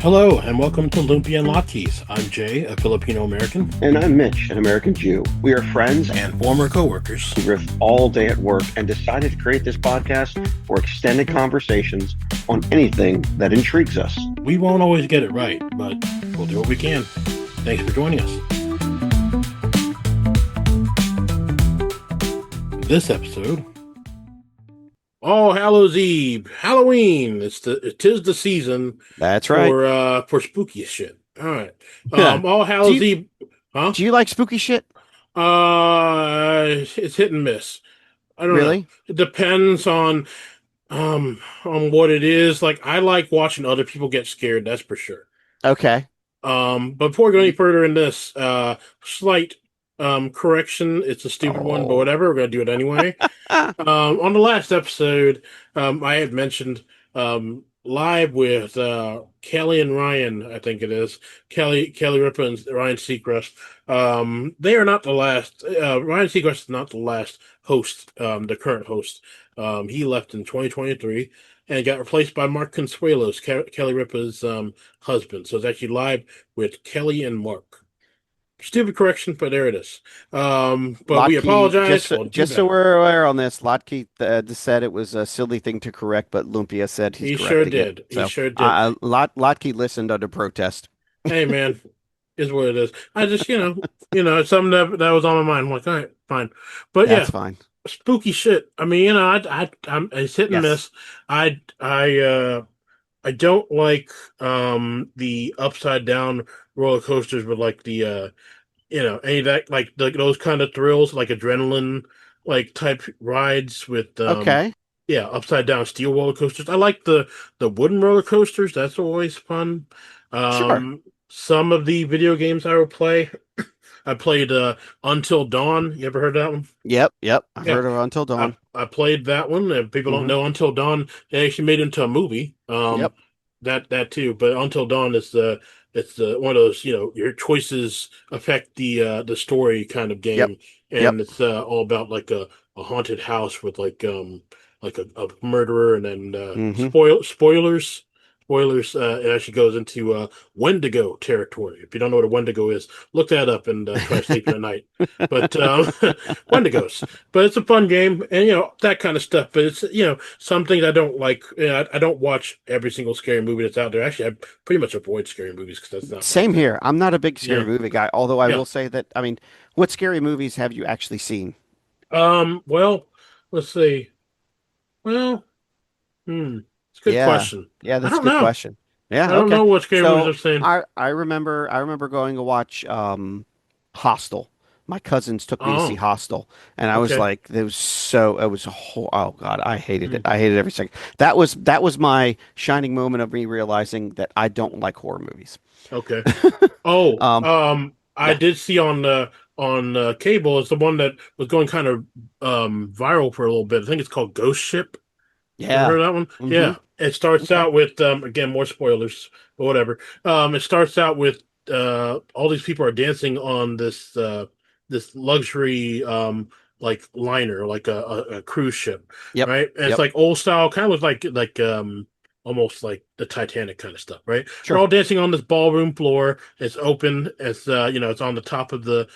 Hello, and welcome to Lumpia and Latkes. I'm Jay, a Filipino American, And I'm Mitch, an American Jew. We are friends and former coworkers. who riff all day at work and decided to create this podcast for extended conversations on anything that intrigues us. We won't always get it right, but we'll do what we can. Thanks for joining us. This episode, All Hallows Eve, Halloween. It is the season. That's right. For spooky shit. All right. All Hallows Eve. Huh? Do you like spooky shit? It's hit and miss. I don't Really? know. It depends on what it is. Like, I like watching other people get scared, that's for sure. Okay. But before we go any further in this, slight correction. It's a stupid one, but whatever. We're gonna do it anyway. On the last episode, I had mentioned live with Kelly and Ryan. I think it is Kelly Ripa and Ryan Seacrest. They are not the last. Ryan Seacrest is not the last host. The current host. He left in 2023 and got replaced by Mark Consuelos, Kelly Ripa's husband. So it's actually live with Kelly and Mark. Stupid correction, but there it is. But we apologize. Just so we're aware on this, Lotke just said it was a silly thing to correct, but Lumpia said he he's sure correcting did. it. So, he sure did. Lotke listened under protest. Hey, man, is what it is. I just, it's something that was on my mind. I'm like, all right, fine. But That's fine. Spooky shit. I mean, it's hit and miss. I don't like the upside down roller coasters with like the any of that, like those kind of thrills, like adrenaline like type rides with Okay. upside down steel roller coasters. I like the wooden roller coasters. That's always fun. Sure. Some of the video games I will play. I played Until Dawn. You ever heard that one? Yep. I've heard of Until Dawn. I played that one. If people don't know Until Dawn, they actually made it into a movie. Yep. That too. But Until Dawn is it's one of those, your choices affect the story kind of game. Yep. And it's all about like a haunted house with like a murderer, and then spoilers. Spoilers, it actually goes into Wendigo territory. If you don't know what a Wendigo is, look that up and try sleeping at night. But Wendigos. But it's a fun game, and that kind of stuff. But it's some things I don't like. I don't watch every single scary movie that's out there. Actually, I pretty much avoid scary movies because that's not Same here. I'm not a big scary movie guy, although I will say that. I mean, what scary movies have you actually seen? Well, let's see. Well, it's a good question. Yeah, that's a good question. Yeah, I don't know what scary movies I've seen. I remember going to watch Hostel. My cousins took me to see Hostel, and I was like, it was a whole, oh God, I hated it. I hated every second. That was my shining moment of me realizing that I don't like horror movies. Okay. I did see on cable. It's the one that was going kind of viral for a little bit. I think it's called Ghost Ship. Yeah. You heard that one? Mm-hmm. Yeah. It starts out with again, more spoilers, but whatever. It starts out with all these people are dancing on this luxury like liner, like a cruise ship. Yep. Right? And it's like old style, kind of like almost like the Titanic kind of stuff, right? Sure. They're all dancing on this ballroom floor. It's open. It's it's on the top of the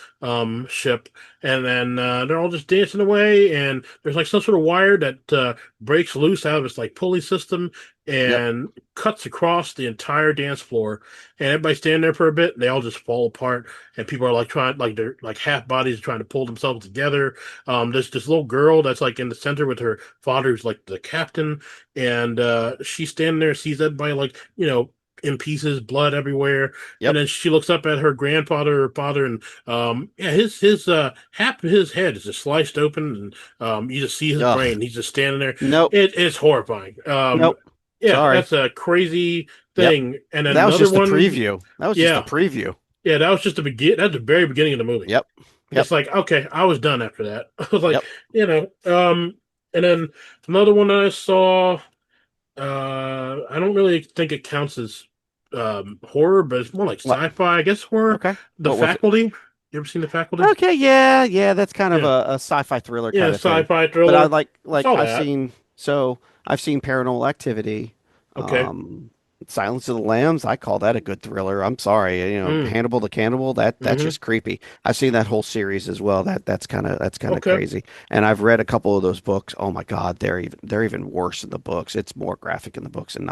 ship, and then they're all just dancing away. And there's like some sort of wire that breaks loose out of its like pulley system and cuts across the entire dance floor. And everybody's standing there for a bit. And they all just fall apart, and people are like trying, like they're like half bodies trying to pull themselves together. There's this little girl that's like in the center with her father, who's like the captain, and she's standing there, sees everybody like in pieces, blood everywhere. And then she looks up at her grandfather or father, and his half of his head is just sliced open, and you just see his brain. He's just standing there. Nope. It's horrifying. Yeah, Sorry. that's a crazy thing. And then that was just one, the preview. That was just the preview. Yeah, that was just that's the very beginning of the movie. Yep. It's like, okay, I was done after that. I was like, and then another one that I saw, I don't really think it counts as horror, but it's more like sci-fi, I guess, horror. Okay. The Faculty. You ever seen The Faculty? Okay, yeah, that's kind of a sci-fi thriller kind of thing. Yeah, sci-fi thriller. But I've seen Paranormal Activity. Okay. Silence of the Lambs, I call that a good thriller. I'm sorry, Mm. Hannibal the Cannibal, that's Hmm. just creepy. I've seen that whole series as well. That's kind of Okay. crazy. And I've read a couple of those books. Oh my God, they're even worse in the books. It's more graphic in the books, and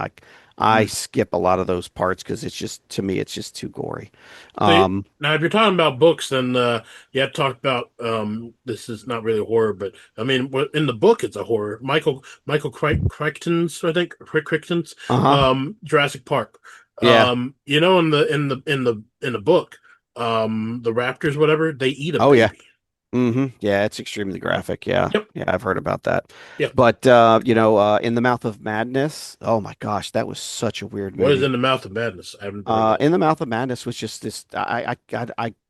I Mm. skip a lot of those parts because it's just to me it's just too gory. So Um, now, if you're talking about books, then you have to talk about this is not really a horror, but I mean, in the book, it's a horror. Michael Crichton's, I think, Crichton's, uh-huh. Jurassic Park. Yeah. In the book, the raptors, whatever, they eat a Oh yeah. baby. Yeah, it's extremely graphic. Yeah. Yep. Yeah, I've heard about that. Yep. But In the Mouth of Madness, oh my gosh, that was such a weird What is movie. in the mouth of madness? I haven't heard that. In the Mouth of Madness was just this. I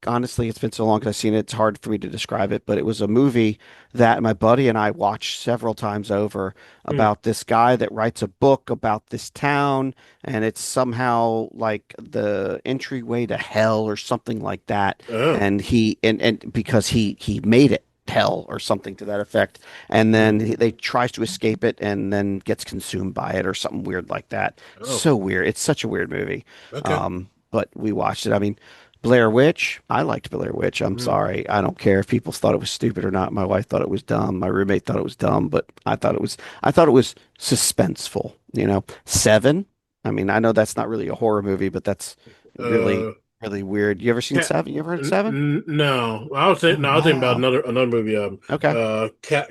honestly, it's been so long since I've seen it. It's hard for me to describe it, but it was a movie that my buddy and I watched several times over Hmm. about this guy that writes a book about this town, and it's somehow like the entryway to hell or something like that. Oh. And and because he made it hell or something to that effect, and Hmm. then they tries to escape it and then gets consumed by it or something weird like that. Oh. So weird. It's such a weird movie. Okay. But we watched it. I mean, Blair Witch. I liked Blair Witch. I'm Hmm. sorry. I don't care if people thought it was stupid or not. My wife thought it was dumb. My roommate thought it was dumb, but I thought it was suspenseful. Seven. I mean, I know that's not really a horror movie, but that's really, Uh. really weird. You ever seen Cat. Seven? You ever heard of Seven? No, I was thinking. Oh No, I was thinking about wow. another movie. Okay.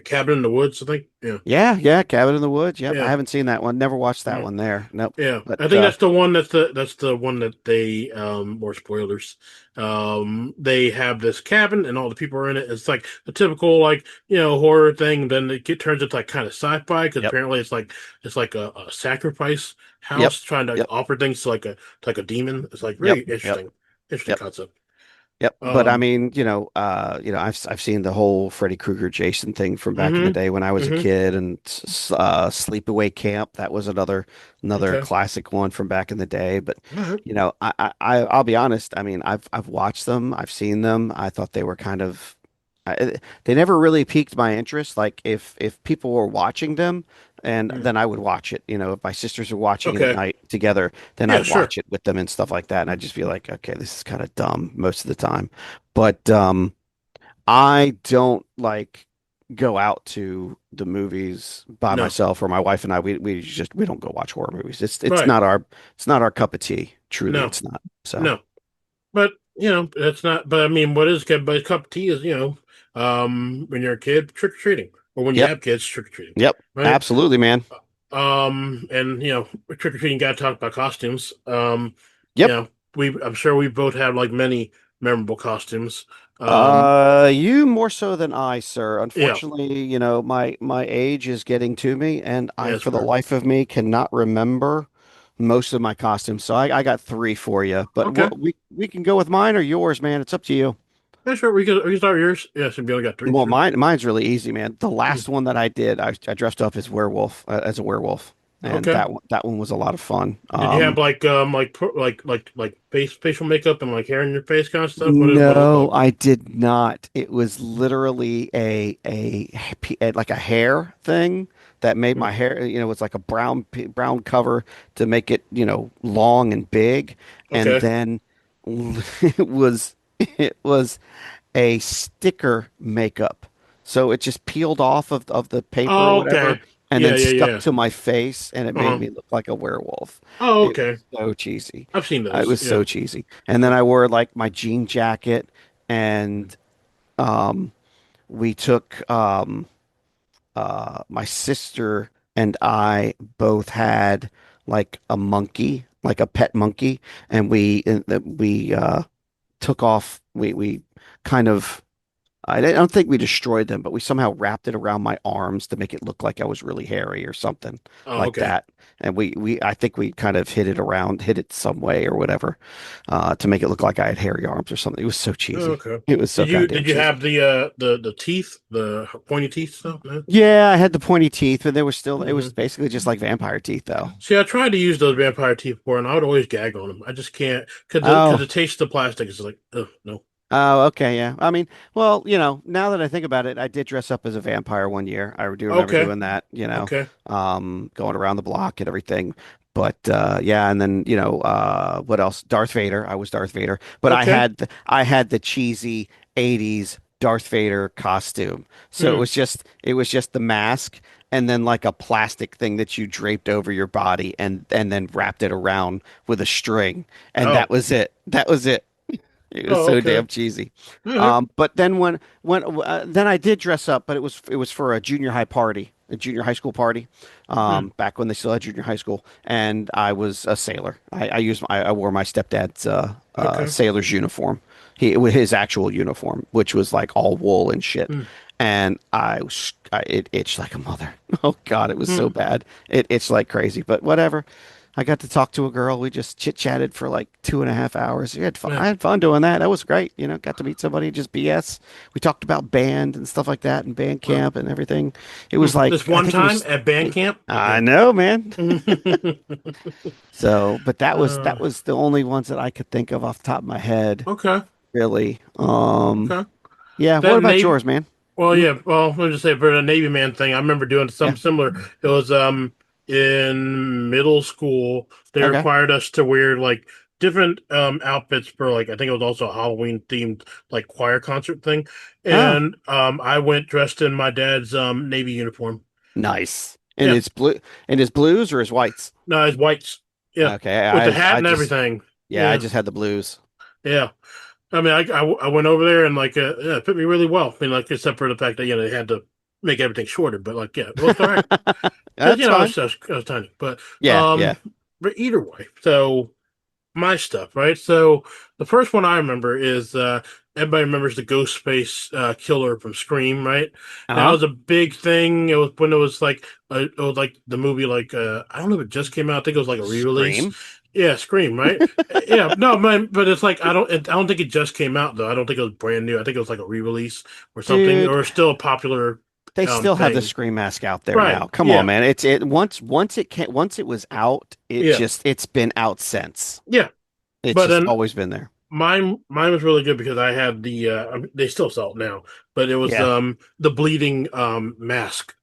Cabin in the Woods. I think. Yeah, Yeah, yeah. Cabin in the Woods. Yep. I yeah, haven't seen that one. Never watched that mm, one there. Nope. yeah. But I think that's the one. That's the one that they more spoilers. They have this cabin and all the people are in it. It's like a typical horror thing. Then turns into like kind of sci-fi because yep. apparently it's like a sacrifice Yep. house trying to Yep. offer things to like a demon. It's like Yep. really Yep. interesting Yep. concept. Yep. But I Um. mean, I've seen the whole Freddy Krueger Jason thing from back in the Mm-hmm. day when I was a Mm-hmm. kid, and Sleepaway Camp. That was another Okay. classic one from back in the day. But All right. I'll be honest. I mean, I've watched them. I've seen them. I thought they were kind of they never really piqued my interest. Like if people were watching them, and Mm. then I would watch it. If my sisters were watching it at Okay. night together, then Yeah, I'd sure. watch it with them and stuff like that. And I'd just be like, okay, this is kind of dumb most of the time. But I don't like go out to the movies by No. myself or my wife and I. We don't go watch horror movies. It's Right. not our cup of tea. Truly, No. it's not. So, No. But that's not. But I mean, what is good? But a cup of tea is when you're a kid, trick or treating, or when you yep, have kids, trick or treating, yep, right? absolutely, man. And trick or treating. Got to talk about costumes. You Yep. know, I'm sure we both have like many memorable costumes. You more so than I, sir. Yeah. Unfortunately, my age is getting to me, and Yeah, I, that's for the fair. life of me, cannot remember most of my costumes. So I got three for you, but Okay. we can go with mine or yours, man. It's up to you. Yeah, sure. We can start with yours. Yeah, so we only got three. Well, Sure. mine's really easy, man. The Mm. last one that I did, I dressed up as a werewolf, and Okay. that one was a lot of fun. Did you have like facial makeup and like hair in your face kind of stuff? What it look No, like? I did not. It was literally like a hair thing that made my Mm. hair, it's like a brown cover to make it, long and big. And Okay. then it was a sticker makeup. So it just peeled off of the paper or Oh, whatever okay. and Yeah, then yeah, stuck yeah. to my face and it made Uh-huh. me look like a werewolf. Oh, It okay. was so cheesy. I've seen It those. was Yeah. so cheesy. And then I wore like my jean jacket and um we took my sister and I both had like a monkey, like a pet monkey, and we took off we kind of I don't think we destroyed them, but we somehow wrapped it around my arms to make it look like I was really hairy or something Oh, like okay. that. And I think we kind of hid it some way or whatever, to make it look like I had hairy arms or something. It was so Oh, cheesy. okay. It was so Did you goddamn did you cheesy. have the teeth, the pointy teeth stuff? No? Yeah, I had the pointy teeth, but it Hmm. was basically just like vampire teeth though. See, I tried to use those vampire teeth before, and I would always gag on them. I just can't because Oh, the taste of the plastic is like, oh no. oh, okay, yeah. I mean, well, now that I think about it, I did dress up as a vampire one year. I do remember Okay. doing that, Okay. going around the block and everything. But yeah, and then what else? Darth Vader. I was Darth Vader, but Okay. I had the cheesy '80s Darth Vader costume. So Hmm. it was just the mask and then like a plastic thing that you draped over your body and then wrapped it around with a string, and that Oh. was it. That was it. It was Oh, so okay. damn cheesy. All right. But then then I did dress up, but it was for a junior high party, a junior high school party, Hmm. back when they still had junior high school, and I was a sailor. I wore my stepdad's Okay. sailor's uniform, his actual uniform, which was like all wool and shit, Hmm. and it itched like a mother. Oh God, it was so Hmm. bad. It itched like crazy, but whatever. I got to talk to a girl. We just chit chatted for like 2.5 hours. We had fun. Yeah. I had fun doing that. That was great. Got to meet somebody, just BS. We talked about band and stuff like that and band Well, camp and everything. It was like, this I one think it time was, at band camp. I Okay. know, man. So, but uh, that was the only ones that I could think of off the top of my head, okay. really. Okay. Yeah. What That about Navy. yours, man? Well, Mm, yeah. Well, let me just say for the Navy man thing, I remember doing yeah. something similar. It was in middle school. They Okay. required us to wear like different outfits for like I think it was also a Halloween themed like choir concert thing. Oh, And I went dressed in my dad's Navy uniform. nice. And Yeah. it's blue, and his blues or his whites? No, it's whites. Yeah. Okay. With the hat and everything. Yeah, I Yeah. just had the blues. Yeah. I mean, I went over there and like yeah, it fit me really well. I mean, like except for the fact that they had to make everything shorter, but like yeah, it looked all right because That's fine. I was tiny. Yeah, yeah. But either way, so my stuff, right? So the first one I remember is everybody remembers the Ghostface killer from Scream, right? That Uh-huh. was a big thing. It was when it was like the movie like I don't know if it just came out. I think it was like a re-release. Scream. Yeah, Scream, right? Yeah, no, man, but it's like I don't think it just came out though. I don't think it was brand new. I think it was like a re-release or something, Dude, or still a popular they still have the thing. Scream mask out there Right. now. Come on, Yeah. man. Once it was out, Yeah. it's been out since. Yeah. It's But just then always been there. mine was really good because I had they still sell it now, but it was Yeah. the bleeding mask.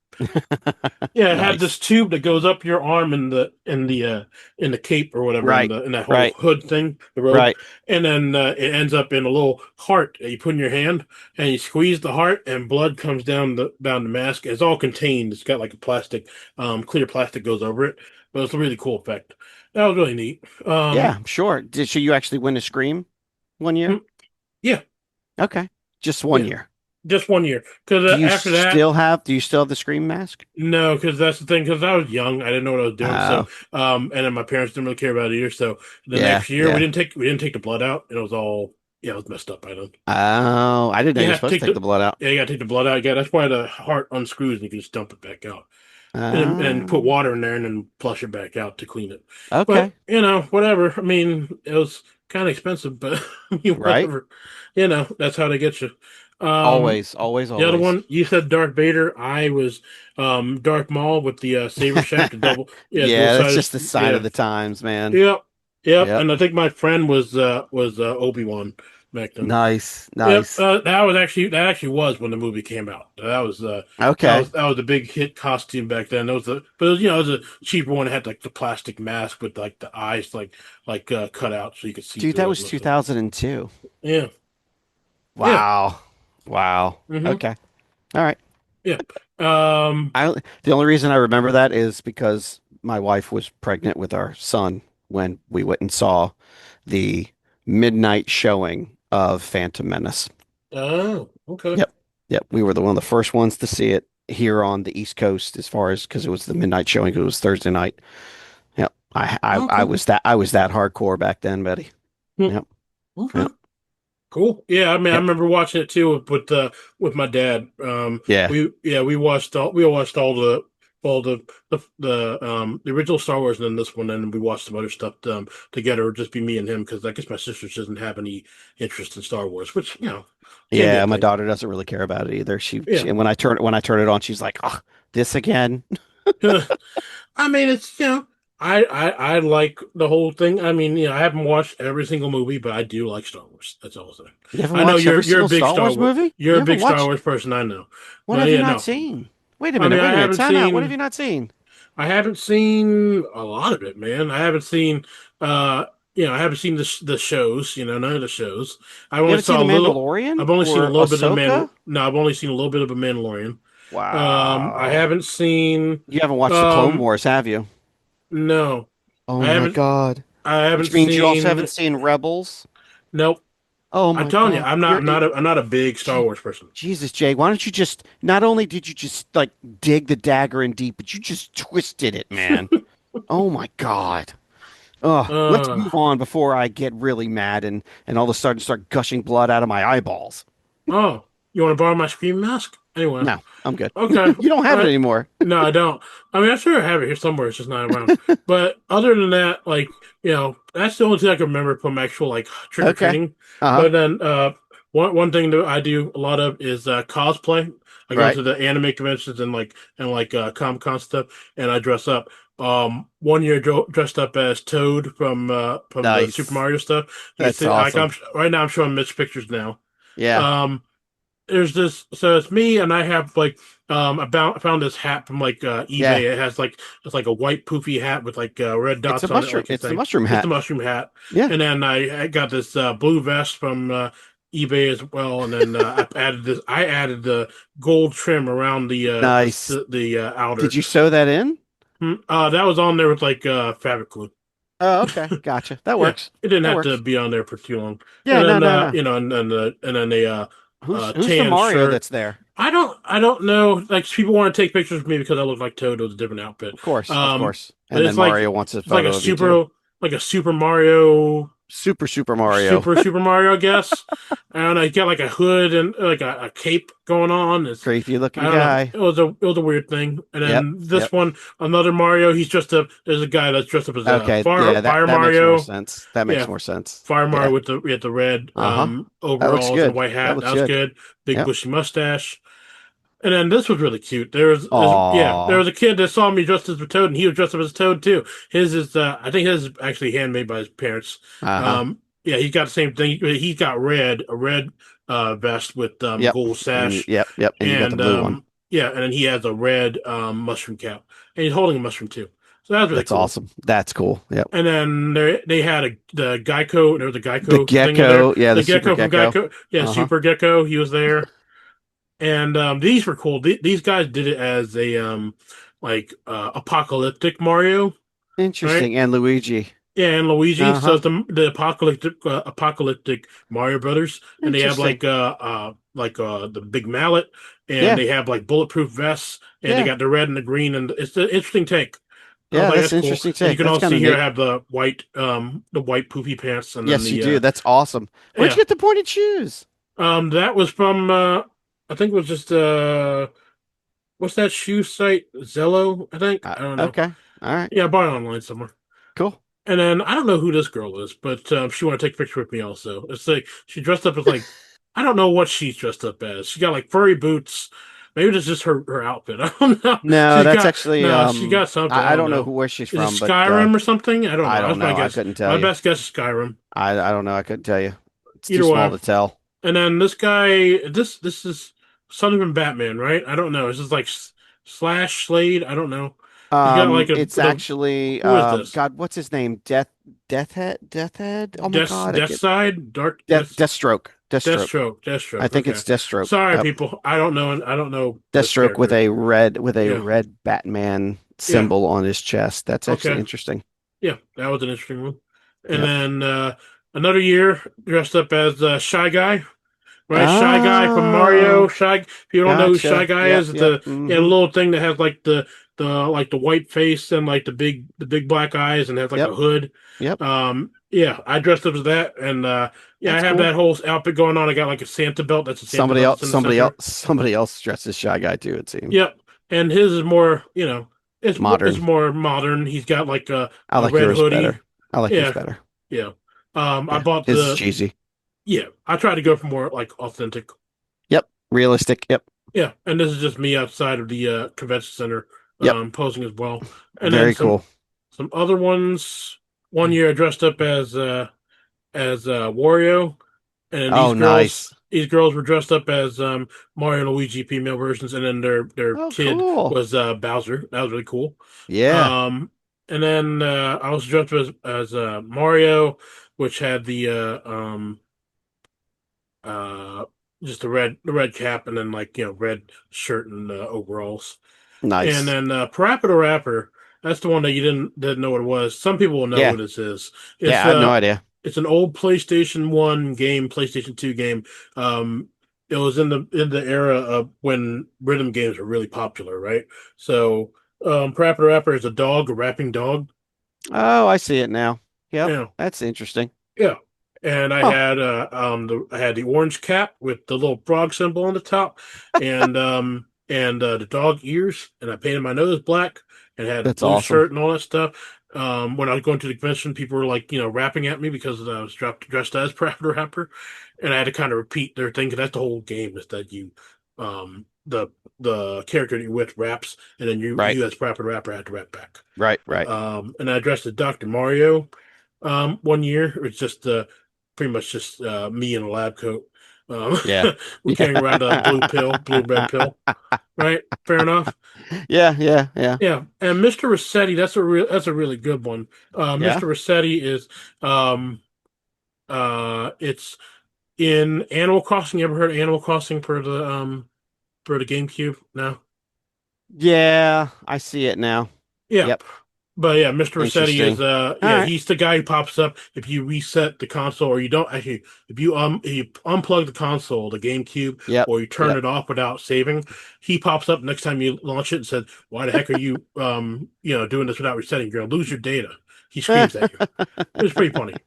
Yeah, it had this Nice. tube that goes up your arm in the cape or whatever Right. in that whole Right. hood thing, the robe, Right. and then it ends up in a little heart that you put in your hand, and you squeeze the heart, and blood comes down the mask. It's all contained. It's got like a plastic, clear plastic goes over it, but it's a really cool effect. That was really neat. Yeah, sure. Should you actually win a Scream one year? Mm, yeah, Okay. Just one yeah, year. just 1 year. Because after that, Do you still have the Scream mask? no, because that's the thing. Because I was young, I didn't know what I was doing. So, Oh, and then my parents didn't really care about it either. So the yeah, next year, yeah. we didn't take the blood out, and it was all yeah, it was messed up by then. Oh, I didn't know You you were have to supposed to take take the blood out. yeah, you got to take the blood out. Yeah, that's why the heart unscrews, and you can just dump it back out, and put Oh, water in there, and then flush it back out to clean it. But okay. whatever. I mean, it was kind of expensive, but I mean, Right. whatever. That's how they get you. Um, Always, always, The other always. one, you said Darth Vader. I was Darth Maul with the saber shaft, the dual Yeah, that's sided. just the sign of Yeah, the times, man. yep, yep. Yep. And I think my friend was Obi-Wan back then. Nice, Yep, nice. that actually was when the movie came out. Okay. That was a big hit costume back then. That was but it was, it was a cheaper one. It had like the plastic mask with like the eyes cut out so you could see Dude, that through it. was 2002. Yeah, yeah, Wow. Wow. hmm Okay. All right. yeah. Um, The only reason I remember that is because my wife was pregnant with our son when we went and saw the midnight showing of Phantom Menace. oh, okay. Yep. Yep. We were one of the first ones to see it here on the East Coast as far as because it was the midnight showing. It was Thursday night. Yep. Okay. I was that hardcore back then, Betty. Hmm, Yep. okay. Yep. Cool. Yeah, I mean, I Yep. remember watching it too with my dad. Yeah. We watched all the original Star Wars and then this one, and we watched some other stuff together. It would just be me and him because I guess my sister doesn't have any interest in Star Wars, which can be a Yeah. My thing. daughter doesn't really care about it either. Yeah. And when I turn it on, she's like, "Oh, this again." I mean, it's I like the whole thing. I mean, I haven't watched every single movie, but I do like Star Wars. That's all I'm saying. You haven't I know watched every you're a single big Star Star Wars Wars movie? you're You a haven't big Star watched? Wars person. I know, What but have you yeah, not no. seen? Wait a I minute, mean, wait I a minute. haven't Time out. What have seen. you not seen? I haven't seen a lot of it, man. I haven't seen, uh, I haven't seen the shows. None of the shows. I You only haven't seen saw The a little. Mandalorian I've only seen a or little bit of the Man. Ahsoka? No, I've only seen a little bit of a Mandalorian. I Wow. haven't seen. You haven't watched the Clone Um, Wars, have you? no, Oh I my haven't. God. I haven't Which means you also seen. haven't seen Rebels. Nope. Oh I'm my telling you, God. I'm not. You're I'm not. I'm not a big Star Je- Wars person. Jesus, Jay, why don't you just not only did you just like dig the dagger in deep, but you just twisted it, man. Oh my God. Let's Uh, move on before I get really mad and all of a sudden start gushing blood out of my eyeballs. oh, you want to borrow my scream mask? Anyway, No, I'm good. okay. You don't have it I anymore. no, I don't. I mean, I sure have it here somewhere. It's just not around. But other than that, that's the only thing I can remember from actual like trick or Okay. treating. Uh-huh. But then, one thing that I do a lot of is cosplay. I go Right. to the anime conventions and Comic Con stuff, and I dress up. One year dressed up as Toad from the Super Nice. Mario stuff. You can That's see, like awesome. right now, I'm showing Mitch pictures now. Yeah. Um, there's this, so it's me, and I have like about found this hat from like Yeah. eBay. It's like a white poofy hat with like red It's a dots on it, mushroom. like you It's the think mushroom it's the hat. mushroom hat. Yeah. And then I got this blue vest from eBay as well. And then I added the gold trim around Nice. the Did outer. you sew that in? That was on there with like fabric glue. Oh, okay. Gotcha. That Yeah, works. it didn't That have to works. be on there for too long. Yeah, And no, then no, no. and then a Who's the tan Mario shirt. that's there? I don't know. Like people want to take pictures of me because I look like Toad with a different outfit. Of course, of course. But And then Mario wants a it's like photo of you too. a Super Mario, Super Mario. Super Mario, I guess. I don't know. He got like a hood and like a cape going on. Creepy I looking don't know. guy. It was a weird thing. And Yep. then Yep. this one, another Mario. He's dressed up. There's a guy that's dressed up as a Okay. Yeah, Fire that makes more Mario. sense. That makes Yeah, more sense. Fire Yeah. Mario with the red Uh-huh. That looks overalls and good. white That hat. That looks was good. good. Big Yep. bushy mustache. And then this was really cute. There Aw. was a kid that saw me dressed as a Toad, and he was dressed up as a Toad too. His is I think his is actually handmade by his parents. Uh-huh. Yeah, he got the same thing. He's got a red vest with Yep. gold sash, Yep. And you got the and blue one. yeah, and then he has a red mushroom cap, and he's holding a mushroom too. So that was really That's cool. awesome. That's cool. Yep. And then they had the Geico. There was a The Geico thing in there. gecko. Yeah, the The super Gecko from gecko. Geico. Yeah, Uh-huh. Super Gecko. He was there. And these were cool. These guys did it as a apocalyptic Mario, right? Interesting. And Luigi. Yeah, and Luigi. So Uh-huh. it's the apocalyptic Mario Brothers, and they have Interesting. the big mallet, and Yeah. they have like bulletproof vests, and they Yeah. got the red and the green, and it's an interesting take. I was Yeah, like, that's that's an cool. interesting And you take. can That's also kind see of here I neat. have the white poofy pants, and then Yes, you the do. That's awesome. Where'd you yeah. get the pointed shoes? That was from I think it was just what's that shoe site? Zello, I think. I don't know. Okay. All right. Yeah, I bought it online somewhere. Cool. And then I don't know who this girl is, but she want to take a picture with me also. It's like she dressed up as like I don't know what she's dressed up as. She got like furry boots. Maybe it's just her outfit. I don't know. No, She's that's got actually no, she got something. I I don't don't know know. where she's Is it from, but Skyrim or something? I don't I know. don't That's my know. I guess. couldn't tell My you. best guess is Skyrim. I don't know. I couldn't tell you. It's too Either small way. to tell. And then this guy, this is something from Batman, right? I don't know. Is this like Slash Slade? I don't know. He's got like It's actually who is this? God, what's his name? Death Head? Oh my God, I Death get Side, Dark Death, Deathstroke. I Deathstroke. think Okay, it's Deathstroke. sorry, Yep. people. I don't know this Deathstroke with character. a Yeah, red Batman yeah. symbol on his chest. That's actually Okay, interesting. yeah. That was an interesting one. And Yep. then another year dressed up as Shy Guy. Right, Shy Guy from Mario. Oh, If you don't know who Shy gotcha. Guy Yep, is, it's yep. a yeah, Hmm. little thing that has like the white face and like the big black eyes and has like Yep, a hood. yep. Yeah, I dressed up as that, and yeah, I That's have cool. that whole outfit going on. I got like a Santa belt. That's a Santa belt that's in the center. Somebody else dresses Shy Guy too, it seems. Yep, and his is more, it's Modern. more modern. He's got like I a like red yours hoodie. better. I like yours Yeah, better. yeah. I Yeah. bought It's the cheesy. yeah. I tried to go for more like authentic. Yep. Realistic. Yep. Yeah, and this is just me outside of the convention center, Yep. posing as well. And then Very cool. some other ones. One year I dressed up as Wario, and then these Oh, girls, nice. these girls were dressed up as Mario and Luigi female versions, and then their Oh, kid cool. was Bowser. That was really cool. Yeah. Um, and then I was dressed up as Mario, which had uh just the red cap and then like red shirt and overalls. And Nice. then Parappa the Rapper, that's the one that you didn't know what it was. Some people will know Yeah. what this is. Yeah, It's I had no uh idea. it's an old PlayStation 1 game, PlayStation 2 game. It was in the era of when rhythm games were really popular, right? So Parappa the Rapper is a dog, a rapping dog. Oh, I see it now. Yep. Yeah. That's interesting. Yeah. And I Huh. had I had the orange cap with the little frog symbol on the top and the dog ears, and I painted my nose black and had the That's blue awesome. shirt and all that stuff. When I was going to the convention, people were like, rapping at me because I was dressed as Rapper Rapper, and I had to kind of repeat their thing because that's the whole game is that you the character that you're with raps, and then Right. you as Rapper Rapper have to rap back. Right. Right. And I dressed as Dr. Mario one year. It's just pretty much just me in a lab coat. Um, Yeah. we're carrying around a blue red pill, right? Fair enough. Yeah. Yeah. Yeah. Yeah, and Mr. Rossetti, that's a really good one. Yeah. Mr. Rossetti is it's in Animal Crossing. You ever heard of Animal Crossing for the GameCube? No. Yeah. I see it now. Yeah. Yep. But yeah, Mr. Rossetti is Interesting. All yeah, right. he's the guy who pops up if you reset the console or you don't actually if you unplug the console, the GameCube, Yep. or you turn Yep. it off without saving, he pops up next time you launch it and says, "Why the heck are you doing this without resetting? You're gonna lose your data." He screams at you. It's pretty funny.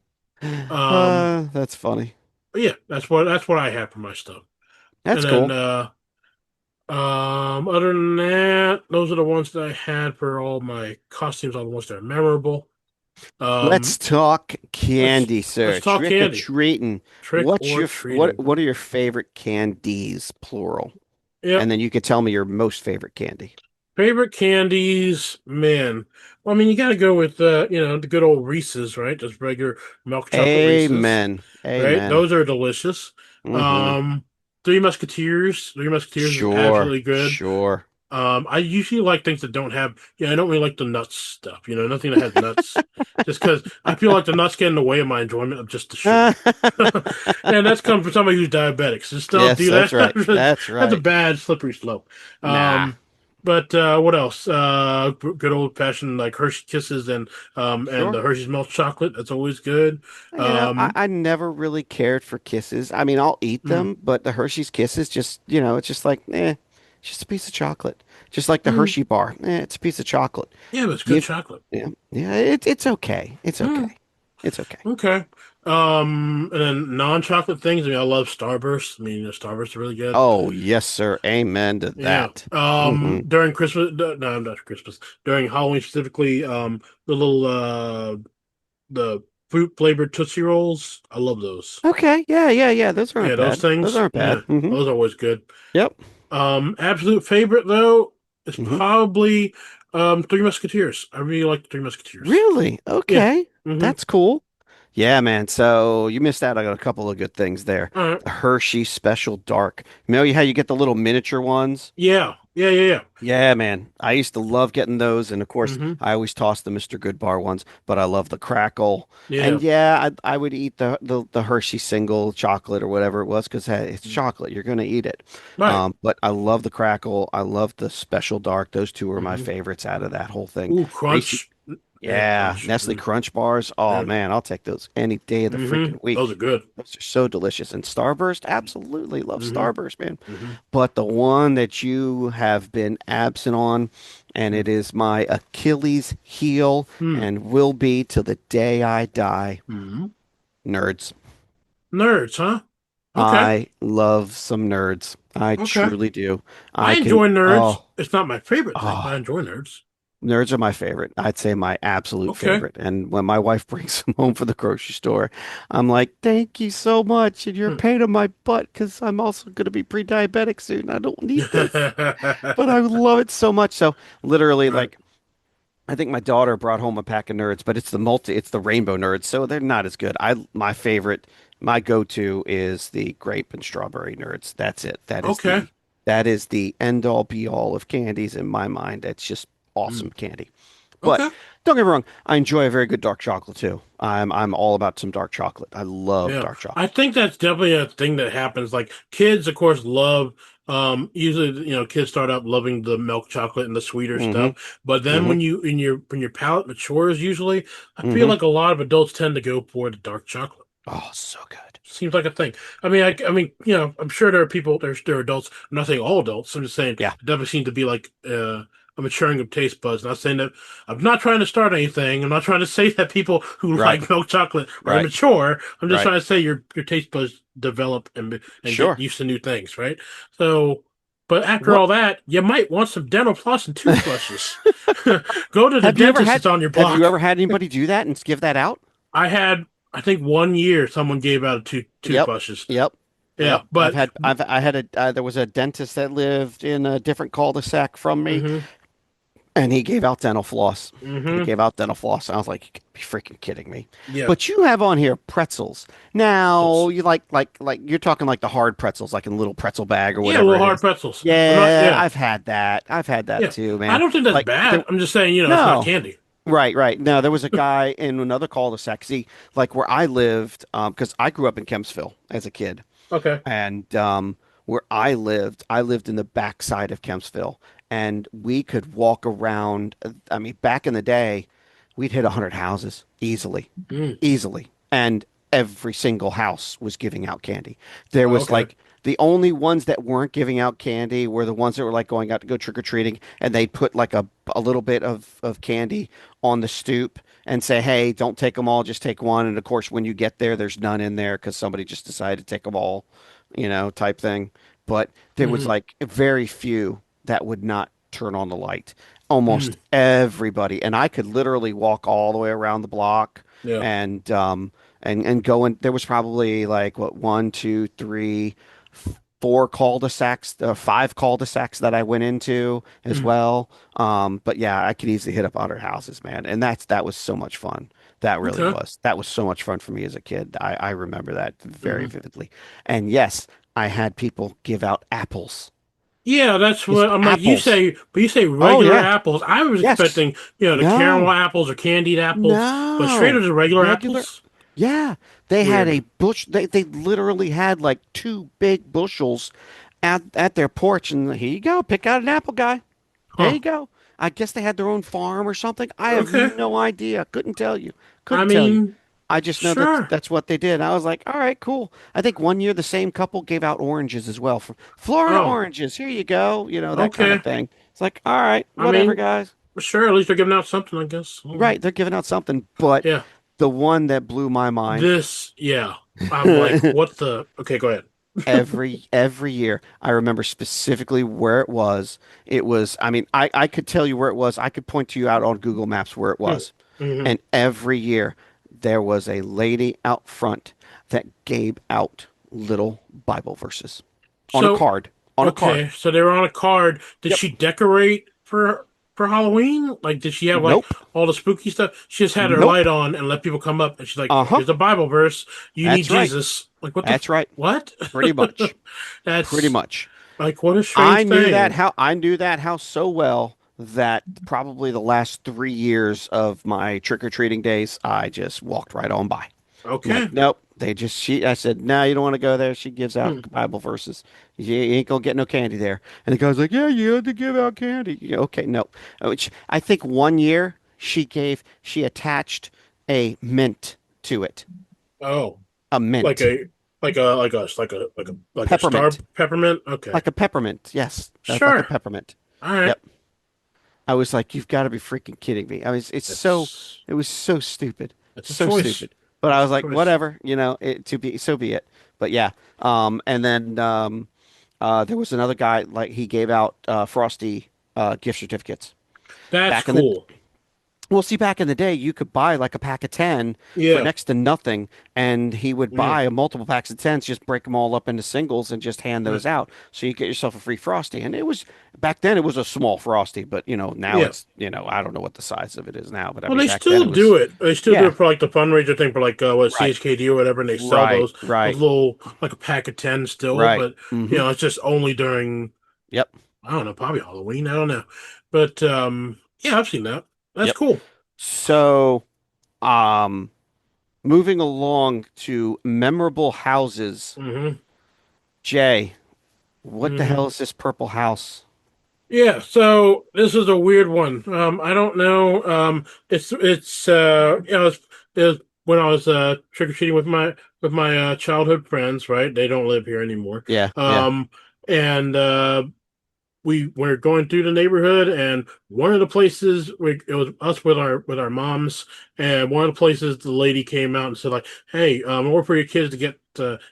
Um That's funny. but yeah, that's what I have for my stuff. And That's then cool. other than that, those are the ones that I had for all my costumes, all the ones that are memorable. Let's Um, talk let's candy, sir. let's talk Trick or candy. treating. Trick or treating. What are your favorite candies, plural? Yep. And then you could tell me your most favorite candy. Favorite candies, man. Well, I mean, you got to go with the good old Reese's, right? Just regular milk chocolate Reese's, Amen. right? Amen. Those are delicious. Mm-hmm. Um, Three Musketeers. Three Musketeers is Sure. absolutely good. Sure. I usually like things that don't have, I don't really like the nuts stuff, nothing that has nuts, just because I feel like the nuts get in the way of my enjoyment of just the sugar. And that's coming from somebody who's diabetic. So just don't Yes, do that's right. that. That's That's a right. bad slippery slope. Nah. But what else? Good old fashioned like Hershey Kisses and Sure. the Hershey's milk chocolate. That's always good. Um, I never really cared for kisses. I mean, I'll eat mm, them, but the Hershey's Kisses just, it's just like, it's just a piece of chocolate. Just like the mm, Hershey bar. It's a piece of chocolate. yeah, but it's good Give, chocolate. yeah, yeah, it's okay. It's Mm, okay. It's okay. okay. And then non-chocolate things. I mean, I love Starburst. I mean, the Starburst are really good. Oh, yes, sir. Amen to Yeah. that. Hmm. During Christmas, no, not Christmas. During Halloween specifically, the little the fruit flavored Tootsie Rolls. I love those. Okay. Yeah, yeah, yeah. Those Yeah, aren't those bad. Those things. aren't Yeah, bad. Hmm. those are always good. Yep. Absolute favorite though is Hmm. probably Three Musketeers. I really like the Three Musketeers. Really? Yeah. Okay. Mm-hmm. That's cool. Yeah, man. So you missed out on a couple of good things there. All right. The Hershey Special Dark. You know how you get the little miniature ones? Yeah. Yeah. Yeah. Yeah. Yeah, man. I used to love getting those, and of course, Mm-hmm. I always toss the Mr. Goodbar ones, but I love the crackle. Yeah. And yeah, I would eat the Hershey single chocolate or whatever it was because hey, it's chocolate. You're gonna eat it. Right. But I love the crackle. I love the Special Dark. Those two are my Mm-hmm. favorites out of that whole thing. Ooh, Reese, Crunch. Yeah, yeah, Crunch. Nestle Crunch bars. Oh Yeah. man, I'll take those any day of the Mm-hmm. freaking Those are week. good. Those are so delicious. And Starburst, absolutely love Mm-hmm. Starburst, man. Mm-hmm. But the one that you have been absent on, and it is my Achilles heel Mm-hmm. and will be till the day I die, Mm-hmm. nerds. Nerds, huh? Okay. I love some nerds. I Okay. truly do. I I can, enjoy nerds. oh, It's not my favorite thing, but I oh. enjoy nerds. Nerds are my favorite. I'd say my absolute Okay. favorite. And when my wife brings them home from the grocery store, I'm like, thank you so much. And you're a Hmm. pain in my butt because I'm also going to be pre-diabetic soon. I don't need this, but I love it so much. So literally, Right. like, I think my daughter brought home a pack of nerds, but it's the rainbow nerds. So they're not as good. My favorite My go-to is the grape and strawberry nerds. That's it. Okay. That is the end all be all of candies in my mind. That's just Mm. awesome candy. But Okay. don't get me wrong, I enjoy a very good dark chocolate too. I'm all about some dark chocolate. I love Yeah, dark I chocolate. think that's definitely a thing that happens. Like kids, of course, love usually kids start out loving the milk chocolate and the sweeter Mm-hmm. stuff. But then Mm-hmm. when your palate matures, usually I feel Mm-hmm. like a lot of adults tend to go for the dark chocolate. Oh, so good. Seems like a thing. I mean, I'm sure there are people, there are adults. I'm not saying all adults. I'm just saying it Yeah. definitely seems to be like a maturing of taste buds. Not saying that I'm not trying to start anything. I'm not trying to say that people who Right. like milk chocolate are Right. immature. I'm just Right. trying to say your taste buds develop and get Sure. used to new things, right? So, but after What all that, you might want some dental floss and toothbrushes. Go to the have you ever dentist had that's on your have you block. ever had anybody do that and give that out? I had, I think 1 year someone gave out Yep. toothbrushes. Yep. Yeah, Yep. but I had a there was a dentist that lived in a different cul-de-sac from me, hmm and he gave out dental floss. He hmm gave out dental floss. I was like, you could be freaking kidding me. Yeah. But you have on here pretzels. Now, Pretzels. you like you're talking like the hard pretzels, like in a little pretzel bag or Yeah, whatever little it hard is. pretzels. I'm not, Yeah, yeah. I've had that. I've had that Yeah. too, I man. don't think that's Like there bad. I'm just saying, it's not no. candy. Right, right. No, there was a guy in another cul-de-sac. See, like where I lived, because I grew up in Kempsville as a kid. Okay. And where I lived in the backside of Kempsville, and we could walk around. I mean, back in the day, we'd hit 100 houses easily, Mm. easily, and every single house was giving out candy. There Oh, was okay. like the only ones that weren't giving out candy were the ones that were like going out to go trick-or-treating, and they'd put like a little bit of candy on the stoop and say, "Hey, don't take them all, just take one." And of course, when you get there, there's none in there because somebody just decided to take them all, type thing. But there was hmm like very few that would not turn on the light. mm Almost everybody, and I could literally walk all the way around the block Yeah. and go in. There was probably like what one, two, three, four cul-de-sacs, five cul-de-sacs that I went into as Mm. well. But yeah, I could easily hit up 100 houses, man, and that was so much fun. That really Okay. was. That was so much fun for me as a kid. I remember that very hmm vividly. And yes, I had people give out apples. Yeah, that's Just what I'm like. apples. But you say Oh regular yeah. apples. I was Yes. expecting, the caramel No. apples or candied apples, but straight No. as the regular Regular. apples. Yeah. They had Weird. a bush. They literally had like two big bushels at their porch, and here you go. Pick out an apple, guy. There Huh. you go. I guess they had their own farm or something. I have Okay. no idea. Couldn't tell you. I Couldn't tell you. mean, I just know that sure. that's what they did. I was like, all right, cool. I think one year the same couple gave out oranges as well. Florida Oh, oranges. Here you go. That kind of okay. thing. It's like, all right, I whatever, mean, guys. sure. At least they're giving out something, I guess. Right, they're giving out something. But Yeah. the one that blew my mind Yeah. I'm like, what the? Okay, go ahead. every year, I remember specifically where it was. It was, I mean, I could tell you where it was. I could point to you out on Google Maps where it was. Mm-hmm. And every year there was a lady out front that gave out little Bible verses on a So, card. On a card. okay, so they were on a card. Did Yep. she decorate for Halloween? Like, did she have like Nope. all the spooky stuff? She just had her light Nope. on and let people come up, and she's like, Uh-huh. "Here's a Bible verse. You need That's right. Jesus." Like, what the That's right. what? Pretty much. Pretty That's much. like what a strange thing. I knew that house so well that probably the last 3 years of my trick-or-treating days, I just walked right on by. I'm like, Okay. nope. I said, no, you don't want to go there. She gives out Hmm. Bible verses. You ain't gonna get no candy there. And the guy's like, yeah, you had to give out candy. Yeah, okay, no. Which I think one year she attached a mint to it. Oh, A like mint. a like a star Peppermint. peppermint. Okay. Like a peppermint. Yes. Like a Sure. peppermint. All right. Yep. I was like, you've got to be freaking kidding me. I was, That's it was so stupid, that's a so choice. stupid. But I That's was a like, choice. whatever, so be it. But yeah, and then there was another guy like he gave out Frosty gift certificates That's back in the cool. Well, see, back in the day, you could buy like a pack of 10 for Yeah. next to nothing, and he would Yeah. buy multiple packs of 10s, just break them all up into singles and just hand Right. those out. So you get yourself a free Frosty. And it was back then it was a small Frosty, but now Yeah. it's, I don't know what the size of it is now, but I Well, mean they back then still it do was it. They still do yeah, it for like the fundraiser thing for like what right. CHKD or whatever, and they sell Right, those right, little like a pack of 10 still, right. but Hmm. it's just only during Yep. I don't know, probably Halloween. I don't know, but yeah, I've seen that. That's Yep. cool. So, um, moving along to memorable houses. Hmm. Jay, what the Hmm. hell is this purple house? Yeah, so this is a weird one. I don't know. It's it was when I was trick or treating with my childhood friends, right? They don't live here anymore. Yeah, yeah. Um, and we were going through the neighborhood, and one of the places it was us with our moms, and one of the places the lady came out and said like, "Hey, in order for your kids to get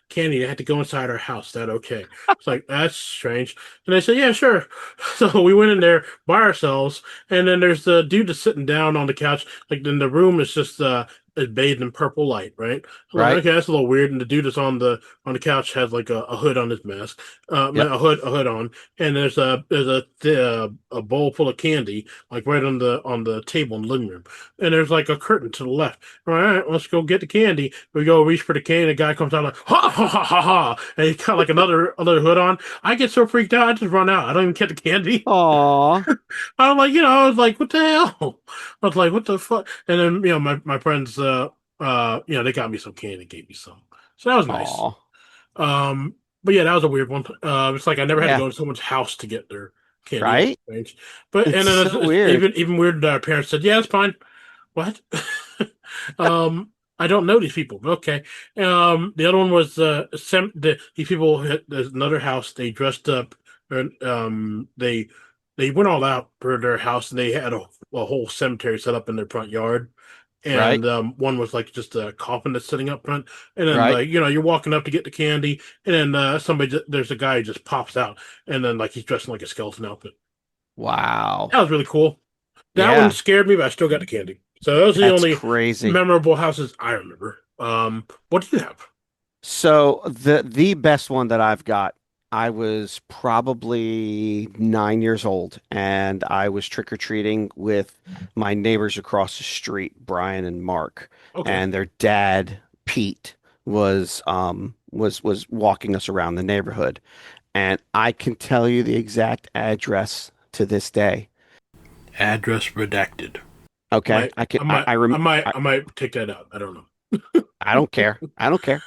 candy, they had to go inside our house. Is that okay?" It's like that's strange, and I said, "Yeah, sure." So we went in there by ourselves, and then there's the dude that's sitting down on the couch. Like, then the room is just is bathed in purple light, right? I'm like, Right? okay, that's a little weird. And the dude that's on the couch has like a hood on his mask, Yep. a hood on, and a bowl full of candy like right on the table in the living room, and there's like a curtain to the left. All right, let's go get the candy. We go reach for the candy. The guy comes out like ha ha ha ha ha, and he's got like another hood on. I get so freaked out, I just run out. I don't even get the candy. Aw. I'm like, I was like, what the hell? I was like, what the fuck? And then my friends they got me some candy, gave me some, so that was nice. Aw. But yeah, that was a weird one. It's like I never had to Yeah. go to someone's house to get their candy. That was Right? strange. But It's and then so it's weird. even weird that our parents said, "Yeah, it's fine." What? um, I don't know these people. But okay. The other one was these people had there's another house. They dressed up, and they went all out for their house, and they had a whole cemetery set up in their front yard. Right? And one was like just a coffin that's sitting up front, and then Right? like you're walking up to get the candy, and then there's a guy who just pops out, and then like he's dressed in like a skeleton outfit. Wow. That was really cool. That one Yeah. scared me, but I still got the candy. So those are the That's only crazy. memorable houses I remember. What do you have? So the best one that I've got, I was probably 9 years old, and I was trick-or-treating with my neighbors across the street, Brian and Mark, Okay. and their dad, Pete, was walking us around the neighborhood. And I can tell you the exact address to this day. Address redacted. Okay, I can I might take that out. I don't know. I don't care. I don't care.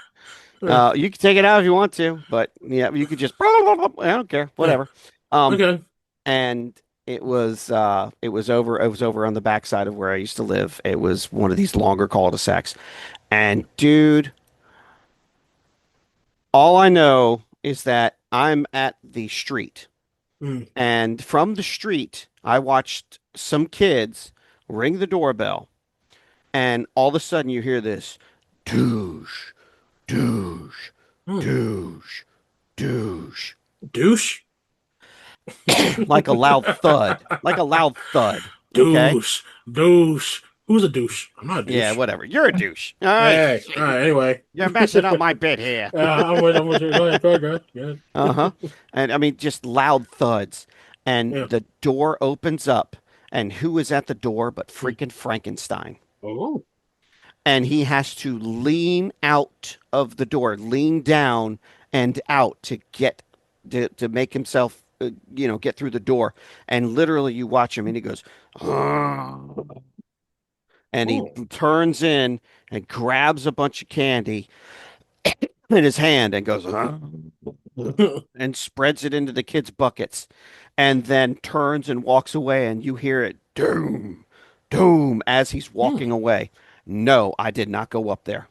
Uh, You can take it out if you want to, but yeah, you could just I don't care, uh, whatever. Um, okay. and it was over on the backside of where I used to live. It was one of these longer cul-de-sacs. And dude, all I know is that I'm at the street. Mm. And from the street, I watched some kids ring the doorbell, and all of a sudden you hear this douche, douche, Mm. douche, douche, Douche. like a loud thud, like a loud thud. Okay. Douche. Douche. Who's a douche? I'm not a Yeah, douche. whatever. You're a douche. All right. Hey. All right. Anyway. You're messing up my bit here. I'm with you. Go ahead. Go ahead. Go ahead. Go ahead. Uh-huh. And I mean, just loud thuds. And Yeah. the door opens up. And who is at the door but Mm. freaking Frankenstein? Oh. And he has to lean out of the door, lean down and out to get to make himself, get through the door. And literally, you watch him, and he goes, and he Oh. turns in and grabs a bunch of candy in his hand and goes, and spreads it into the kids' buckets, and then turns and walks away, and you hear it doom, doom as he's Hmm. walking away. No, I did not go up there.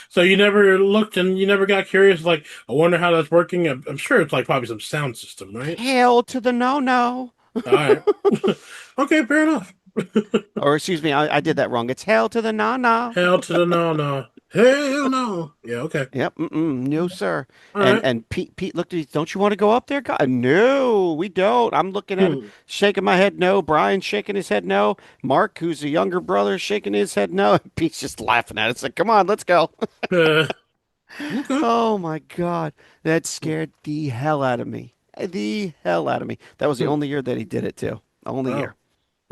So you never looked and you never got curious, like, I wonder how that's working. I'm sure it's like probably some sound system, right? Hail to the no no. All right. Okay, fair enough. Or excuse me, I did that wrong. It's hail to the no no. Hell to the no, no. Hell no. Yeah. Okay. Yep. No, sir. All And right. and Pete looked at me. Don't you want to go up there? God, no, we don't. I'm looking at him, Hmm. shaking my head no. Brian's shaking his head no. Mark, who's a younger brother, shaking his head no. And Pete's just laughing at us like, come on, let's go. Uh, okay. Oh my God. That scared the hell out of me. The hell out of me. That was the Hmm. only year that he did it too. Only Oh, year.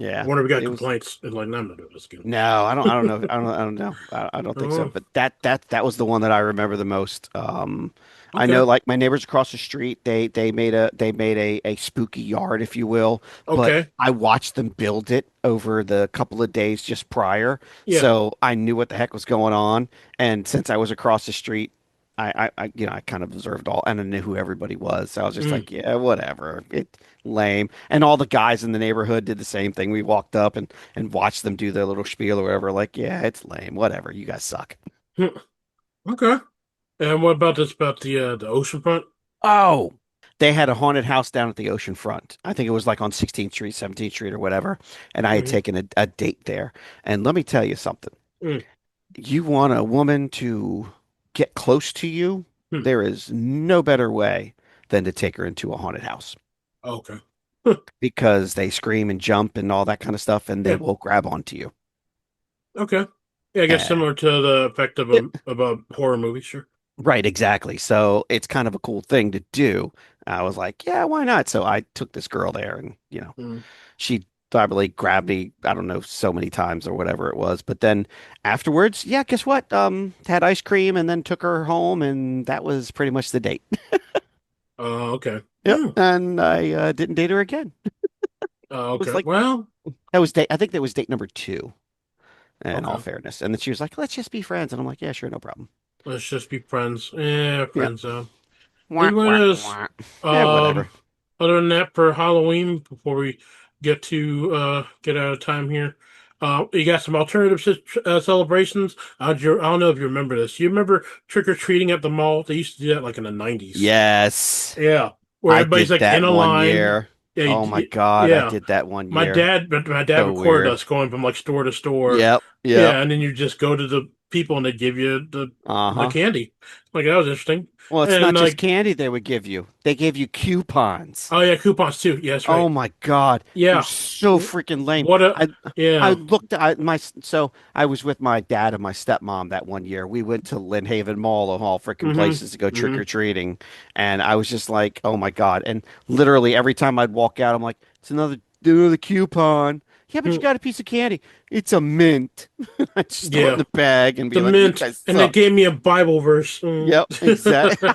Yeah. I wonder if we got It was complaints. And like, no, I'm not doing this again. no, I don't know. I don't know. I don't think so. Oh, But that was the one that I remember the most. I okay. know like my neighbors across the street, they made a spooky yard, if you will, but Okay. I watched them build it over the couple of days just prior. Yeah. So I knew what the heck was going on. And since I was across the street, I kind of observed all and I knew who everybody was. So I was just Mm. like, yeah, whatever. It lame. And all the guys in the neighborhood did the same thing. We walked up and watched them do their little spiel or whatever. Like, yeah, it's lame. Whatever. You guys suck. Hmm. Okay. And what about this? About the ocean front? Oh, they had a haunted house down at the ocean front. I think it was like on 16th Street, 17th Street or whatever. And I had Hmm. taken a date there. And let me tell you something. Mm. You want a woman to get close to you, Hmm. there is no better way than to take her into a haunted house Okay. because they scream and jump and all that kind of stuff, and they Yeah. will grab onto you. Okay. Yeah, I guess Uh, similar to the effect of Yep. a horror movie, sure. Right, exactly. So it's kind of a cool thing to do. I was like, yeah, why not? So I took this girl there, and Mm. she probably grabbed me, I don't know, so many times or whatever it was. But then afterwards, yeah, guess what? Had ice cream and then took her home, and that was pretty much the date. Okay. Yep. Mm. And I didn't date her again. It was Okay. like Well, that was date. I think that was date number two. In all okay. fairness, and then she was like, "Let's just be friends," and I'm like, "Yeah, sure, no problem." Let's just be friends. Yeah, Yeah. friend zone. Wah, Is what wah, it is. wah. Yeah, Um, whatever. Other than that, for Halloween, before we get out of time here, you got some alternative celebrations. I don't know if you remember this. You remember trick or treating at the mall? They used to do that like in the 90s. Yes, Yeah, where I everybody's did like in that a one line. year. Yeah, Oh my God, I yeah. did that one My year. dad, but my dad So recorded weird. us going from like store to store. Yep, yep. Yeah, and then you just go to the people and they give you the Uh-huh. candy. Like that was interesting. Well, it's not And just like, candy they would give you. They gave you coupons. oh yeah, coupons too. Yeah, that's Oh right. my God. It was Yeah. so freaking lame. What a I yeah. looked at my so I was with my dad and my stepmom that one year. We went to Lynn Haven Mall of all freaking Mm-hmm. places to go trick Mm-hmm. or treating, and I was just like, "Oh my God." And literally every time I'd walk out, I'm like, "It's another coupon." Yeah, but you got a piece of candy. It's a mint. I just throw it in Yeah. the bag and be The like, "You mint. guys And they suck." gave me a Bible verse. Mm. Yep, exactly.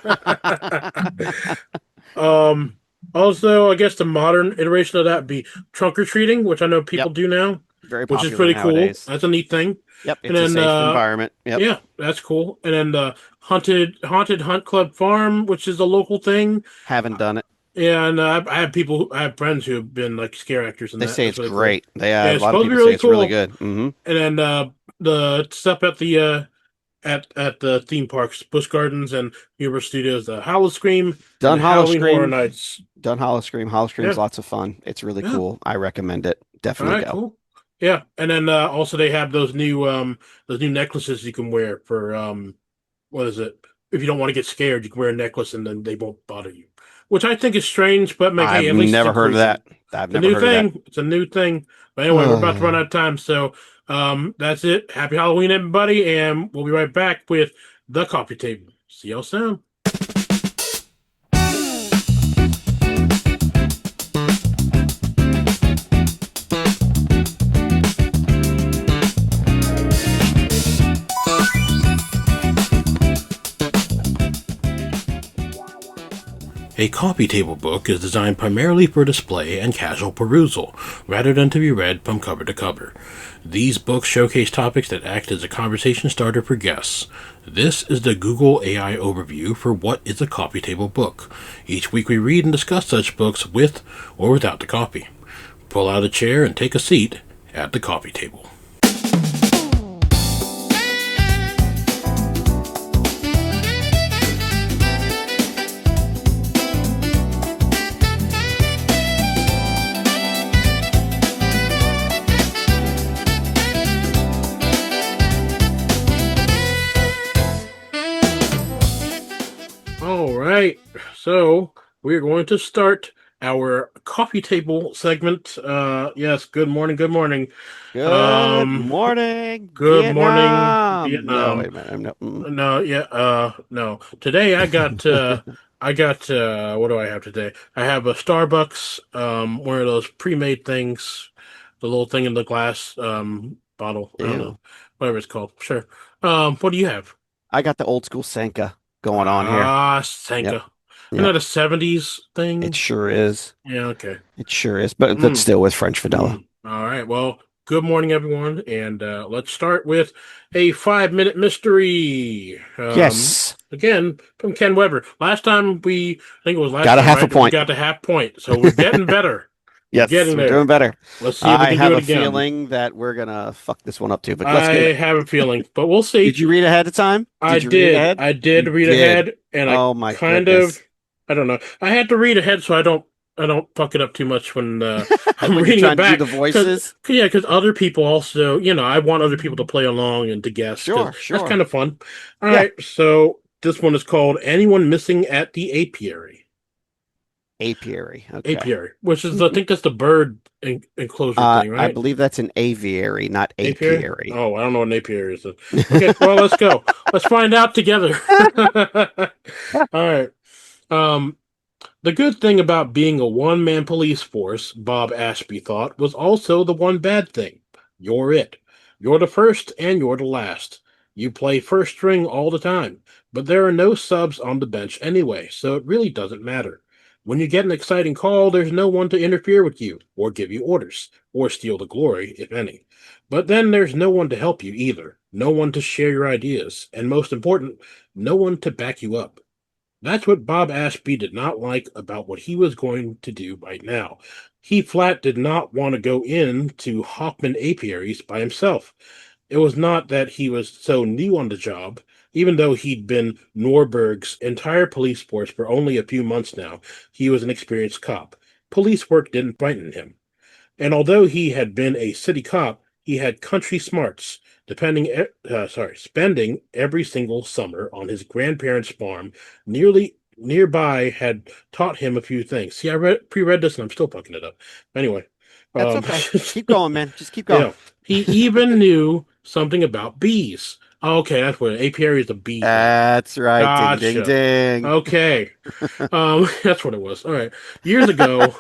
Um Also, I guess the modern iteration of that would be trunk or treating, which I know people Yep, do now, very which is popular pretty cool. nowadays. That's a neat thing. Yep, And it's a then safe environment. Yep, yeah, that's cool. And then the haunted hunt club farm, which is a local thing. haven't done it. Yeah, and I have friends who have been like scare actors in They that. say That's it's really cool. great. They Yeah, have a it's lot of supposed to be people say really it's really cool. good. And then the stuff at the theme parks, Busch Gardens and Universal Studios, the Hallow Scream and Done the Hollow Halloween Horror Scream. Nights. Done Hollow Scream. Hollow Scream's Yeah, lots of fun. It's really yeah. cool. I recommend it. All Definitely right, go. cool. Yeah, and then also they have those new necklaces you can wear for what is it? If you don't want to get scared, you can wear a necklace and then they won't bother you. Which I think is strange, but like, hey, I've at least it's never heard of inclusive. that. I've It's a never new heard of that. thing. It's a new thing. But anyway, we're about to run out of time, so that's it. Happy Halloween, everybody, and we'll be right back with the coffee table. See y'all soon. A coffee table book is designed primarily for display and casual perusal, rather than to be read from cover to cover. These books showcase topics that act as a conversation starter for guests. This is the Google AI overview for what is a coffee table book. Each week we read and discuss such books with or without the coffee. Pull out a chair and take a seat at the coffee table. So we're going to start our coffee table segment. Yes, good morning, good morning. Good Um, morning, Good morning, Vietnam. No, Vietnam. wait a minute. I'm not. No, yeah, no. Today I got what do I have today? I have a Starbucks, one of those pre-made things, the little thing in the glass bottle. I don't know, Ew. whatever it's called. Sure. What do you have? I got the old school Senka going on here. Ah, Yep. Sanka. Isn't Yep. that a 70s It thing? sure is. Yeah, okay. It sure is. But Mm, still with French vanilla. All right. Well, good morning, everyone. And let's start with a 5-minute mystery. Yes. Again, from Ken Weber. Last time I think it was last Got a time, half a right? We point. got to half point. So we're getting better. We're Yes, getting we're doing there. better. Let's see if we I can do have it a again. feeling that we're gonna fuck this one up too, but let's do I it. have a feeling, but we'll Did see. you read ahead of time? I Did you read did. ahead? I did You read did. ahead, and I Oh my kind of, goodness. I don't know. I had to read ahead so I don't fuck it up too much when I'm When you're reading it trying to do the back. Because voices? yeah, because other people also, I want other people to play along and to guess because Sure, that's sure. kind of fun. All Yeah. right, so this one is called "Anyone Missing at the Apiary." Apiary. Okay. Apiary, which is I think that's the bird enclosure thing, I right? believe that's an aviary, not Apiary? apiary. Oh, I don't know what an apiary is. Okay, well, let's go. Let's find out together. All right. Um, the good thing about being a one-man police force, Bob Ashby thought, was also the one bad thing. You're it. You're the first and you're the last. You play first string all the time, but there are no subs on the bench anyway, so it really doesn't matter. When you get an exciting call, there's no one to interfere with you, or give you orders, or steal the glory, if any. But then there's no one to help you either, no one to share your ideas, and most important, no one to back you up. That's what Bob Ashby did not like about what he was going to do right now. He flat did not want to go into Hoffman Apiaries by himself. It was not that he was so new on the job, even though he'd been Norberg's entire police force for only a few months now. He was an experienced cop. Police work didn't frighten him. And although he had been a city cop, he had country smarts, spending every single summer on his grandparents' farm nearby had taught him a few things. See, pre-read this and I'm still fucking it up. Anyway, That's um, okay. Keep going, man. Just keep going. yeah, he even knew something about bees. Okay, that's what an apiary is, a bee thing. That's right. Ding, ding, Gotcha. ding. Okay. That's what it was. All right. Years ago,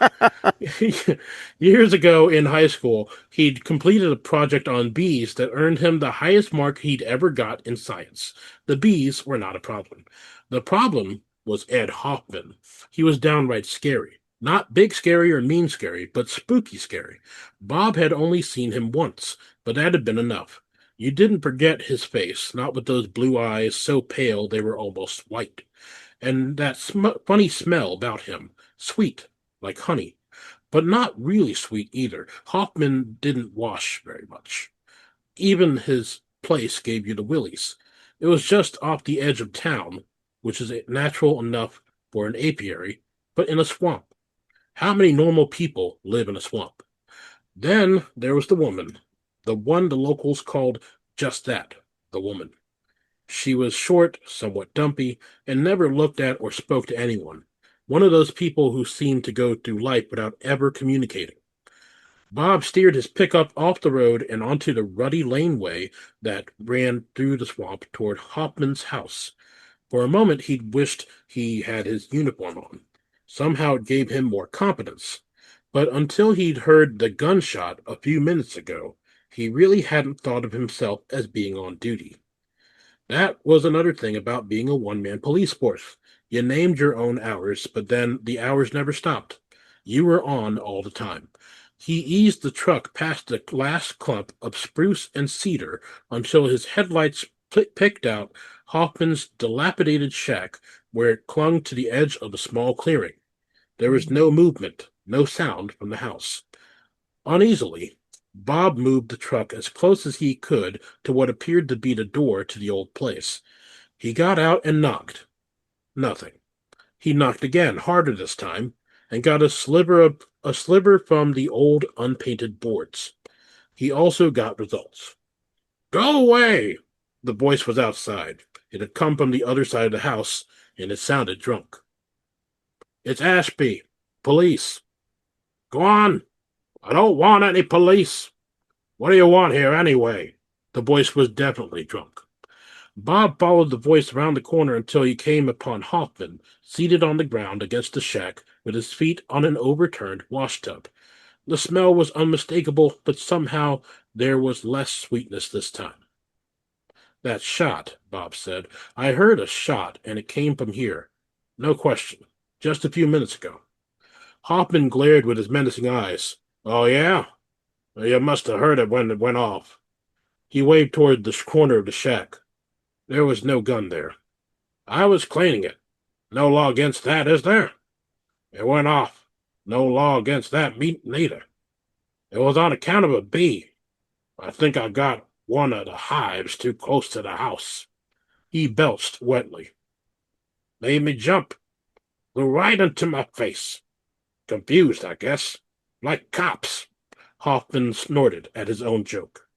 years ago in high school, he'd completed a project on bees that earned him the highest mark he'd ever got in science. The bees were not a problem. The problem was Ed Hoffman. He was downright scary. Not big scary or mean scary, but spooky scary. Bob had only seen him once, but that had been enough. You didn't forget his face, not with those blue eyes so pale they were almost white, and that funny smell about him, sweet, like honey, but not really sweet either. Hoffman didn't wash very much. Even his place gave you the willies. It was just off the edge of town, which is natural enough for an apiary, but in a swamp. How many normal people live in a swamp? Then there was the woman, the one the locals called just that, the woman. She was short, somewhat dumpy, and never looked at or spoke to anyone. One of those people who seemed to go through life without ever communicating. Bob steered his pickup off the road and onto the rutty laneway that ran through the swamp toward Hoffman's house. For a moment he'd wished he had his uniform on. Somehow it gave him more confidence. But until he'd heard the gunshot a few minutes ago, he really hadn't thought of himself as being on duty. That was another thing about being a one-man police force. You named your own hours, but then the hours never stopped. You were on all the time. He eased the truck past the last clump of spruce and cedar until his headlights picked out Hoffman's dilapidated shack where it clung to the edge of a small clearing. There was no movement, no sound from the house. Uneasily, Bob moved the truck as close as he could to what appeared to be the door to the old place. He got out and knocked. Nothing. He knocked again, harder this time, and got a sliver from the old unpainted boards. He also got results. Go away! The voice was outside. It had come from the other side of the house, and it sounded drunk. It's Ashby. Police. Go on. I don't want any police. What do you want here anyway? The voice was definitely drunk. Bob followed the voice around the corner until he came upon Hoffman, seated on the ground against the shack with his feet on an overturned washtub. The smell was unmistakable, but somehow there was less sweetness this time. That shot, Bob said. I heard a shot, and it came from here. No question. Just a few minutes ago. Hoffman glared with his menacing eyes. Oh, yeah? Well, you must have heard it when it went off. He waved toward the corner of the shack. There was no gun there. I was cleaning it. No law against that, is there? It went off. No law against that neither. It was on account of a bee. I think I got one of the hives too close to the house. He belched wetly. Made me jump. Flew right into my face. Confused, I guess. Like cops. Hoffman snorted at his own joke.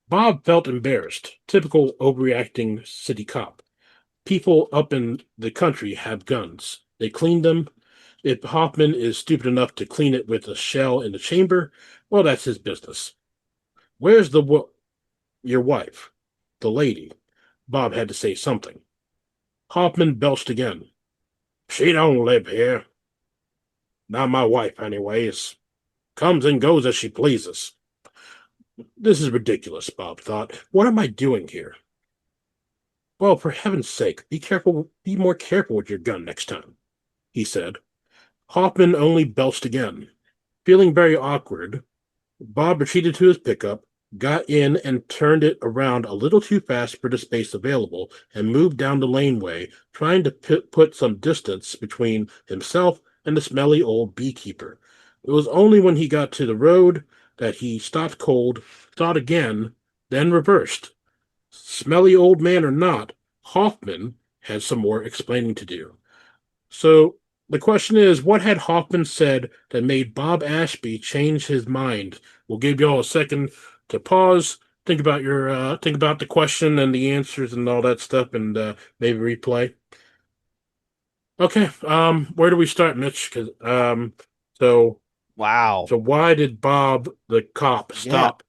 Bob felt embarrassed. Typical overreacting city cop. People up in the country have guns. They clean them. If Hoffman is stupid enough to clean it with a shell in the chamber, well, that's his business. Where's your wife? The lady. Bob had to say something. Hoffman belched again. She don't live here. Not my wife, anyways. Comes and goes as she pleases. This is ridiculous, Bob thought. What am I doing here? Well, for heaven's sake, be more careful with your gun next time, he said. Hoffman only belched again. Feeling very awkward, Bob retreated to his pickup, got in and turned it around a little too fast for the space available, and moved down the laneway, trying to put some distance between himself and the smelly old beekeeper. It was only when he got to the road that he stopped cold, thought again, then reversed. Smelly old man or not, Hoffman had some more explaining to do. So the question is, what had Hoffman said that made Bob Ashby change his mind? We'll give you all a second to pause, think about the question and the answers and all that stuff, and maybe replay. Okay, where do we start, Mitch? Because so Wow. so why did Bob the cop Yeah. stop?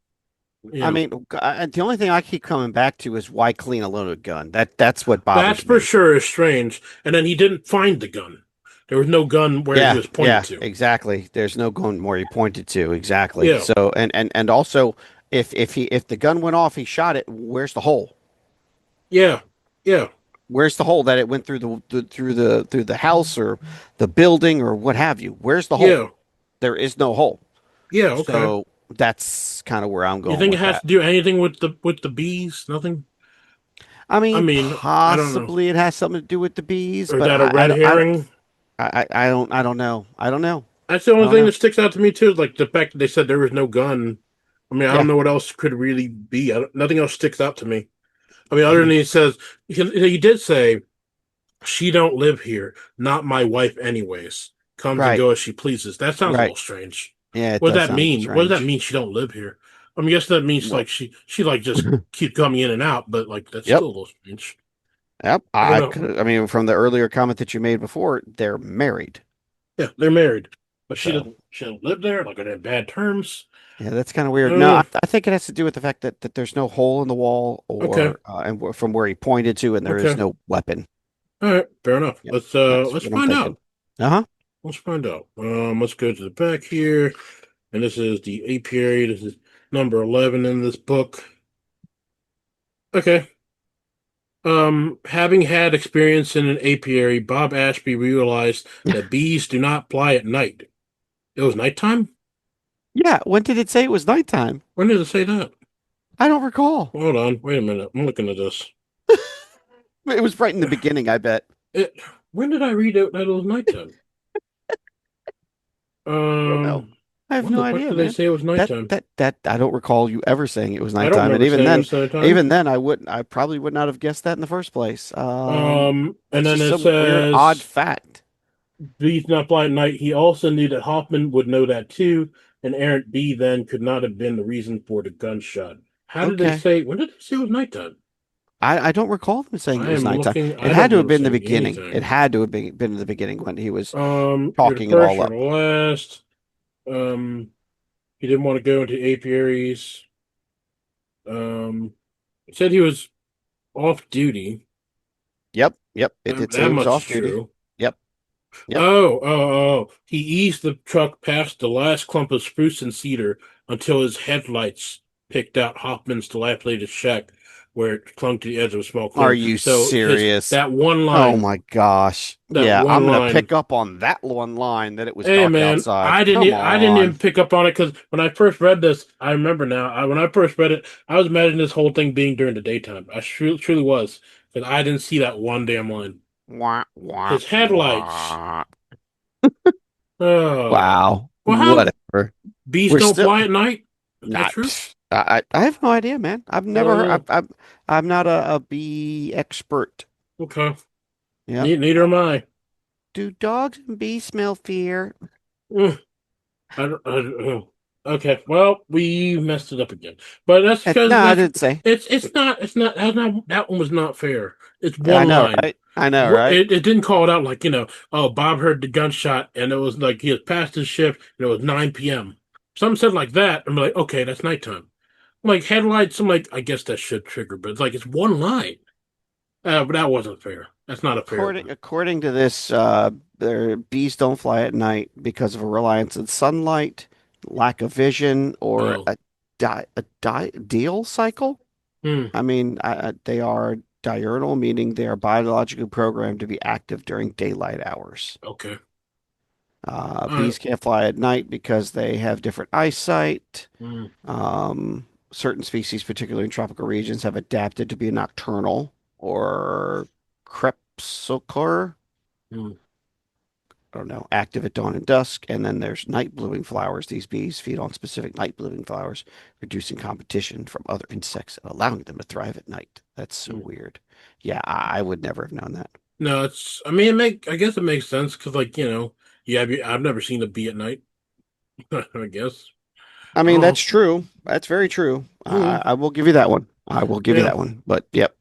I mean, the only thing I keep coming back to is why clean a loaded gun? That's what That's bothers for me. sure is strange. And then he didn't find the gun. There was no gun where he Yeah, was pointed yeah, to. exactly. There's no gun where he pointed to. Exactly. Yeah, So and also if the gun went off, he shot it. Where's the hole? yeah, yeah, Where's the hole that it went through the house or the building or what have you? Where's the hole? yeah, There is no hole. yeah. Okay. So that's kind of where I'm You going think it with has that. to do anything with the bees? Nothing. I I mean, mean, I don't know. possibly it has something to do with the bees, Or is but that a red herring? I don't know. I don't know. That's the I only don't thing know. that sticks out to me too. Is like the fact that they said there was no gun. I mean, I don't Yeah. know what else could really be. Nothing else sticks out to me. I mean, other than Mhm. he says he did say she don't live here, not my wife anyways. Comes and Right. goes as she pleases. That sounds a Right. little strange. Yeah, it What does does that sound a bit mean? What does that strange. mean she don't live here? I mean, I guess that means Well, like she like just keep coming in and out, but like that's yep. still a little strange. Yep. I don't know. I mean, from the earlier comment that you made before, they're married. Yeah, they're married, but So, she doesn't live there. Like are they in bad terms? yeah, that's kind of weird. No, Uh, I think it has to do with the fact that there's no hole in the wall okay, or from where he pointed to, and there is okay, no weapon. all right, fair enough. Yep. That's Let's what I'm find thinking. out. Uh-huh. Let's find out. Let's go to the back here, and this is the apiary. This is number 11 in this book. Okay. Having had experience in an apiary, Bob Ashby realized that bees do not fly at night. It was nighttime? Yeah. When did it say it was nighttime? When did it say that? I don't recall. Hold on, wait a minute. I'm looking at this. It was right in the beginning, I bet. It. When did I read it that it was nighttime? I don't know. I have When no the fuck idea, did they man. say it was That nighttime? that that I don't recall you ever saying it was I don't nighttime. And remember saying it was nighttime. even then, I probably would not have guessed that in the first place. And That's then just it some weird, odd says fact. bees do not fly at night. He also knew that Hoffman would know that too. An errant bee then could not have been the reason for the gunshot. How did they Okay. say? When did they say it was nighttime? I don't recall them saying it I was am nighttime. looking. It I had don't to have remember been the saying beginning. It anything. had to have been the beginning when he was You're the talking it first, all you're up. the last. Um, he didn't want to go into apiaries. He said he was off duty. Yep, yep. It That, did say that he was much is off duty. true. Yep, yep. Oh. He eased the truck past the last clump of spruce and cedar until his headlights picked out Hoffman's dilapidated shack where it clung to the edge of a small Are clearing. you So his serious? that one Oh line, my gosh. that Yeah, I'm one gonna line. pick up on that one line that it was Hey dark man, outside. Come I didn't even on. pick up on it because when I first read this, I remember now. When I first read it, I was imagining this whole thing being during the daytime. I truly was because I didn't see that one damn line. Wah, wah, His headlights. wah. Oh, Wow. well, how Whatever. bees We're don't still fly at night? Is that not. true? I have no idea, man. I've I never don't heard. know. I'm not a bee expert. Okay, Yep. neither am I. Do dogs and bees smell fear? Mm, I don't know. Okay, well, we messed it up again, but No, I that's didn't say. that one was not fair. It's I one know, line. right? I know, right? It didn't call it out like, oh, Bob heard the gunshot and it was like he had passed his shift and it was 9 p.m. Some said like that. I'm like, okay, that's nighttime. Like headlights, I'm like, I guess that should trigger, but it's like it's one line. But that wasn't fair. That's not a fair one. According to this, their bees don't fly at night because of a reliance on sunlight, lack of vision, or Oh. a diel cycle. Hmm. I mean, they are diurnal, meaning they are biologically programmed to be active during daylight hours. Okay. All right. Bees can't fly at night because they have different eyesight. Hmm. Certain species, particularly in tropical regions, have adapted to be nocturnal or crepuscular. Hmm. I don't know, active at dawn and dusk. And then there's night blooming flowers. These bees feed on specific night blooming flowers, reducing competition from other insects and allowing them to thrive at night. That's so Hmm. weird. Yeah, I would never have known that. No, it's. I mean, I guess it makes sense because, like, yeah, I've never seen a bee at night. I guess. I mean, Oh. that's true. That's very true. Hmm. I will give you that one. I will give you Yeah. that one. But yep,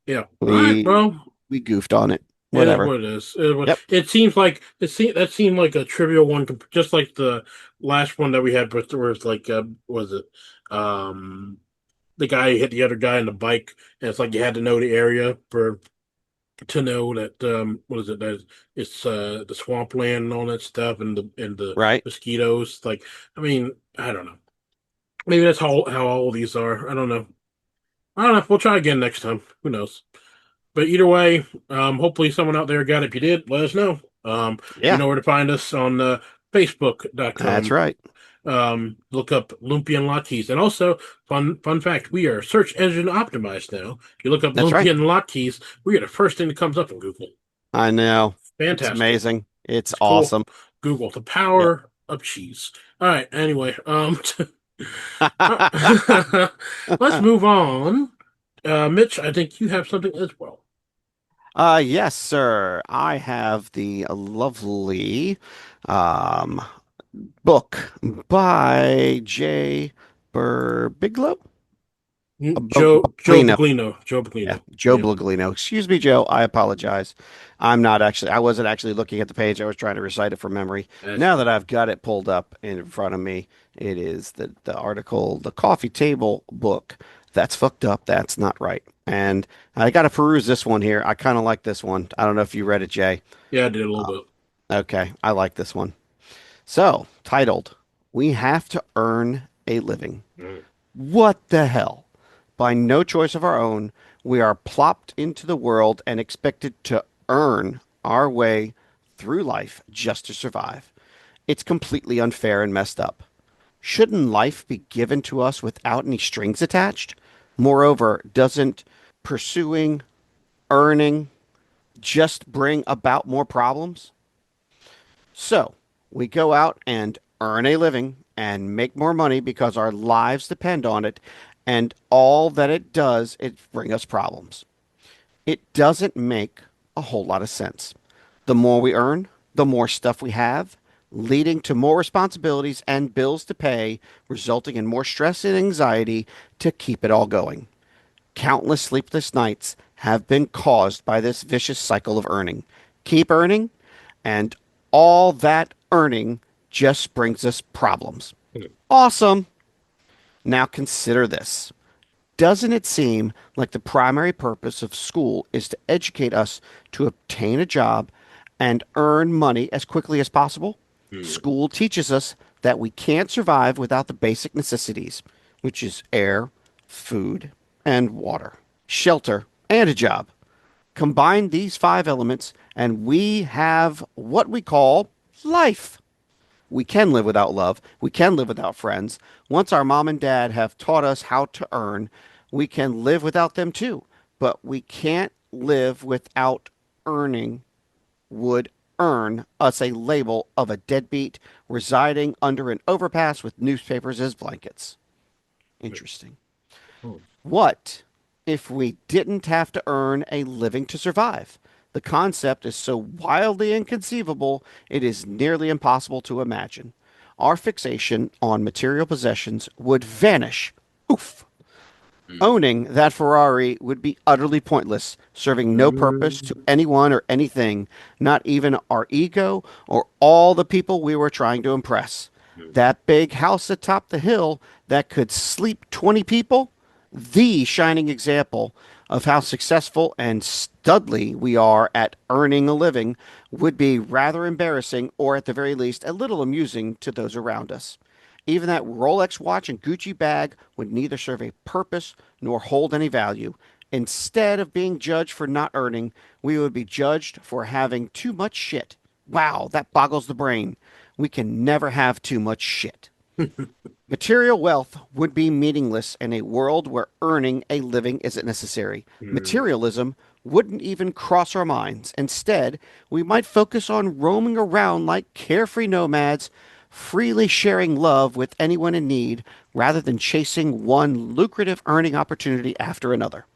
Yeah. All right. we Well, we goofed on it. it is Whatever. what it is. It, is what- Yep. it seems like that seemed like a trivial one, just like the last one that we had, but where it's like, was it, um, the guy who hit the other guy on the bike, and it's like you had to know the area for to know that what is it that it's the swampland and all that stuff and the Right. mosquitoes. Like, I mean, I don't know. Maybe that's how all these are. I don't know. I don't know. We'll try again next time. Who knows? But either way, hopefully someone out there got it. If you did, let us know. You Yeah, know where to find us on that's Facebook.com. right. Look up Lumpy and Latkes. And also, fun fact, we are search engine optimized now. If you look up That's Lumpy right. and Latkes, we are the first thing that comes up in Google. I know. It's Fantastic. amazing. It's It's cool. awesome. Google, the Yep. power of cheese. All right, anyway, let's move on. Mitch, I think you have something as well. Yes, sir. I have the lovely um book by J. Bigelow. Joe Buglino. Buglino. Joe Yeah, Buglino. Joe Yeah. Buglino. Excuse me, Joe. I apologize. I wasn't actually looking at the page. I was trying to recite it from memory. That's Now that fine. I've got it pulled up in front of me, it is the article, The Coffee Table Book. That's fucked up. That's not right. And I got to peruse this one here. I kind of like this one. I don't know if you read it, Jay. Yeah, I did a little bit. Okay, I like this one. So, titled, We Have to Earn a Living. Mm. What the hell? By no choice of our own, we are plopped into the world and expected to earn our way through life just to survive. It's completely unfair and messed up. Shouldn't life be given to us without any strings attached? Moreover, doesn't pursuing, earning, just bring about more problems? So we go out and earn a living and make more money because our lives depend on it. And all that it does is bring us problems. It doesn't make a whole lot of sense. The more we earn, the more stuff we have, leading to more responsibilities and bills to pay, resulting in more stress and anxiety to keep it all going. Countless sleepless nights have been caused by this vicious cycle of earning. Keep earning, and all that earning just brings us problems. Awesome. Now consider this. Doesn't it seem like the primary purpose of school is to educate us to obtain a job and earn money as quickly as possible? Hmm. School teaches us that we can't survive without the basic necessities, which is air, food, and water, shelter, and a job. Combine these five elements, and we have what we call life. We can live without love. We can live without friends. Once our mom and dad have taught us how to earn, we can live without them too. But we can't live without earning would earn us a label of a deadbeat residing under an overpass with newspapers as blankets. Interesting. Hmm. What if we didn't have to earn a living to survive? The concept is so wildly inconceivable, it is nearly impossible to imagine. Our fixation on material possessions would vanish. Oof. Owning that Ferrari would be utterly pointless, serving no purpose to Hmm. anyone or anything, not even our ego or all the people we were trying to impress. That big house atop the hill that could sleep 20 people, the shining example of how successful and studly we are at earning a living, would be rather embarrassing or at the very least a little amusing to those around us. Even that Rolex watch and Gucci bag would neither serve a purpose nor hold any value. Instead of being judged for not earning, we would be judged for having too much shit. Wow, that boggles the brain. We can never have too much shit. Material wealth would be meaningless in a world where earning a living isn't necessary. Hmm. Materialism wouldn't even cross our minds. Instead, we might focus on roaming around like carefree nomads, freely sharing love with anyone in need rather than chasing one lucrative earning opportunity after another.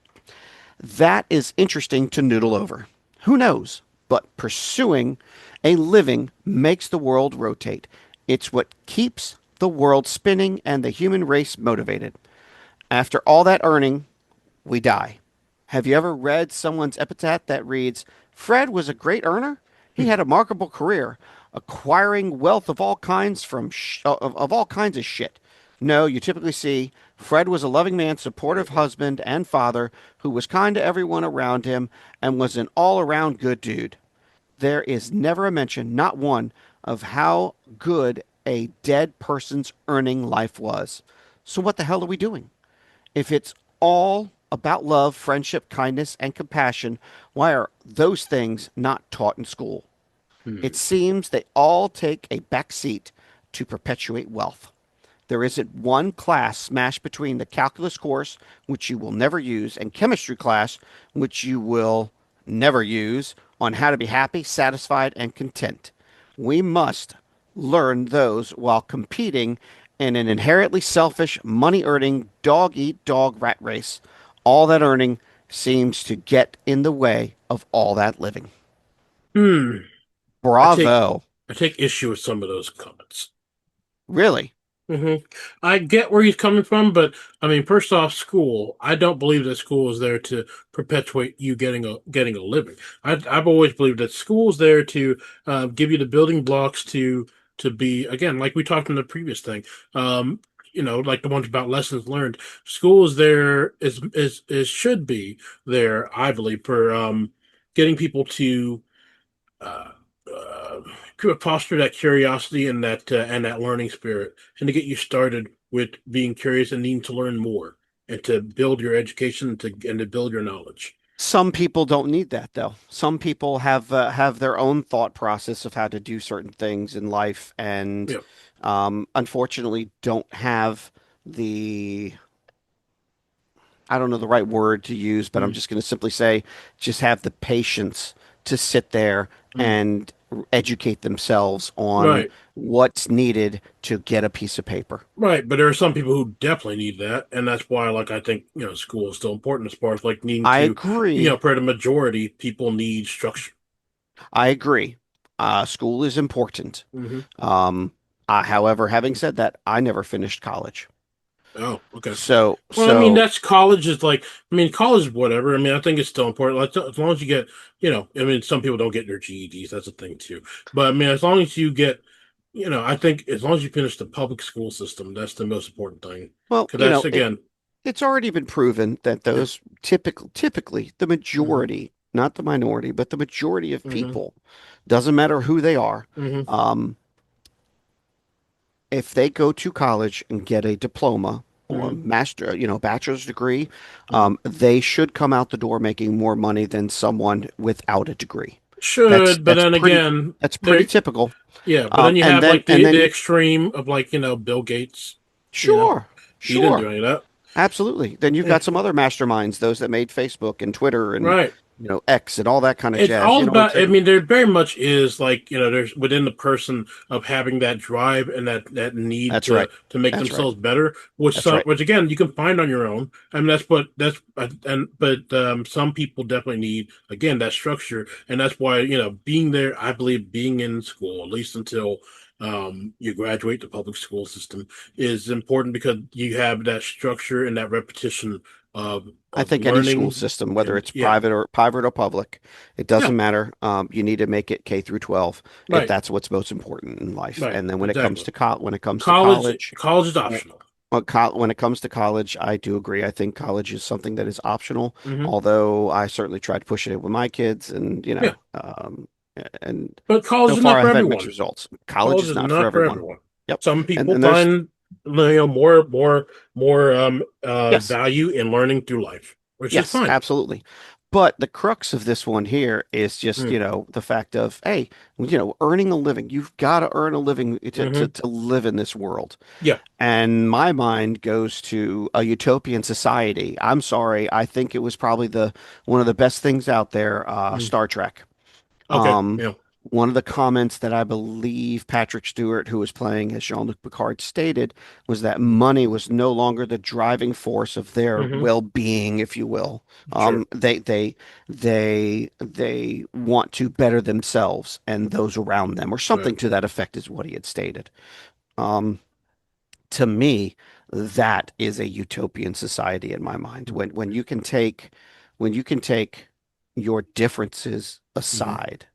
That is interesting to noodle over. Who knows? But pursuing a living makes the world rotate. It's what keeps the world spinning and the human race motivated. After all that earning, we die. Have you ever read someone's epitaph that reads, Fred was a great earner? He had a remarkable career, acquiring wealth of all kinds of all kinds of shit. No, you typically see Fred was a loving man, supportive husband and father who was kind to everyone around him and was an all-around good dude. There is never a mention, not one, of how good a dead person's earning life was. So what the hell are we doing? If it's all about love, friendship, kindness, and compassion, why are those things not taught in school? It Hmm. seems they all take a back seat to perpetuate wealth. There isn't one class smashed between the calculus course, which you will never use, and chemistry class, which you will never use, on how to be happy, satisfied, and content. We must learn those while competing in an inherently selfish, money earning, dog eat dog rat race. All that earning seems to get in the way of all that living. Hmm. I take Bravo. I take issue with some of those comments. Really? Hmm. I get where he's coming from, but I mean, first off, school. I don't believe that school is there to perpetuate you getting a living. I've always believed that school is there to give you the building blocks to be again, like we talked in the previous thing. Um, like the ones about lessons learned. School is there is should be there. I believe for getting people to uh, uh, foster that curiosity and that learning spirit, and to get you started with being curious and needing to learn more, and to build your education and to build your knowledge. Some people don't need that though. Some people have their own thought process of how to do certain things in life, and Yeah. unfortunately, don't have the I don't know the right word to use, but I'm Mm, just going to simply say just have the patience to sit there mm. and educate themselves on Right. what's needed to get a piece of paper. Right, but there are some people who definitely need that, and that's why, like, I think school is still important as far as like needing I to, agree. for the majority, people need structure. I agree. School is important. Hmm. Um, however, having said that, I never finished college. Oh, okay. So Well, I mean, so that's college is like, I mean, college is whatever. I mean, I think it's still important. Like, as long as you get, I mean, some people don't get their GEDs. That's a thing too. But I mean, as long as you get, I think as long as you finish the public school system, that's the most important thing. well, Because that's again, it's already been proven that yeah. those typically the Hmm. majority, not the minority, but the majority of Hmm. people, doesn't matter who they are, Hmm. um, if they go to college and get a diploma or Hmm. master, bachelor's degree, Hmm. they should come out the door making more money than someone without a degree. That's Should, but that's then pretty again, that's pretty there, typical. yeah, but then you And have then like and the then extreme of like, Bill Gates, you know, sure, he didn't do sure. any of that. Absolutely. Then you've Yeah, got some other masterminds, those that made Facebook and Twitter and right. X and all that kind of It's jazz. all You know what I'm about, I saying? mean, there very much is like, there's within the person of having that drive and that need That's right. to make That's right. themselves better, which That's right. which again, you can find on your own. I mean, but some people definitely need, again, that structure. And that's why, being there, I believe being in school, at least until you graduate the public school system, is important because you have that structure and that repetition of, I of think any school learning. system, whether And it's yeah, private or public, it yeah, doesn't matter. You need to make it K through 12 if right, that's what's most important in life. right, And then exactly. when it comes to College college, college is w- optional. when it comes to college, I do agree. I think college is something that is optional, Hmm. although I certainly try to push it with my kids, and Yeah, and but college so is far not for I've had mixed everyone. results. College College is is not for not for everyone. everyone. Yep. Some people And there's find more yes. value in learning through life, which is Yes, fine. absolutely. But the crux of this one here is just, Mm. the fact of, hey, earning a living. You've got to earn a living Hmm. to live in this world. Yeah. And my mind goes to a utopian society. I'm sorry, I think it was probably the one of the best things out there, Mm. Star Trek. Okay. Um, Yeah. One of the comments that I believe Patrick Stewart, who was playing as Jean-Luc Picard, stated was that money was no longer the driving force of their Hmm. well-being, if you will. Sure. They want to better themselves and those around them, or Right. something to that effect, is what he had stated. Um, to me, that is a utopian society in my mind. When you can take your differences Hmm. aside,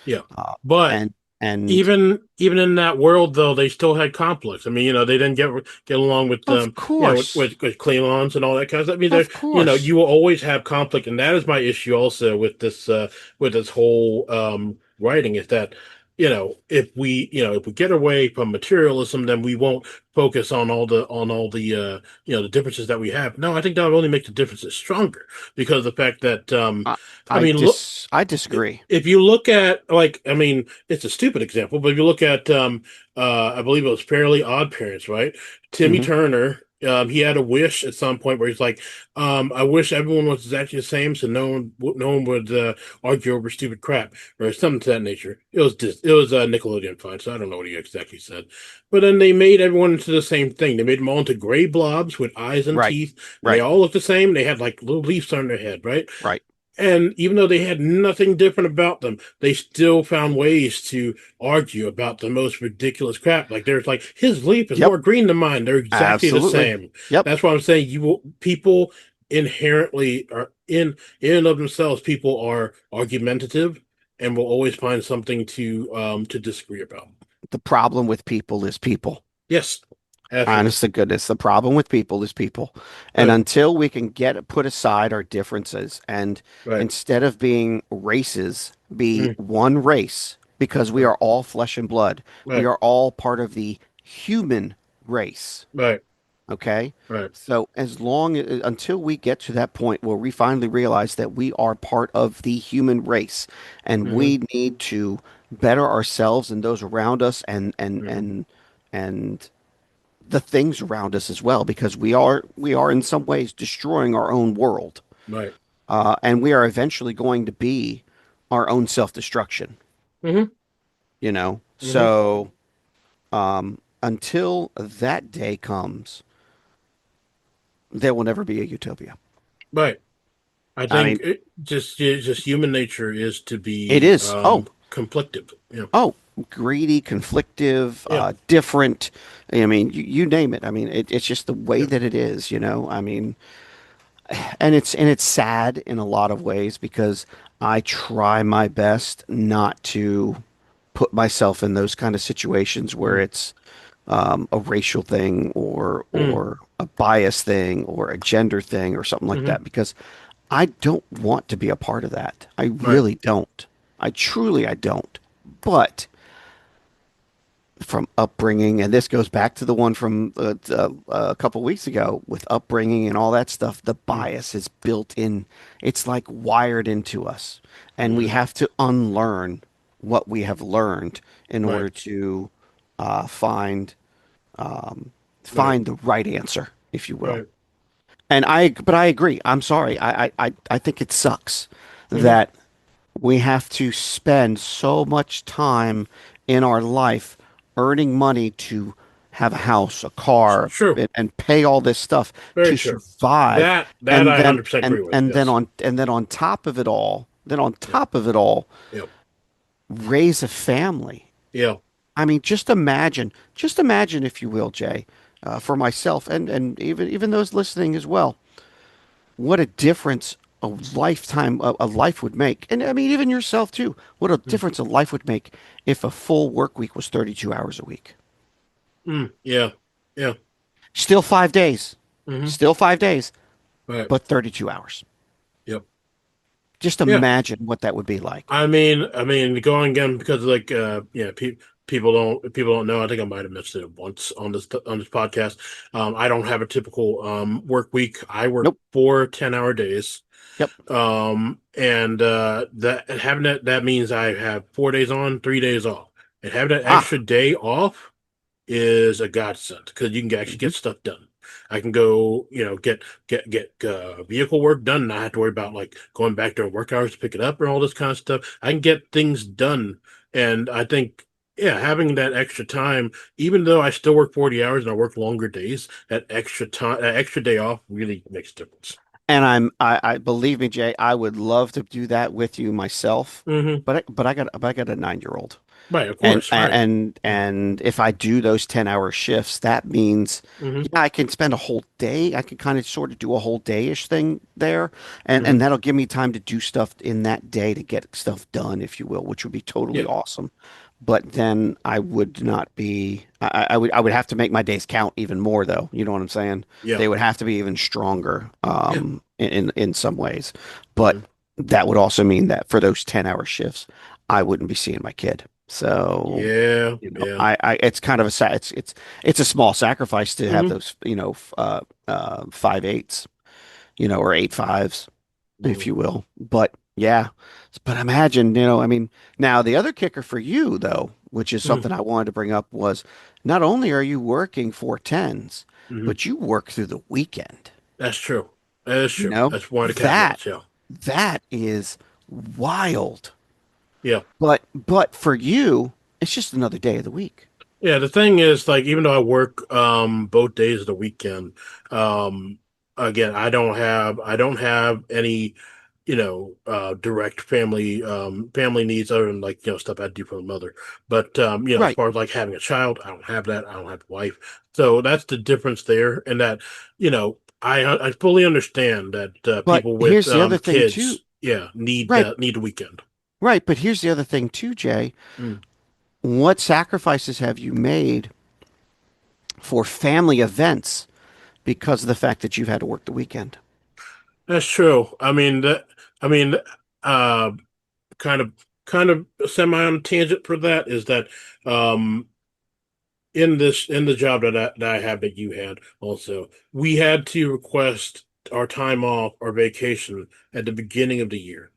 Yeah. uh, But and and even in that world though, they still had conflicts. I mean, they didn't get along with of course, with Klingons and all that kind of stuff. I mean, there of course, you will always have conflict, and that is my issue also with this whole writing is that if we get away from materialism, then we won't focus on all the the differences that we have. No, I think that will only make the differences stronger because of the fact that I I mean, look, I disagree. if you look at like I mean it's a stupid example, but if you look at I believe it was Fairly Odd Parents, right? Timmy Hmm. Turner, he had a wish at some point where he's like, I wish everyone was exactly the same, so no one would argue over stupid crap or something to that nature. It was Nickelodeon fine, so I don't know what he exactly said, but then they made everyone into the same thing. They made them all into gray blobs with eyes and Right, teeth, and they right, all look the same. They had like little leaves on their head, right? right. And even though they had nothing different about them, they still found ways to argue about the most ridiculous crap. Like there's like his leaf is Yep, more green than mine. They're exactly the absolutely. same. Yep. That's why I'm saying people inherently are in and of themselves. People are argumentative and will always find something to disagree about. The problem with people is people. Yes, absolutely. Honest to goodness, the problem with people is people. And Right, until we can put aside our differences and right, instead of being races, be mm, one race, because we right, are all flesh and blood. We right, are all part of the human race. right, Okay. right. So until we get to that point where we finally realize that we are part of the human race and Hmm. we need to better ourselves and those around us Hmm. and the things around us as well, because we are in some ways destroying our own world, Right. and we are eventually going to be our own self-destruction. Hmm. Hmm. So until that day comes, there will never be a utopia. Right. I I mean, think just human nature is to it be is. Oh, conflictive. Yeah. Oh, greedy, conflictive, Yeah. different. I mean, you name it. I mean, it's just the way Yeah. that it is, you know. I mean, and it's sad in a lot of ways because I try my best not to put myself in those kind of situations where Mm. it's a racial thing Mm. or a bias thing or a gender thing or something like Hmm. that because I don't want to be a part of that. I Right. really don't. I don't. But from upbringing, and this goes back to the one from a couple weeks ago with upbringing and all that stuff. The Mm. bias is built in, it's like wired into us, and we Hmm. have to unlearn what we have learned in Right. order to find Right. find the right answer, if you will. Right. But I agree. I'm sorry. I think it sucks Hmm. that we have to spend so much time in our life earning money to have a house, a car, True. and pay all this stuff Very to true. survive. That I 100% agree with. Yes. And then on top of it all, Yeah. Yeah. raise a family. Yeah. I mean, just imagine, if you will, Jay, for myself and even those listening as well, what a difference a life would make. And I mean, even yourself too. What a Mm. difference a life would make if a full work week was 32 hours a week. Mm. Yeah. Yeah. Still 5 days, Hmm. still 5 days, Right. but 32 hours. Yep. Just Yeah. imagine what that would be like. I mean, going again because like yeah, people don't know. I think I might have mentioned it once on this podcast. I don't have a typical work week. I work Nope. 4 10-hour days. Yep. And that having that means I have 4 days on, 3 days off, and having that Ah. extra day off is a godsend because you can actually Mhm. get stuff done. I can go, get vehicle work done, not have to worry about like going back during work hours to pick it up and all this kind of stuff. I can get things done, and I think, yeah, having that extra time, even though I still work 40 hours and I work longer days, that extra time, that extra day off really makes a difference. And I believe me, Jay, I would love to do that with you myself, Hmm. but I got a 9 year old. Right, of course, right. And if I do those 10-hour shifts, that means Mm-hmm. yeah, I can spend a whole day. I can kind of sort of do a whole day-ish thing there, Hmm. and that'll give me time to do stuff in that day to get stuff done, if you will, which would be totally Yeah, awesome. But then I would not be. I would have to make my days count even more, though. You know what I'm saying? yeah, They would have to be even stronger, yeah. in some ways. But Hmm. that would also mean that for those 10-hour shifts, I wouldn't be seeing my kid. So, Yeah, you know, yeah. it's kind of it's a small sacrifice to have Hmm. those, 5/8, or 8/5, if Hmm. you will. But yeah, but imagine, I mean, now the other kicker for you though, which is Hmm. something I wanted to bring up was not only are you working 4/10s, Hmm. but you work through the weekend. That's true. That is You true. know, That's one of the that caveats. Yeah, that is wild. yeah, But for you, it's just another day of the week. yeah. The thing is, like, even though I work both days of the weekend, again, I don't have any, direct family needs other than like stuff I do for the mother. But as Right. far as like having a child, I don't have that. I don't have a wife, so that's the difference there. And that I fully understand that But people with here's the other thing too. kids, yeah, Right. need the weekend. Right. But here's the other thing too, Jay. Mm. What sacrifices have you made for family events because of the fact that you've had to work the weekend? That's true. I mean, uh, kind of, kind of semi on a tangent for that is that, um, in the job that I have that you had also, we had to request our time off or vacation at the beginning of the year.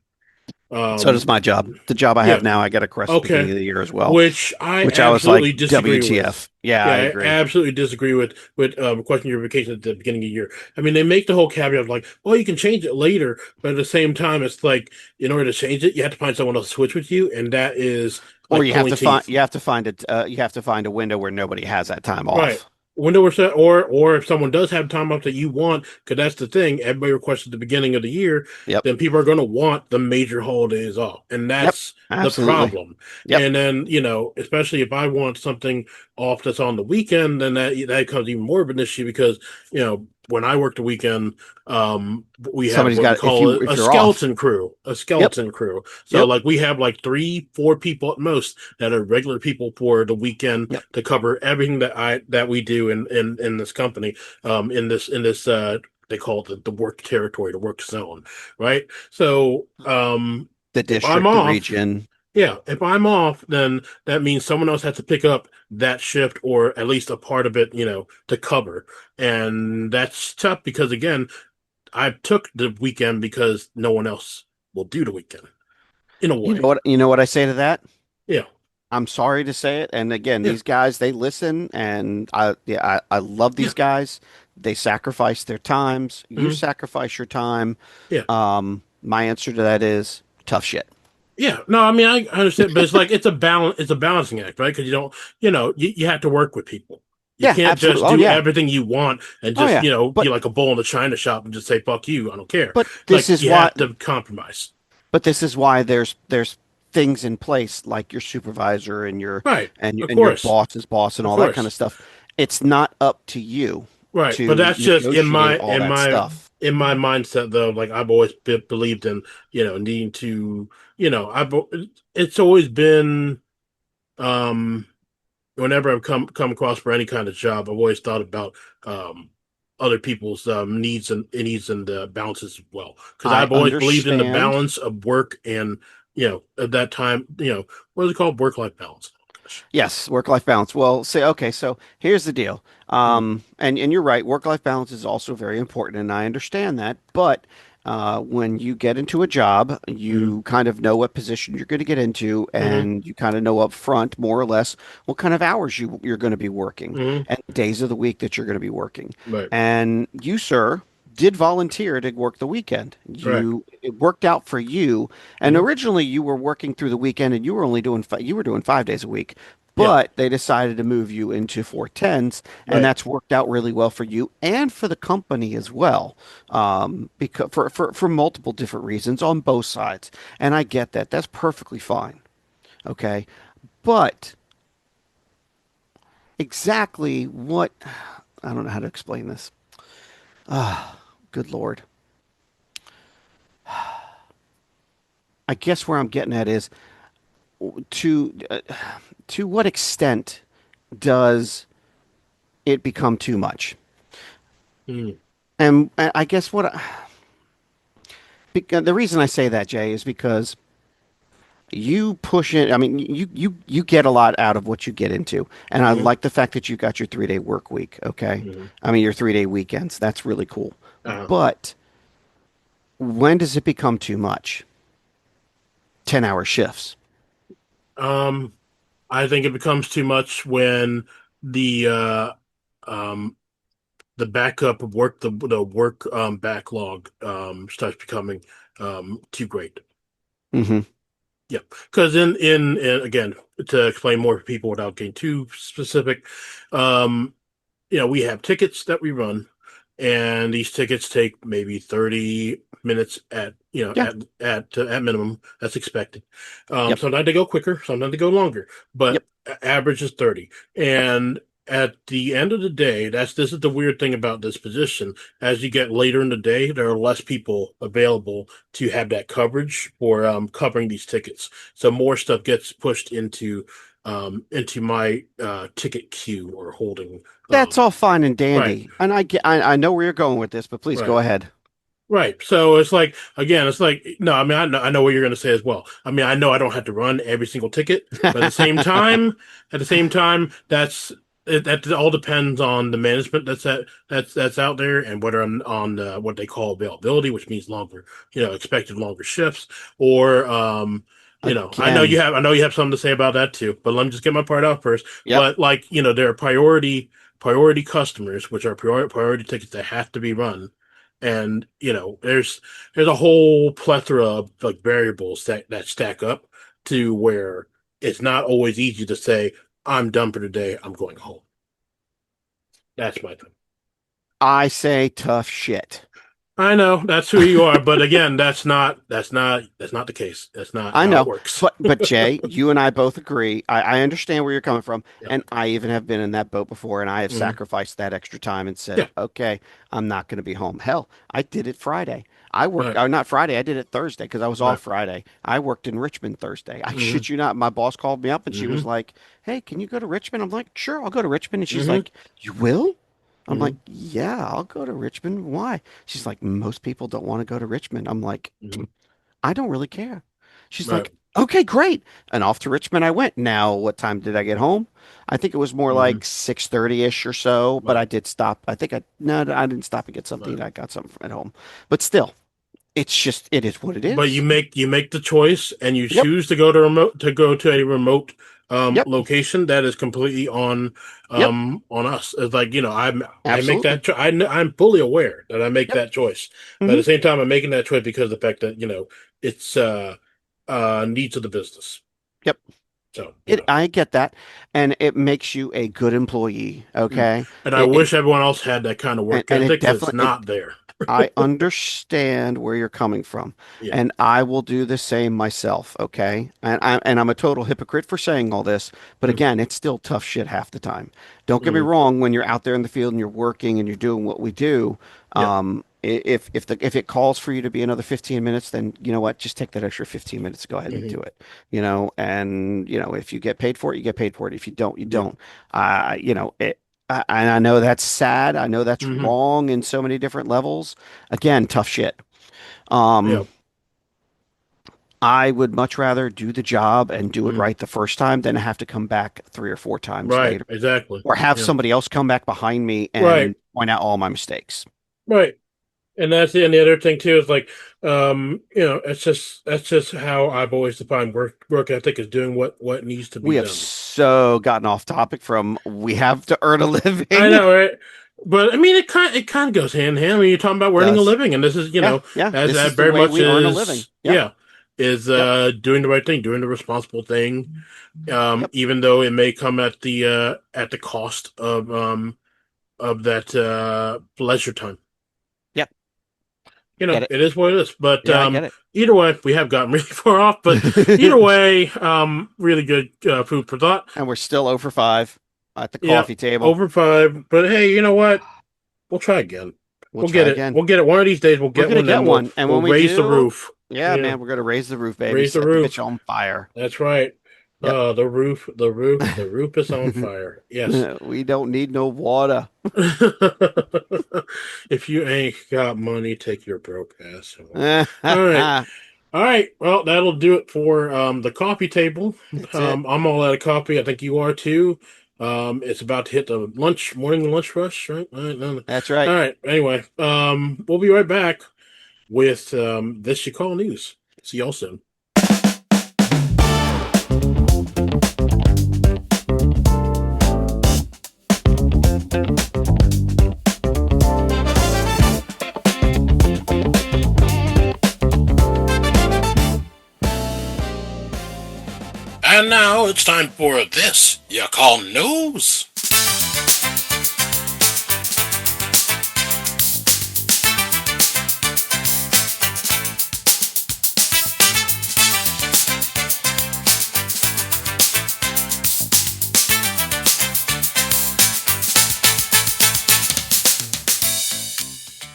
So does Um, my job. The job I have yeah, now, I get a crest at the beginning okay, of the year as well, which I which I was like, absolutely disagree with. WTF? Yeah, I Yeah, I agree. absolutely disagree with requesting your vacation at the beginning of the year. I mean, they make the whole caveat of like, well, you can change it later, but at the same time, it's like in order to change it, you have to find someone else to switch with you, and that is Or like pulling teeth. you have to find a window where nobody has that time Right. off. window or set, or if someone does have time off that you want, because that's the thing, everybody requests at the beginning of the year, Yep. then people are going to want the major holidays off, and Yep. that's the Absolutely. problem. Yep. And then especially if I want something off that's on the weekend, then that becomes even more of an issue because when I work the weekend, we have Somebody's what we got if call you a if you're off. skeleton crew, a Yep. skeleton crew. So Yep. like we have like 3, 4 people at most that are regular people for the weekend Yep. to cover everything that we do in this company, in this they call it the work territory, the work zone, right? So The if I'm district, the off, region. yeah, if I'm off, then that means someone else has to pick up that shift or at least a part of it, to cover. And that's tough because again, I took the weekend because no one else will do the weekend in a way. You know what I say to that? Yeah, I'm sorry to say it. And again, yeah, these guys, they listen and I love yeah, these guys. They sacrifice their times. You mhm, sacrifice your time. yeah. My answer to that is tough shit. Yeah, no, I mean I understand, but it's like it's a balancing act, right? Because you don't, you have to work with people. You Yeah, can't absolutely. just Oh do yeah. everything you want and Oh just, yeah. be like a bull in the china shop and just say fuck you, I don't care. But this Like is you why have to compromise. but this is why there's things in place like your supervisor and Right. Of and your course. boss's boss and Of all that kind course. of stuff. It's not up to you Right. But to that's just in negotiate my all in that my stuff. in my mindset though. Like I've always believed in, needing to, I've it's always been um whenever I've come across for any kind of job, I've always thought about um, other people's needs and balances as well. Because I I've always believed in the understand. balance of work and at that time, what is it called? Work-life balance. Gosh. Yes, work-life balance. Well, say okay, so here's the deal. Mm, And you're right, work-life balance is also very important, and I understand that. But when you get into a job, mm, you kind of know what position you're going to get into, mm, and you kind of know up front, more or less, what kind of hours you're going to be working mm, and days of the week that you're going to be working. right. And you, sir, did volunteer to work the weekend. Correct. It worked out for you. And Mm, originally you were working through the weekend and you were only doing you were doing 5 days a week. yeah. But they decided to move you into 410s, and Right. that's worked out really well for you and for the company as well, because for multiple different reasons on both sides. And I get that. That's perfectly fine. Okay. But exactly what, I don't know how to explain this. Good Lord. I guess where I'm getting at is to to what extent does it become too much? Mm, And I guess because the reason I say that, Jay, is because you push it. I mean, you get a lot out of what you get into, and I mm, like the fact that you got your 3 day work week. Okay, mm, I mean your 3 day weekends. That's really cool. uh, But when does it become too much? 10-hour shifts. um, I think it becomes too much when the um the backup of work, the work backlog starts becoming too great. Hmm. Yeah, because in again, to explain more for people without getting too specific, um, we have tickets that we run, and these tickets take maybe 30 minutes at Yeah. at minimum. That's expected. Yep. Sometimes they go quicker, sometimes they go longer, Yep. but average is 30. And at the end of the day, this is the weird thing about this position. As you get later in the day, there are less people available to have that coverage for covering these tickets. So more stuff gets pushed into my ticket queue or holding. That's all fine and Right, dandy, and I know where you're going with this, but please go right, ahead. right. So it's like again, it's like no. I mean, I know what you're going to say as well. I mean, I know I don't have to run every single ticket, but at the same time, that all depends on the management that's out there and whether I'm on what they call availability, which means longer, expected longer shifts, or Again, I know you have something to say about that too. But let me just get my part out first. yep. But like there are priority customers, which are priority tickets that have to be run. And there's a whole plethora of like variables that stack up to where it's not always easy to say I'm done for today. I'm going home. That's my thing. I say tough shit. I know that's who you are, but again, that's not the case. That's not I how it know, works. but Jay, you and I both agree. I understand where you're coming from, Yeah. and I even have been in that boat before, and I have Hmm. sacrificed that extra time and said, Yeah. okay, I'm not going to be home. Hell, I did it Friday. I worked, Right. not Friday, I did it Thursday because I was off Right. Friday. I worked in Richmond Thursday. I Hmm. shit you not. My boss called me up and she was Hmm. like, hey, can you go to Richmond? I'm like, sure, I'll go to Richmond. And she's Hmm. like, you will? I'm like, Hmm. yeah, I'll go to Richmond. Why? She's like, most people don't want to go to Richmond. I'm like, Hmm. I don't really care. She's Right. like, okay, great. And off to Richmond I went. Now, what time did I get home? I think it was more Hmm. like 6:30-ish or so, but Right. I did stop. I think I no, I didn't stop and get Right. something. I got something at home. But still, it's just it is what it But is. you make the choice and you Yep. choose to go to a remote Yep. location that is completely Yep. on us. It's like, I make Absolutely. that I'm fully aware that I make Yep. that choice. But at Hmm. the same time I'm making that choice because of the fact that, it's needs of the business. Yep. So, I get that. And it makes you a good employee. mm. Okay. And I It wish everyone else had that kind of work and it ethic, but it's definitely not there. I understand where you're coming from, Yeah. and I will do the same myself, okay? And I'm a total hypocrite for saying all this, but Mm. again, it's still tough shit half the time. Don't get me Mm. wrong, when you're out there in the field and you're working and you're doing what we do, Yeah. if it calls for you to be another 15 minutes, then you know what? Just take that extra 15 minutes, go ahead and Hmm. do it. And if you get paid for it, you get paid for it. If you don't, you Yeah. don't. And I know that's sad. I know that's Hmm. wrong in so many different levels. Again, tough shit. Yeah. Um, I would much rather do the job and do it Mm. right the first time than have to come back 3 or 4 times Right. later, Exactly. or have Yeah. somebody else come back behind me Right. and point out all my mistakes. Right. And the other thing too is like, that's just how I've always defined work ethic is doing what needs to be We have done. so gotten off topic from we have to earn a I living. know, right? But I mean, it kind of goes hand in hand when you're talking about earning a Does. living, and this is, Yeah, yeah. as This that is the very way much we earn a living. is, Yep, yeah, is yep, doing the right thing, doing the responsible thing, yep. even though it may come at the cost of that leisure time. Yep. Get it. It is what it is. But Yeah, I get it. either way, we have gotten really far off. But either way, really good food for thought. And we're still over 5 at the Yeah, coffee table. over 5. But hey, you know what? We'll try again. We'll We'll try get it. again. We'll get it. One of these days, we'll We're get gonna one. get Then we'll one. And we'll when we raise the do, roof. yeah, Yeah, man, we're gonna raise the roof, baby. raise the Set the bitch roof. on fire. That's right. Yep. The roof is on fire. Yes. We don't need no water. If you ain't got money, take your broke ass home. All right. That's All right. Well, that'll do it for the coffee table. it. I'm all out of coffee. I think you are too. It's about to hit the morning lunch rush, right? All right. No, no. That's All right. right. Anyway, we'll be right back with this you call news. See y'all soon. And now it's time for this you call news.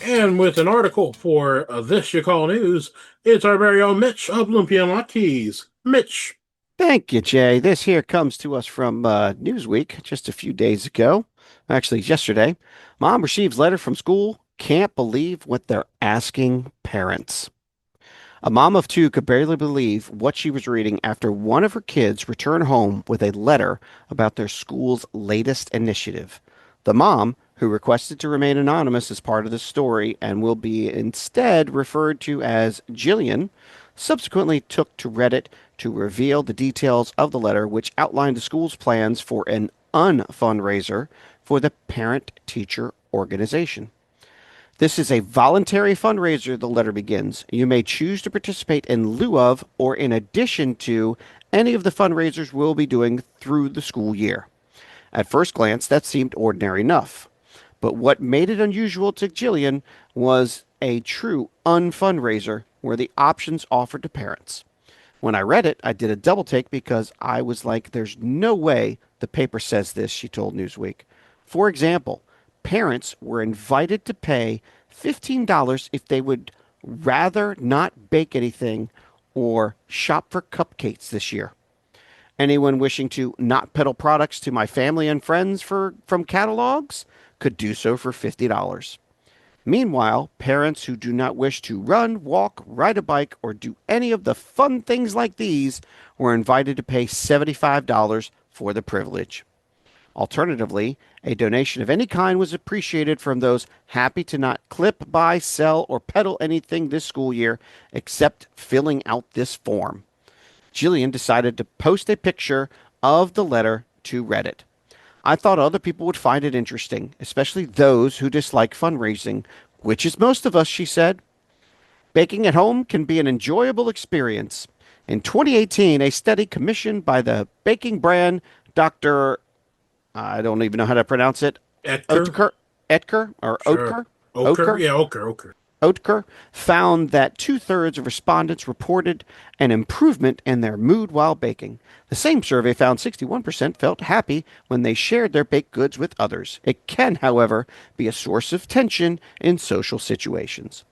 And with an article for this you call news, it's our very own Mitch of Olympia Keys. Mitch. Thank you, Jay. This here comes to us from Newsweek just a few days ago. Actually, yesterday. Mom receives letter from school. Can't believe what they're asking parents. A mom of two could barely believe what she was reading after one of her kids returned home with a letter about their school's latest initiative. The mom, who requested to remain anonymous as part of the story and will be instead referred to as Jillian, subsequently took to Reddit to reveal the details of the letter, which outlined the school's plans for an unfundraiser for the parent teacher organization. This is a voluntary fundraiser, the letter begins. You may choose to participate in lieu of or in addition to any of the fundraisers we'll be doing through the school year. At first glance, that seemed ordinary enough. But what made it unusual to Jillian was a true unfundraiser where the options offered to parents. When I read it, I did a double take because I was like, there's no way the paper says this, she told Newsweek. For example, parents were invited to pay $15 if they would rather not bake anything or shop for cupcakes this year. Anyone wishing to not peddle products to my family and friends from catalogs could do so for $50. Meanwhile, parents who do not wish to run, walk, ride a bike, or do any of the fun things like these were invited to pay $75 for the privilege. Alternatively, a donation of any kind was appreciated from those happy to not clip, buy, sell, or peddle anything this school year except filling out this form. Jillian decided to post a picture of the letter to Reddit. I thought other people would find it interesting, especially those who dislike fundraising, which is most of us, she said. Baking at home can be an enjoyable experience. In 2018, a study commissioned by the baking brand Dr. I don't even know how to pronounce it. Edgar? Oetker, Etker or Sure. Oetker? Ochre? Oetker? Yeah, ochre, ochre. Oetker found that two-thirds of respondents reported an improvement in their mood while baking. The same survey found 61% felt happy when they shared their baked goods with others. It can, however, be a source of tension in social situations.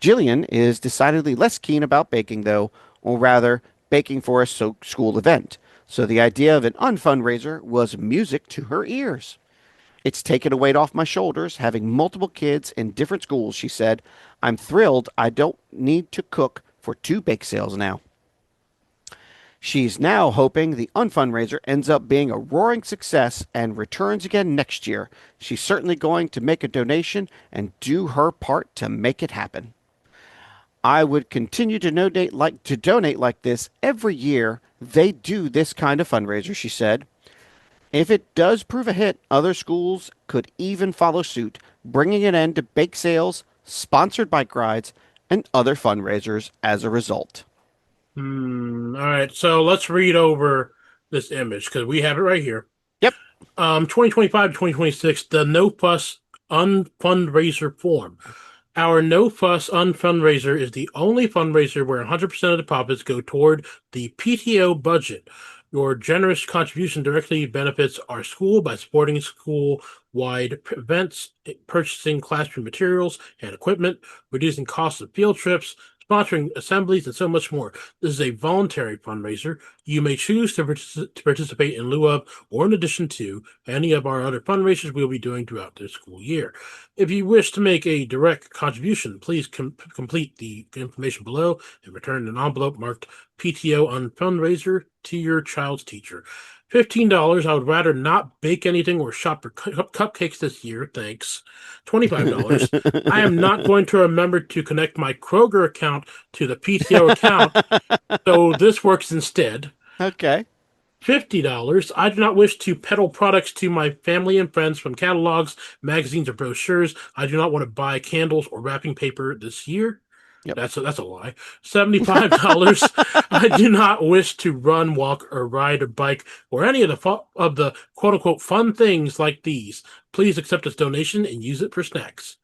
Jillian is decidedly less keen about baking, though, or rather, baking for a school event. So the idea of an unfundraiser was music to her ears. It's taken a weight off my shoulders having multiple kids in different schools, she said. I'm thrilled I don't need to cook for 2 bake sales now. She's now hoping the unfundraiser ends up being a roaring success and returns again next year. She's certainly going to make a donation and do her part to make it happen. I would continue to donate like this every year they do this kind of fundraiser, she said. If it does prove a hit, other schools could even follow suit, bringing an end to bake sales, sponsored bike rides, and other fundraisers as a result. All right, so let's read over this image because we have it right here. Yep. 2025 to 2026, the No Fuss Unfundraiser form. Our No Fuss Unfundraiser is the only fundraiser where 100% of the profits go toward the PTO budget. Your generous contribution directly benefits our school by supporting school-wide events, purchasing classroom materials and equipment, reducing costs of field trips, sponsoring assemblies, and so much more. This is a voluntary fundraiser. You may choose to participate in lieu of or in addition to any of our other fundraisers we'll be doing throughout this school year. If you wish to make a direct contribution, please complete the information below and return an envelope marked PTO on fundraiser to your child's teacher. $15. I would rather not bake anything or shop for cupcakes this year. Thanks. $25. I am not going to remember to connect my Kroger account to the PTO account, so this works instead. Okay. $50. I do not wish to peddle products to my family and friends from catalogs, magazines, or brochures. I do not want to buy candles or wrapping paper this year. Yep. That's a lie. $75. I do not wish to run, walk, or ride a bike or any of the quote unquote fun things like these. Please accept this donation and use it for snacks.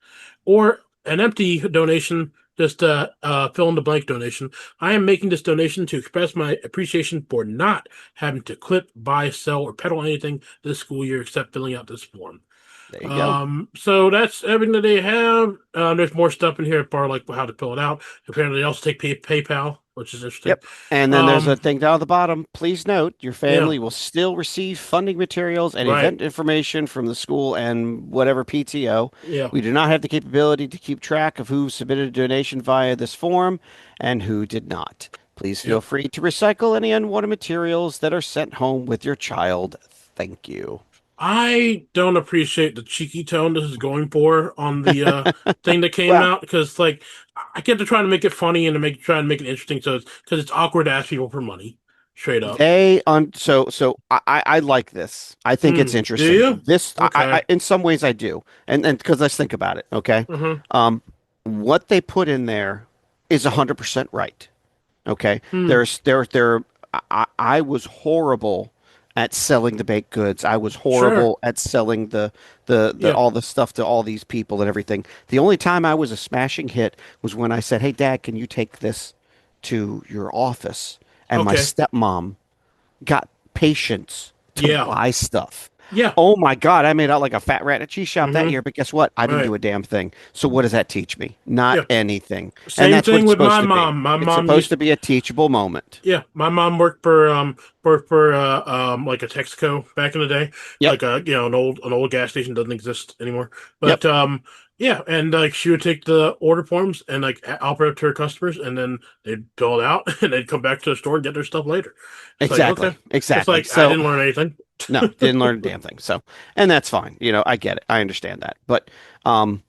Or an empty donation, just fill in the blank donation. I am making this donation to express my appreciation for not having to clip, buy, sell, or peddle anything this school year except filling out this form. There you go. So that's everything that they have. There's more stuff in here, for like how to fill it out. Apparently, they also take PayPal, which is interesting. Yep. And then there's a thing down at the bottom. Please note your family will still receive funding materials and event information from the school and whatever PTO. Yeah. We do not have the capability to keep track of who submitted a donation via this form and who did not. Please feel free to recycle any unwanted materials that are sent home with your child. Thank you. I don't appreciate the cheeky tone this is going for on the thing that came out, because like I get to try to make it funny and try to make it interesting, so it's awkward to ask people for money, straight up. I like this. I think it's interesting. Do you? This Okay. I in some ways I do, and because let's think about it. Okay, what they put in there is 100% right. Okay, I was horrible at selling the baked goods. I was Sure. horrible at selling the Yeah. all the stuff to all these people and everything. The only time I was a smashing hit was when I said, "Hey, Dad, can you take this to your office?" And my Okay. stepmom got patience to Yeah. buy stuff. Yeah. Oh my God, I made out like a fat rat in a cheese shop that Mm-hmm. year, but guess what? I didn't Right. do a damn thing. So what does that teach me? Not Yeah. anything. And Same that's what thing it's with supposed my to be. mom. My It's mom supposed used to be a teachable moment. Yeah, my mom worked for like a Texaco back in the day, Yep. like a an old gas station doesn't exist anymore. Yep. But yeah, and like she would take the order forms and like offer it to her customers, and then they'd fill it out, and they'd come back to the store and get their stuff later. It's like okay, Exactly. it's Exactly. like I So didn't learn anything. no, didn't learn a damn thing. So, and that's fine. I get it. I understand that. But um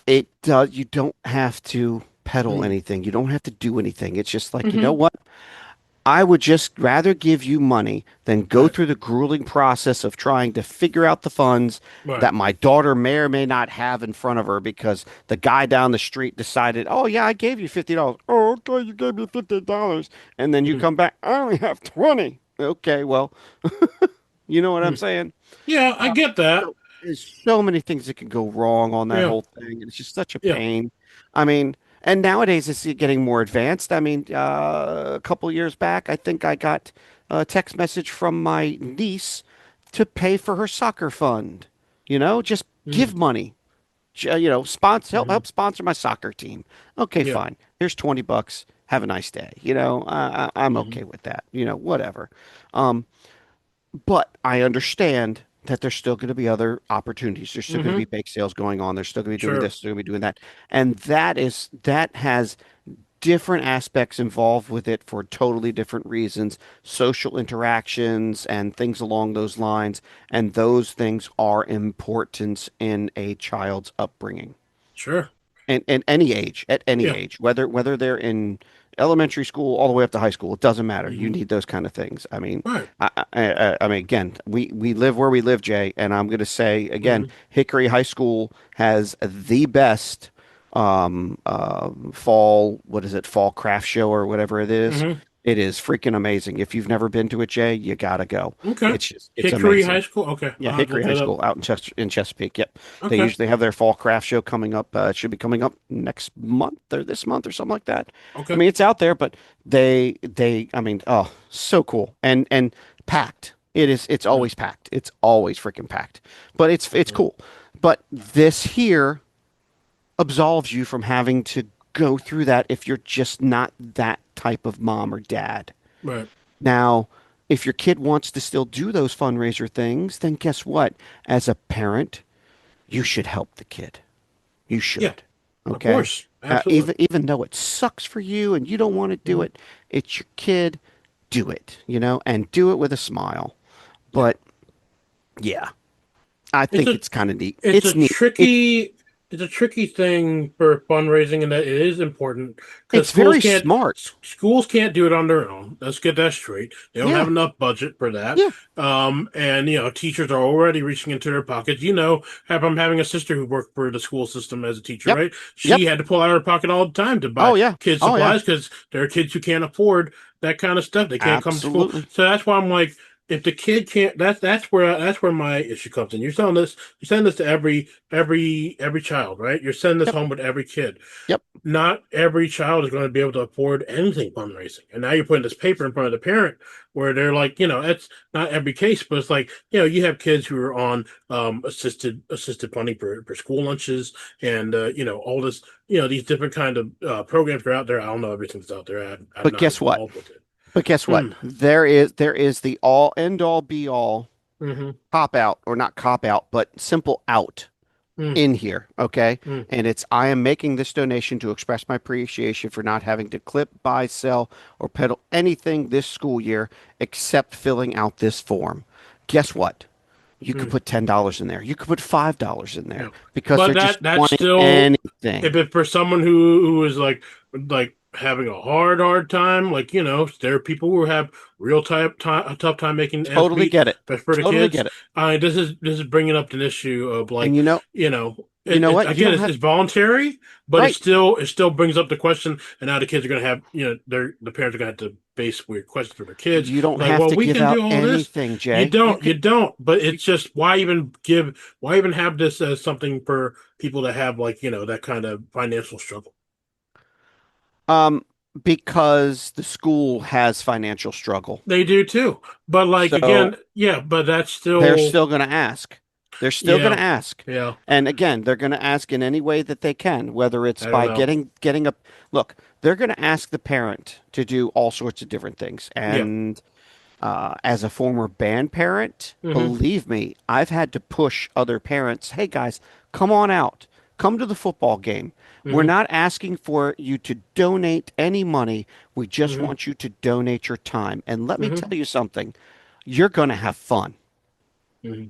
you don't have to peddle anything. You don't have to do anything. It's just like, you know Mm-hmm. what? I would just rather give you money than go Right, through the grueling process of trying to figure out the funds right. that my daughter may or may not have in front of her because the guy down the street decided, oh, yeah, I gave you $50. Oh, okay, you gave me $50. And then you Mhm. come back, I only have 20. Okay, well, you know what I'm Mhm. saying? Yeah, I get that. So there's so many things that can go wrong on that Yeah, whole thing. And it's just such a yeah. pain. I mean, and nowadays it's getting more advanced. I mean, a couple years back, I think I got a text message from my niece to pay for her soccer fund. Just Mm-hmm. give money. Sponsor Mm-hmm. help sponsor my soccer team. Okay, Yeah. fine. Here's $20. Have a nice day. I'm Mm-hmm. okay with that. Whatever. Um, but I understand that there's still going to be other opportunities. There's still going to be Mm-hmm. bake sales going on. There's still going to be doing Sure. this, still going to be doing that. And that has different aspects involved with it for totally different reasons, social interactions and things along those lines. And those things are important in a child's upbringing Sure. and at any Yeah. age, whether they're in elementary school all the way up to high school, it doesn't matter. You Mm-hmm. need those kind of things. I mean, Right. I mean, again, we live where we live, Jay, and I'm going to say again, Mm-hmm. Hickory High School has the best fall, what is it, fall craft show or whatever it is. Mm-hmm. It is freaking amazing. If you've never been to it, Jay, you gotta go. Okay. It's Hickory High amazing. School. Okay, Yeah, I'll have to Hickory look High that up. School out in Chesapeake. Yep. They Okay. usually have their fall craft show coming up. It should be coming up next month or this month or something like that. I Okay. mean, it's out there, but I mean, oh, so cool and packed. It's Yeah. always packed. It's always freaking packed. But it's Yeah. cool. But this here absolves you from having to go through that if you're just not that type of mom or dad. Right. Now, if your kid wants to still do those fundraiser things, then guess what? As a parent, you should help the kid. You Yeah. should. Of Okay? course. Absolutely. Even though it sucks for you and you don't want to do Mhm. it, it's your kid. Do it, and do it with a smile. Yeah. But yeah, I It's think a it's kind of neat. it's a It's neat. It's tricky it's a tricky thing for fundraising, and that it is important because it's very smart. schools can't do it on their own. Let's get that straight. They don't have Yeah. enough budget for that. Yeah. And teachers are already reaching into their pockets. I'm having a sister who worked for the school system as a teacher, Yep. right? Yep. She had to pull out of her pocket all the time to buy Oh yeah. kids Oh yeah. supplies because there are kids who can't afford that kind of stuff. They can't come to school, Absolutely. so that's why I'm like, if the kid can't, that's where my issue comes in. You're selling this to every child, right? You're sending this Yep. home with every kid. Yep. Not every child is going to be able to afford anything fundraising. And now you're putting this paper in front of the parent where they're like, it's not every case, but it's like, you have kids who are on assisted funding for school lunches and all this, these different kind of programs are out there. I don't know everything's out there. I'm But not guess what? involved with it. But guess what? Hmm. There is the all end all be all Mm-hmm. cop out or not cop out, but simple out in here. Okay. Mm-hmm. And it's I am making this donation to express my appreciation for not having to clip, buy, sell, or peddle anything this school year except filling out this form. Guess what? You could put $10 in there. You could put $5 in there Yeah. because But they're just that's wanting still, anything. if it for someone who is like having a hard time, there are people who have a tough time making ends Totally meet, get it. but for the Totally kids, get it. this is bringing up an issue of And like, you know, You know what? You Again, don't have it's voluntary, but right. it still brings up the question. And now the kids are going to have, the parents are going to have to base weird questions for their kids. You don't Like, have well, to we give can out do all this. anything, Jay. You don't. But it's just why even have this as something for people to have like that kind of financial struggle? Um, because the school has financial struggle. They do too. But like So again, yeah, but that's they're still still going to ask. They're still going yeah, to ask. yeah. And again, they're going to ask in any way that they can, whether it's I don't by know. getting a look, they're going to ask the parent to do all sorts of different things. Yeah. And as a former band parent, Hmm. believe me, I've had to push other parents, hey guys, come on out. Come to the football game. We're Hmm. not asking for you to donate any money. We just Hmm. want you to donate your time. And let me Hmm. tell you something, you're going to have fun. Hmm.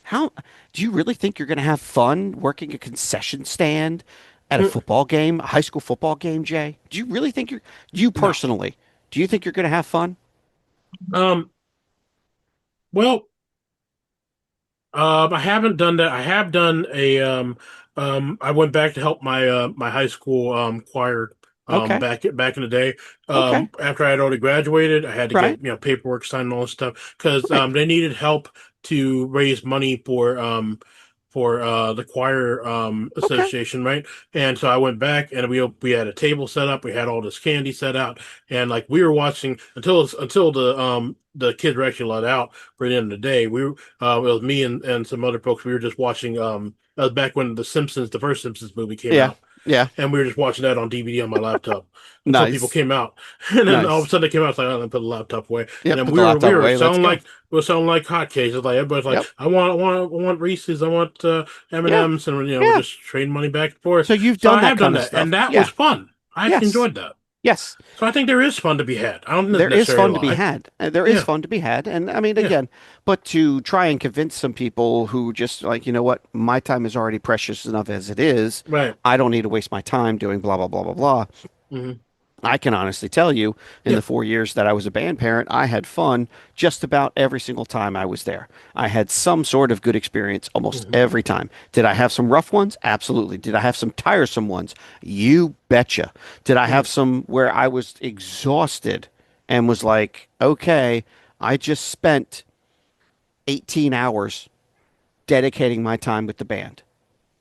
How do you really think you're going to have fun working a concession stand at a football game, a high school football game, Jay? Do you really think you No. personally, do you think you're going to have fun? Um. Well, I haven't done that. I have done a I went back to help my high school choir Okay. back in the day. Okay. After I had already graduated, I had to get Right. paperwork signed and all this stuff because Right. they needed help to raise money for the choir Okay. association, right? And so I went back and we had a table set up, we had all this candy set out, and like we were watching until the kids were actually let out for the end of the day. It was me and some other folks. We were just watching. That was back when the first Simpsons movie came Yeah. out, Yeah. and we were just watching that on DVD on my laptop until people Nice. came out, and then all of a Nice. sudden they came out. It's like, oh, let me put the laptop away, and Yep. then Put the laptop we were away. Let's selling go. like hotcakes. It's like everybody's like, Yep. I want Reese's, I want Yeah. M&Ms, and we're Yeah. just trading money back and forth. So you've So done I that have done kind of that, and stuff. that was Yeah. fun. I actually Yes. enjoyed that. Yes. So I think there is fun to be had. I don't think that's There is necessarily a fun to be lie. had. There is Yeah, fun to be had. And I mean, yeah, again, but to try and convince some people who just like, you know what, my time is already precious enough as it is. right. I don't need to waste my time doing blah, blah, blah, blah, blah. Hmm. I can honestly tell you, in Yeah. the 4 years that I was a band parent, I had fun just about every single time I was there. I had some sort of good experience almost Hmm. every time. Did I have some rough ones? Absolutely. Did I have some tiresome ones? You betcha. Did I Hmm. have some where I was exhausted and was like, okay, I just spent 18 hours dedicating my time with the band?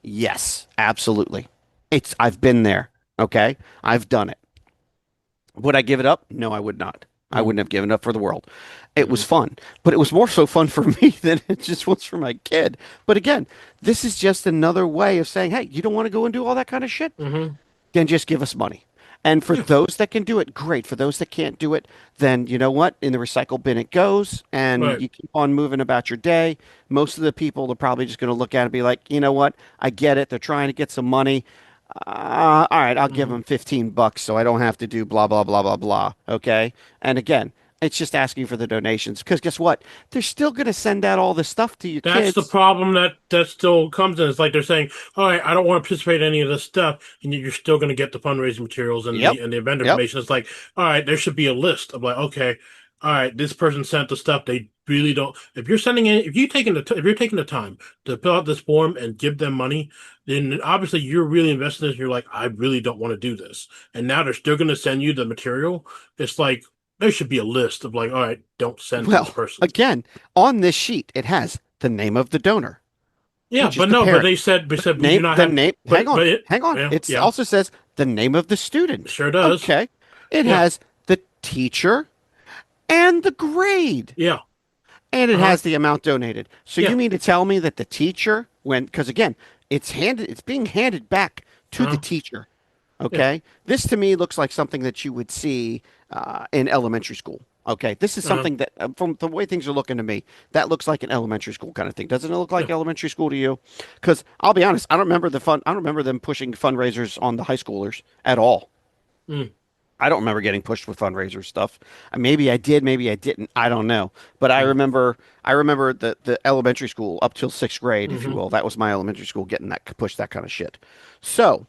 Yes, absolutely. I've been there. Okay. I've done it. Would I give it up? No, I would not. I Hmm. wouldn't have given up for the world. It was Hmm. fun, but it was more so fun for me than it just was for my kid. But again, this is just another way of saying, hey, you don't want to go and do all that kind of shit? Hmm. Then just give us money. And for Yeah. those that can do it, great. For those that can't do it, then you know what? In the recycle bin it goes, and Right. you keep on moving about your day. Most of the people are probably just going to look at it and be like, you know what? I get it. They're trying to get some money. All right, I'll give Hmm. them $15 so I don't have to do blah, blah, blah, blah, blah. Okay. And again, it's just asking for the donations because guess what? They're still going to send out all this stuff to your That's the kids. problem that still comes in. It's like they're saying, "All right, I don't want to participate in any of this stuff," and yet you're still going to get the fundraising materials Yep. and the event Yep. information. It's like, all right, there should be a list of like, okay, all right, this person sent the stuff. They really don't. If you're sending in, if you're taking the time to fill out this form and give them money, then obviously you're really invested in this. You're like, I really don't want to do this, and now they're still going to send you the material. It's like there should be a list of like, all right, don't send to this Well, person. again, on this sheet, it has the name of the donor, Yeah, which is but the no, but parent. they said we do not The have, name, hang on, hang on. yeah, It yeah, also says the name of the it student. sure does. Okay. It Yeah, has the teacher and the grade, yeah, and it uh-huh, has the amount donated. So you yeah, mean to tell me that the teacher, because again, it's being handed back to the uh-huh, teacher. yeah, Okay. This to me looks like something that you would see in elementary school. Okay. This is uh-huh, something that, from the way things are looking to me, that looks like an elementary school kind of thing. Doesn't it look like yeah, elementary school to you? Because I'll be honest, I don't remember I don't remember them pushing fundraisers on the high schoolers at all. mm, I don't remember getting pushed with fundraiser stuff. Maybe I did, maybe I didn't. I don't know. But mm, I remember the elementary school up till sixth grade, if you mm-hmm, will. That was my elementary school getting that push that kind of shit. So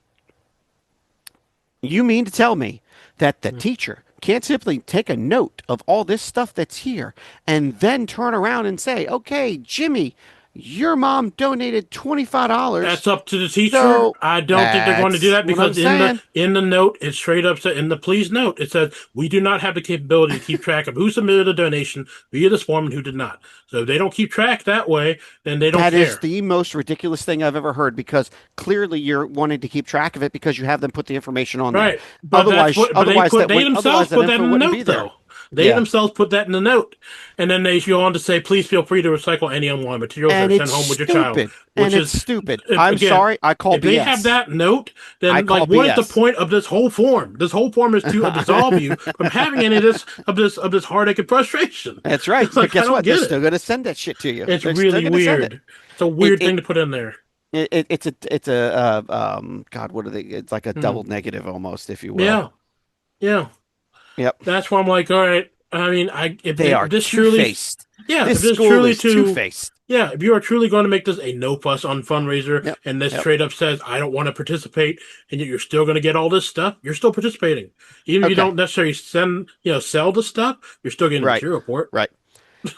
you mean to tell me that the mm, teacher can't simply take a note of all this stuff that's here and then turn around and say, okay, Jimmy, your mom donated $25. That's up to the teacher. So I don't think they're going to do that's that what I'm because in the saying. in the note it straight up said in the please note it says we do not have the capability to keep track of who submitted a donation via this form and who did not. So if they don't keep track that way, then they don't That is care. the most ridiculous thing I've ever heard because clearly you're wanting to keep track of it because you have them put the information on there. Right. But that's what but Otherwise that they info themselves put that in the wouldn't be note there. though. They Yeah. themselves put that in the note. And then they go on to say, please feel free to recycle any unwanted materials that And are sent it's home with your child. stupid. And Which it's is stupid. if, I'm again, sorry, I call if they have BS. that note, I then call like what is the BS. point of this whole form? This whole form is to absolve you from having any of this heartache and frustration. That's right. It's But like I guess don't what? They're get it. still going to send that shit to you. It's They're still really going to send it. weird. It's a It weird it thing to put in there. it's a God, what are they? It's like a Hmm. double negative almost, if you will. Yeah. Yeah. Yep. That's why I'm like, all right. I mean, I They are if this truly, two-faced. yeah, This if this school truly is to, two-faced. yeah, if you are truly going to make this a no fuss on fundraiser, Yep. and this Yep. straight up says I don't want to participate, and yet you're still going to get all this stuff, you're still participating, even if you Okay. don't necessarily sell the stuff, you're still getting the Right. material for it. Right.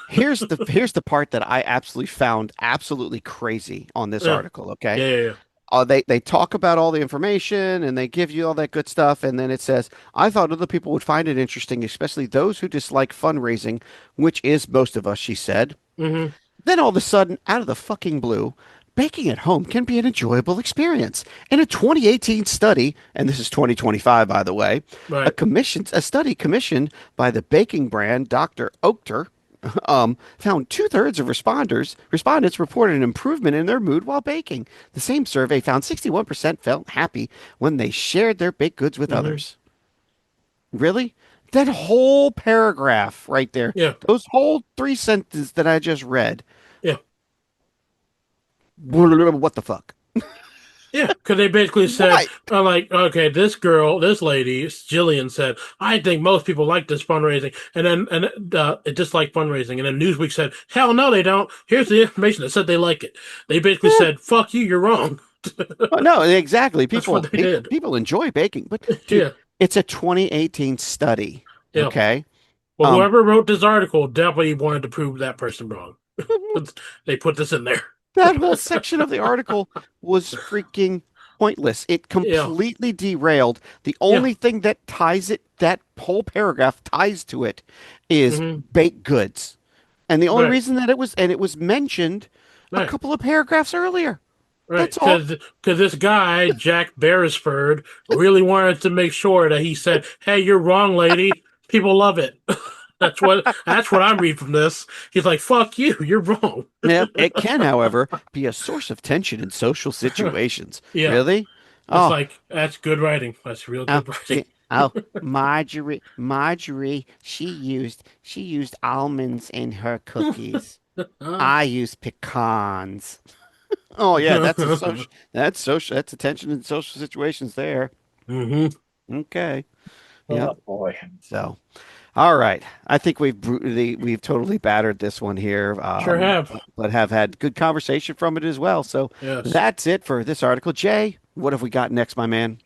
Here's the part that I absolutely found absolutely crazy on this Yeah, article, okay? yeah. They talk about all the information and they give you all that good stuff, and then it says, "I thought other people would find it interesting, especially those who dislike fundraising, which is most of us," she said. Mm-hmm. Then all of a sudden, out of the fucking blue, baking at home can be an enjoyable experience. In a 2018 study, and this is 2025, by the way, Right. a study commissioned by the baking brand Dr. Oetker found two-thirds of respondents reported an improvement in their mood while baking. The same survey found 61% felt happy when they shared their baked goods with Mm-hmm. others. Really? That whole paragraph right there, Yeah. those whole three sentences that I just read. Yeah. What the fuck? Yeah, because they basically said, What? like, okay, this girl, this lady, Jillian said, I think most people like this fundraising, and then it dislike fundraising, and then Newsweek said, hell no, they don't. Here's the information that said they like it. They basically Eh, said, fuck you, you're wrong. no, exactly. That's what they did. People enjoy baking, but dude, Yeah, it's a 2018 study. yeah. Okay. Well, Um, whoever wrote this article definitely wanted to prove that person wrong. They put this in there. that whole section of the article was freaking pointless. It Yeah, completely derailed. The yeah. only thing that ties it, that whole paragraph ties to it, is Hmm. baked goods. And the only Right, reason that it was mentioned a right. couple of paragraphs earlier. Right, That's all. because this guy Jack Beresford really wanted to make sure that he said, "Hey, you're wrong, lady. People love it." That's what I'm reading from this. He's like, "Fuck you, you're wrong." Yeah, it can, however, be a source of tension in social situations. Yeah, Really? it's Oh, like that's good writing. That's real oh, good writing. oh, Marjorie, she used almonds in her cookies. I use pecans. Oh yeah, that's attention in social situations there. Hmm. Okay. Oh Yep. boy, So, all right. I think we've totally battered this one here, sure have. but have had good conversation from it as well. So Yes. that's it for this article. Jay, what have we got next, my man?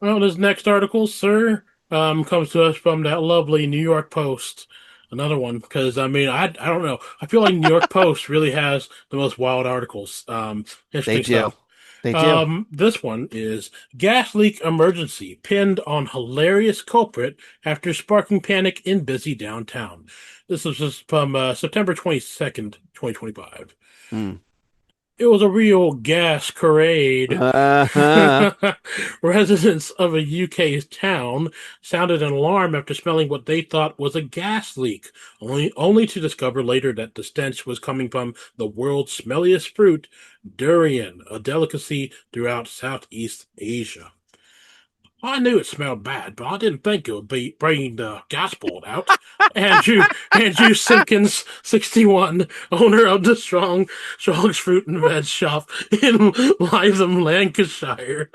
Well, this next article, sir, comes to us from that lovely New York Post. Another one, because I mean, I don't know. I feel like New York Post really has the most wild articles. They Interesting do. stuff. They do. This one is gas leak emergency pinned on hilarious culprit after sparking panic in busy downtown. This was just from September 22nd, 2025. Mm. It was a real gas parade. Uh-huh. Residents of a UK town sounded an alarm after smelling what they thought was a gas leak, only to discover later that the stench was coming from the world's smelliest fruit, durian, a delicacy throughout Southeast Asia. I knew it smelled bad, but I didn't think it would be bringing the gas bolt out. Andrew Simpkins, 61, owner of the Strong's Fruit and Veg shop in Lytham, Lancashire,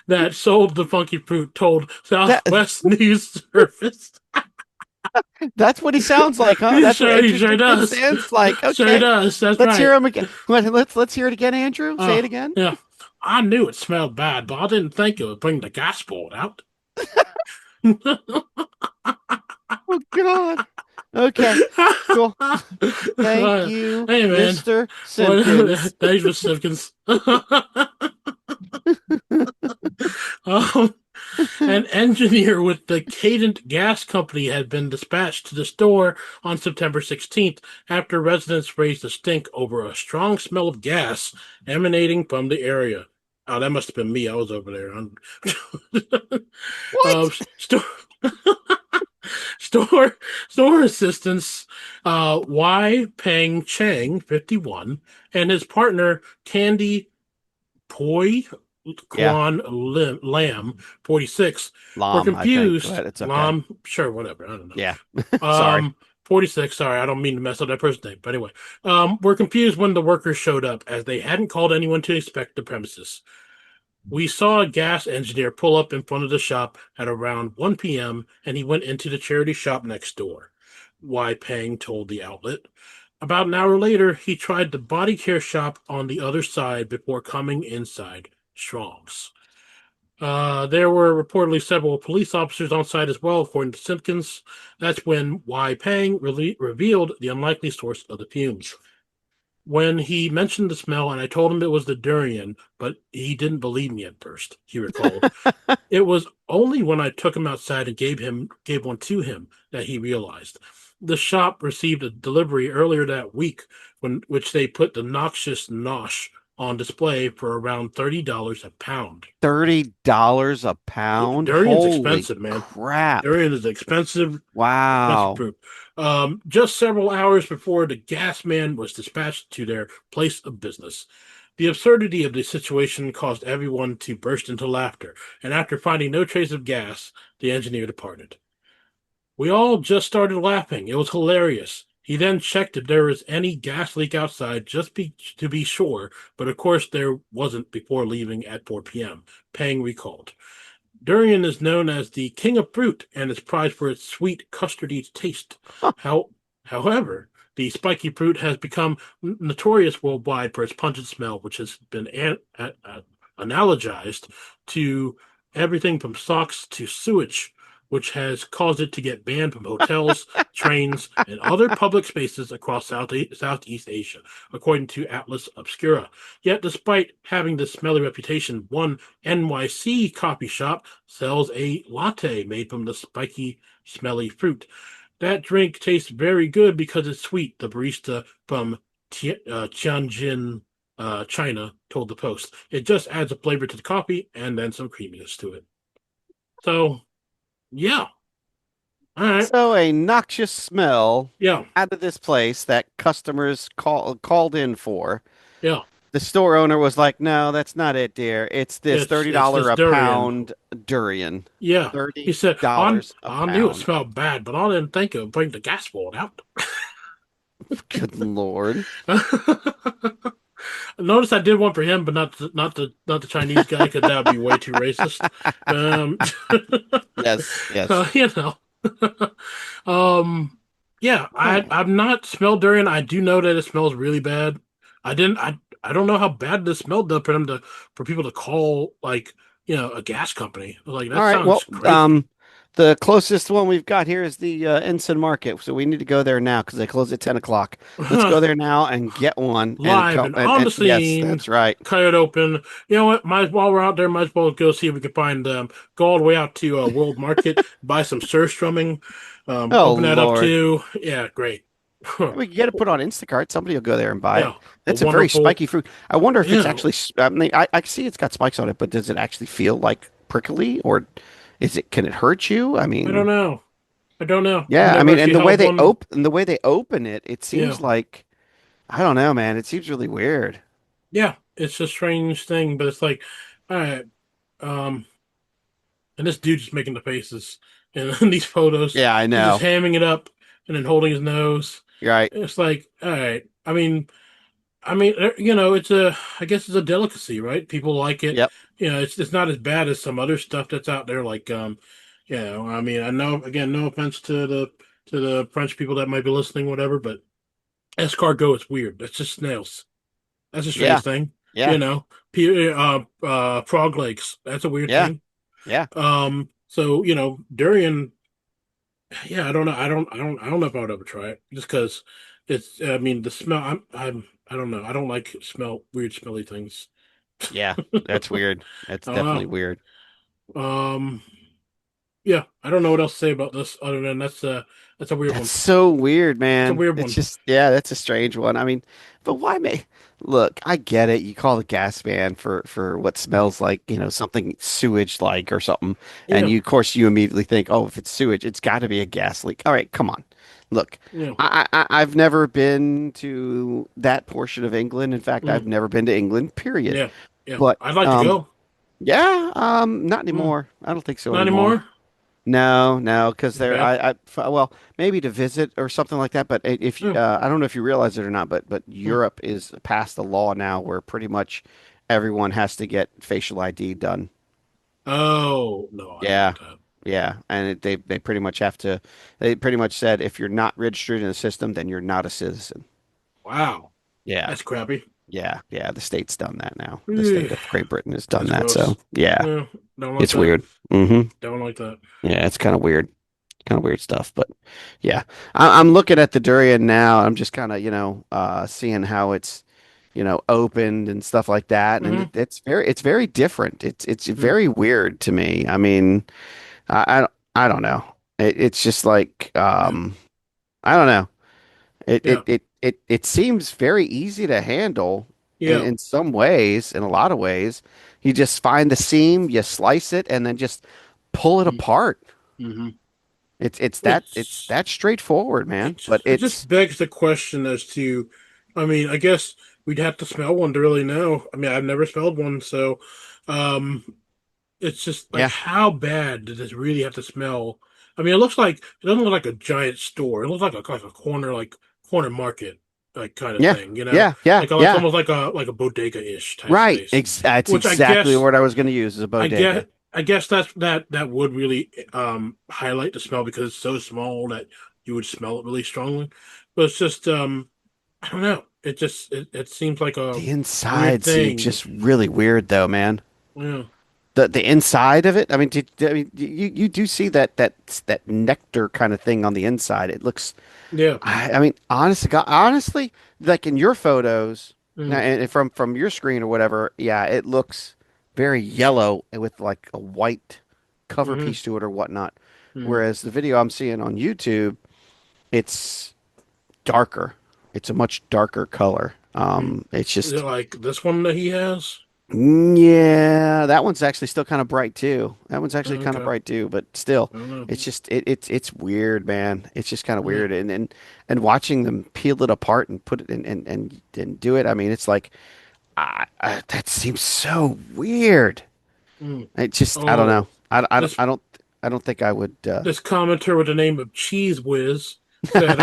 that sold the funky fruit, told That Southwest News Service. that's what he sounds like, huh? He That's what sure Andrew does. sounds like. Sure Okay. does. That's Let's right. hear him again. Let's hear it again, Andrew. Say Uh, it again. yeah. I knew it smelled bad, but I didn't think it would bring the gas bolt out. Oh God. Okay, cool. Thank you, Hey man, Mr. what? Simpkins. Thanks for Simpkins. um, an engineer with the Cadent Gas Company had been dispatched to the store on September 16th after residents raised a stink over a strong smell of gas emanating from the area. Oh, that must have been me. I was over there. What? Store store store assistants Y Peng Chang 51 and his partner Candy Poi Yeah, Lam 46 were Lam, I think, confused. but it's okay. Lam, sure, whatever. I don't know. Yeah. Sorry. 46. Sorry, I don't mean to mess up that person's name. But anyway, were confused when the workers showed up as they hadn't called anyone to inspect the premises. We saw a gas engineer pull up in front of the shop at around 1 p.m. and he went into the charity shop next door, Wai Peng told the outlet. About an hour later, he tried the body care shop on the other side before coming inside Strong's. There were reportedly several police officers on site as well, according to Simpkins. That's when Wai Peng revealed the unlikely source of the fumes. When he mentioned the smell, and I told him it was the durian, but he didn't believe me at first, he recalled. It was only when I took him outside and gave one to him that he realized. The shop received a delivery earlier that week, which they put the noxious nosh on display for around $30 a pound. $30 a pound? Durian's Holy expensive, man. crap. Durian is expensive Wow. fruit. Just several hours before the gas man was dispatched to their place of business. The absurdity of the situation caused everyone to burst into laughter, and after finding no trace of gas, the engineer departed. We all just started laughing. It was hilarious. He then checked if there was any gas leak outside to be sure, but of course there wasn't before leaving at 4 p.m., Pang recalled. Durian is known as the king of fruit and is prized for its sweet, custardy taste. How, However, the spiky fruit has become notorious worldwide for its pungent smell, which has been analogized to everything from socks to sewage, which has caused it to get banned from hotels, trains, and other public spaces across Southeast Asia, according to Atlas Obscura. Yet, despite having this smelly reputation, one NYC coffee shop sells a latte made from the spiky, smelly fruit. That drink tastes very good because it's sweet, the barista from Tianjin, China, told the Post. It just adds a flavor to the coffee and then some creaminess to it. So, yeah. All right. So a noxious smell Yeah. out of this place that customers called in for. Yeah. The store owner was like, "No, that's not it, dear. It's this It's $30 it's this a durian. pound durian. Yeah. He said, $30 a I knew it pound." smelled bad, but I didn't think it would bring the gas board out. Good Lord. Notice I did one for him, but not the Chinese guy, because that would be way too racist. Um, Yes, yes. you know. um, yeah, Oh. I've not smelled durian. I do know that it smells really bad. I don't know how bad this smelled though for people to call like a gas company. Like All that right. Well, sounds crazy. the closest one we've got here is the Ensign Market. So we need to go there now because they close at 10 o'clock. Let's go there now and get one and Live come and on the yes, scene, that's right. coyote open. You know what? While we're out there, might as well go see if we can find go all the way out to World Market, buy some surstrumming, Oh open that up Lord. too. Yeah, great. We can get it put on Instacart. Somebody will go there and buy it. Yeah, a It's a very wonderful. spiky fruit. I wonder if it's Yeah, actually, I mean, I see it's got spikes on it, but does it actually feel like prickly or can it hurt you? I I don't mean, know. I don't know. I've yeah, I never mean, and actually the way held they one. open, the way they open it, it Yeah, seems like, I don't know, man. It seems really weird. yeah. It's a strange thing, but it's like, all right. Um, and this dude just making the faces in these photos. Yeah, I He's just know. hamming it up and then holding his nose. You're right. It's like, all right. It's I guess it's a delicacy, right? People like it. Yep. It's not as bad as some other stuff that's out there. Like, I know, again, no offense to the French people that might be listening, whatever, but escargot is weird. That's just snails. That's a Yeah. strange thing. Yeah. Frog legs. That's a weird Yeah. thing. Yeah. So durian. Yeah, I don't know. I don't know if I would ever try it just because it's. I mean, the smell. I don't know. I don't like weird, smelly things. Yeah, that's weird. That's I don't definitely know. weird. Um, yeah, I don't know what else to say about this other than that's a weird That's one. so weird, It's a man. weird It's one. just, yeah, that's a strange one. I mean, but why may look, I get it. You call the gas man for what smells like, something sewage like or something. And Yeah, you, of course, you immediately think, oh, if it's sewage, it's got to be a gas leak. All right, come on. Look, yeah, I've never been to that portion of England. In fact, I've mm, never been to England, period. yeah, yeah. But I'd like to go. yeah, not Mm, anymore. I don't think so not anymore. anymore. No, no, because It's bad. well, maybe to visit or something like that. But if you, Yeah. I don't know if you realize it or not, but Mm. Europe is passed a law now where pretty much everyone has to get facial ID done. Oh no, I don't Yeah, want that. yeah, and they pretty much have to. They pretty much said if you're not registered in the system, then you're not a citizen. Wow, Yeah, that's crappy. yeah, yeah. The state's done that now. The Ugh, state of Great Britain has done that's that. gross. So yeah, Yeah, don't like it's that. weird. Don't like that. Yeah, it's kind of weird stuff. But yeah, I'm looking at the durian now. I'm just kind of, seeing how it's, opened and stuff like that. And Hmm. it's very different. It's Mm. very weird to me. I mean, I don't know. It's just like, I don't know. Yeah, It seems very easy to handle yeah. in some ways, in a lot of ways. You just find the seam, you slice it, and then just pull it apart. Mm-hmm. It's It's that straightforward, man. But it just it's begs the question as to, I mean, I guess we'd have to smell one to really know. I mean, I've never smelled one, so um, it's just like yeah, how bad does this really have to smell? I mean, it doesn't look like a giant store. It looks like a corner corner market like kind of yeah, thing, you know, yeah, yeah, like yeah. almost like a bodega-ish type Right. space, That's which exactly the word I was going to use is a I bodega. I guess that would really highlight the smell because it's so small that you would smell it really strongly. But it's just I don't know. It seems like The a weird inside seems thing. just really weird, though, man. Yeah. The inside of it. I mean, I mean, you do see that nectar kind of thing on the inside. It looks. Yeah. I mean, honestly, like in your photos, now Mm, and from your screen or whatever, yeah, it looks very yellow and with like a white cover mm-hmm, piece to it or whatnot. mm. Whereas the video I'm seeing on YouTube, it's darker. It's a much darker color. Mm. It's Is it just, like this one that he has? yeah, that one's actually still kind of bright too. That one's actually kind of Okay. bright too, but still, I don't know. it's just it's weird, man. It's just kind of Yeah. weird, and watching them peel it apart and put it in and do it. I mean, it's like that seems so weird. Mm. It just, I don't know. Oh, this I don't think I would. this commenter with the name of Cheese Whiz said